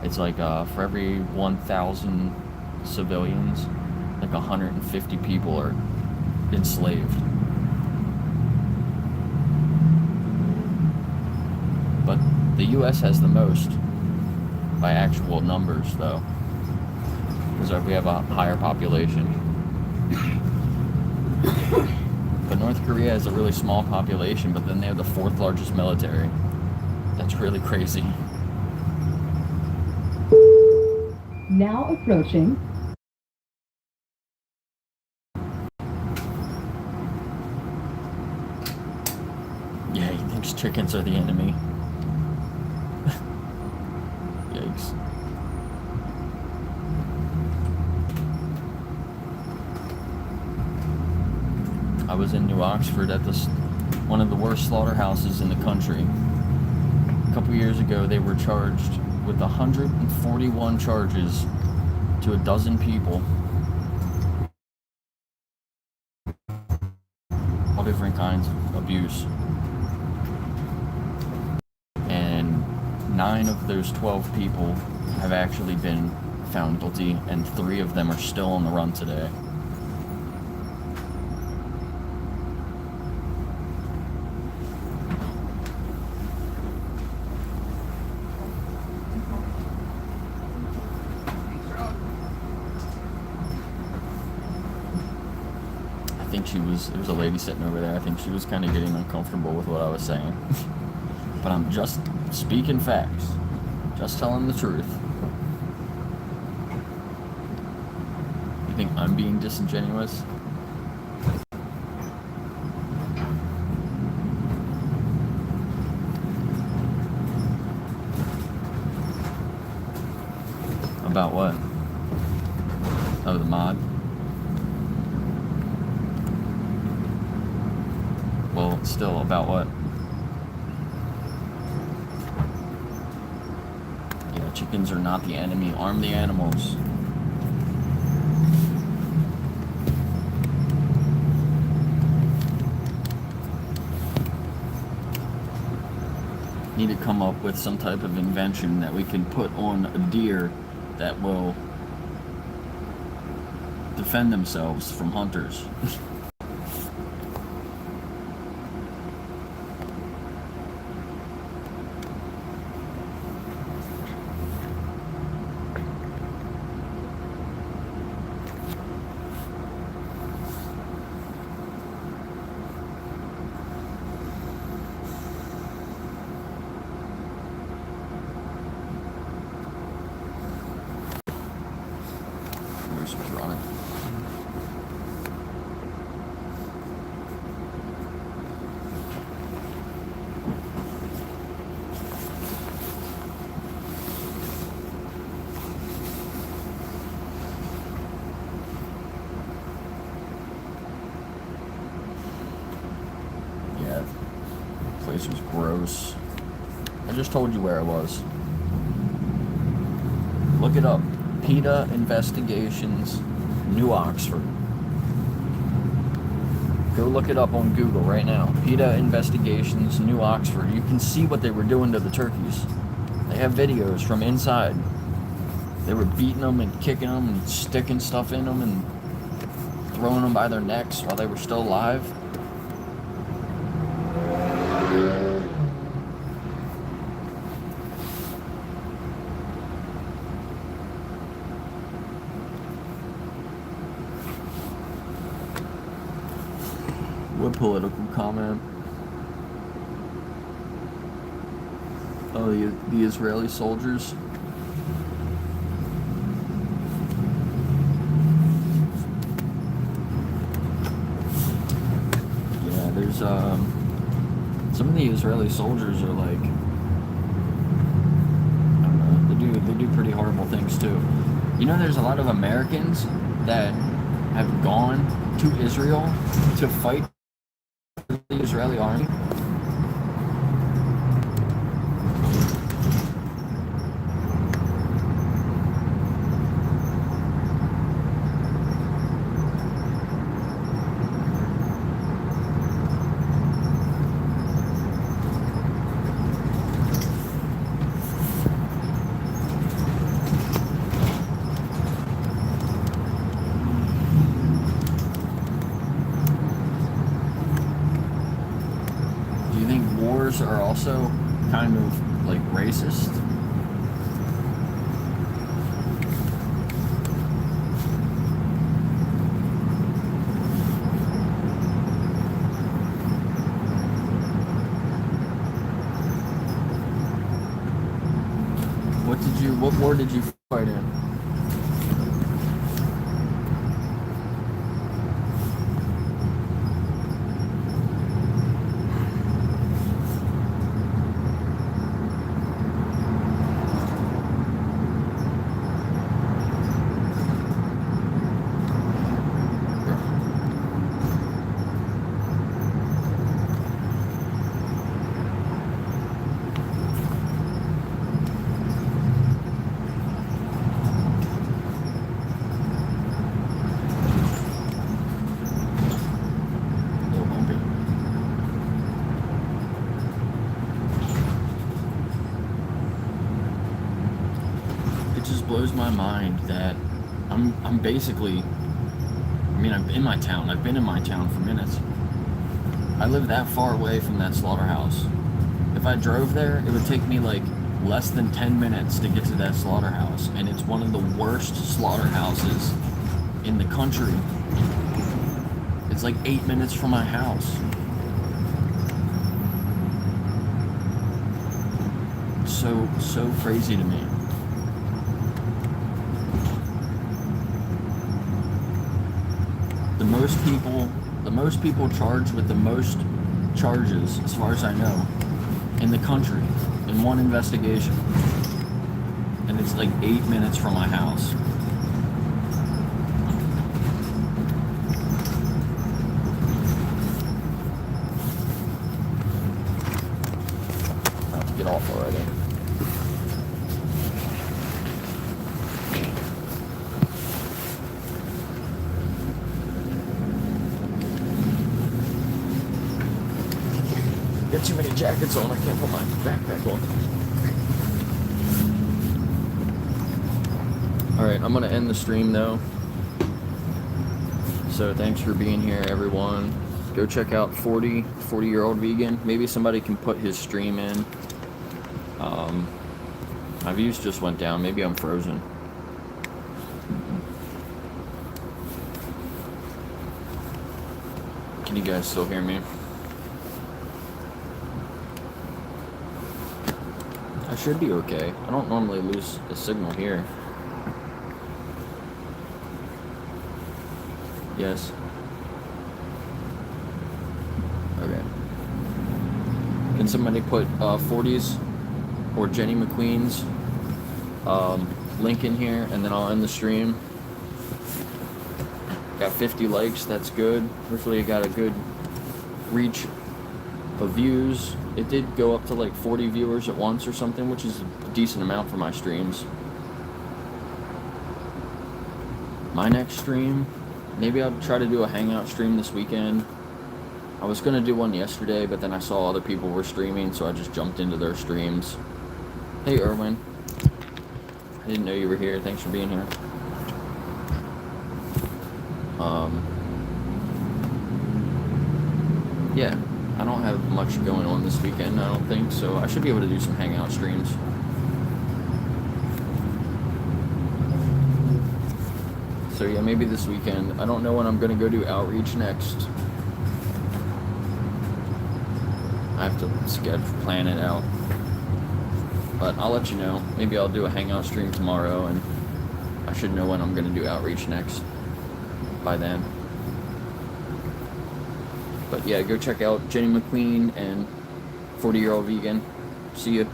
[SPEAKER 1] It's like for every 1,000 civilians, like 150 people are enslaved. But the US has the most by actual numbers, though, because we have a higher population. But North Korea has a really small population, but then they have the 4th largest military. That's really crazy.
[SPEAKER 6] Now approaching.
[SPEAKER 1] Yeah, he thinks chickens are the enemy. Yikes. I was in New Oxford at one of the worst slaughterhouses in the country. A couple years ago, they were charged with 141 charges to a dozen people. All different kinds of abuse. And 9 of those 12 people have actually been found guilty, and 3 of them are still on the run today. I think there was a lady sitting over there. I think she was kind of getting uncomfortable with what I was saying. But I'm just speaking facts. Just telling the truth. You think I'm being disingenuous? About what? Oh, the mod? Well, still, about what? Yeah, chickens are not the enemy. Arm the animals. Need to come up with some type of invention that we can put on a deer that will defend themselves from hunters. Running. Yeah, the place was gross. I just told you where I was. Look it up. PETA Investigations, New Oxford. Go look it up on Google right now. PETA Investigations, New Oxford. You can see what they were doing to the turkeys. They have videos from inside. They were beating them and kicking them and sticking stuff in them and throwing them by their necks while they were still alive. What political comment? Oh, the Israeli soldiers. Yeah, there's some of the Israeli soldiers are like, I don't know, they do pretty horrible things too. You know, there's a lot of Americans that have gone to Israel to fight the Israeli army. Are also kind of like racist. What war did you fight in? Blows my mind that I'm basically, I mean, I'm in my town. I've been in my town for minutes. I live that far away from that slaughterhouse. If I drove there, it would take me like less than 10 minutes to get to that slaughterhouse, and it's one of the worst slaughterhouses in the country. It's like 8 minutes from my house. So crazy to me. The most people charged with the most charges, as far as I know, in the country, in one investigation. And it's like 8 minutes from my house. I have to get off already. Got too many jackets on, I can't put my backpack on. Alright, I'm gonna end the stream though. So thanks for being here, everyone. Go check out 40-year-old vegan. Maybe somebody can put his stream in. My views just went down. Maybe I'm frozen. Can you guys still hear me? I should be okay. I don't normally lose the signal here. Yes. Okay. Can somebody put 40s or Jenny McQueen's link in here, and then I'll end the stream. Got 50 likes, that's good. Hopefully I got a good reach of views. It did go up to like 40 viewers at once or something, which is a decent amount for my streams. My next stream, maybe I'll try to do a hangout stream this weekend. I was going to do one yesterday, but then I saw other people were streaming, so I just jumped into their streams. Hey, Erwin. I didn't know you were here. Thanks for being here. Yeah, I don't have much going on this weekend, I don't think, so I should be able to do some hangout streams. So yeah, maybe this weekend. I don't know when I'm going to go do outreach next. I have to plan it out. But I'll let you know. Maybe I'll do a hangout stream tomorrow, and I should know when I'm going to do outreach next by then. But yeah, go check out Jenny McQueen and 40-year-old vegan. See you.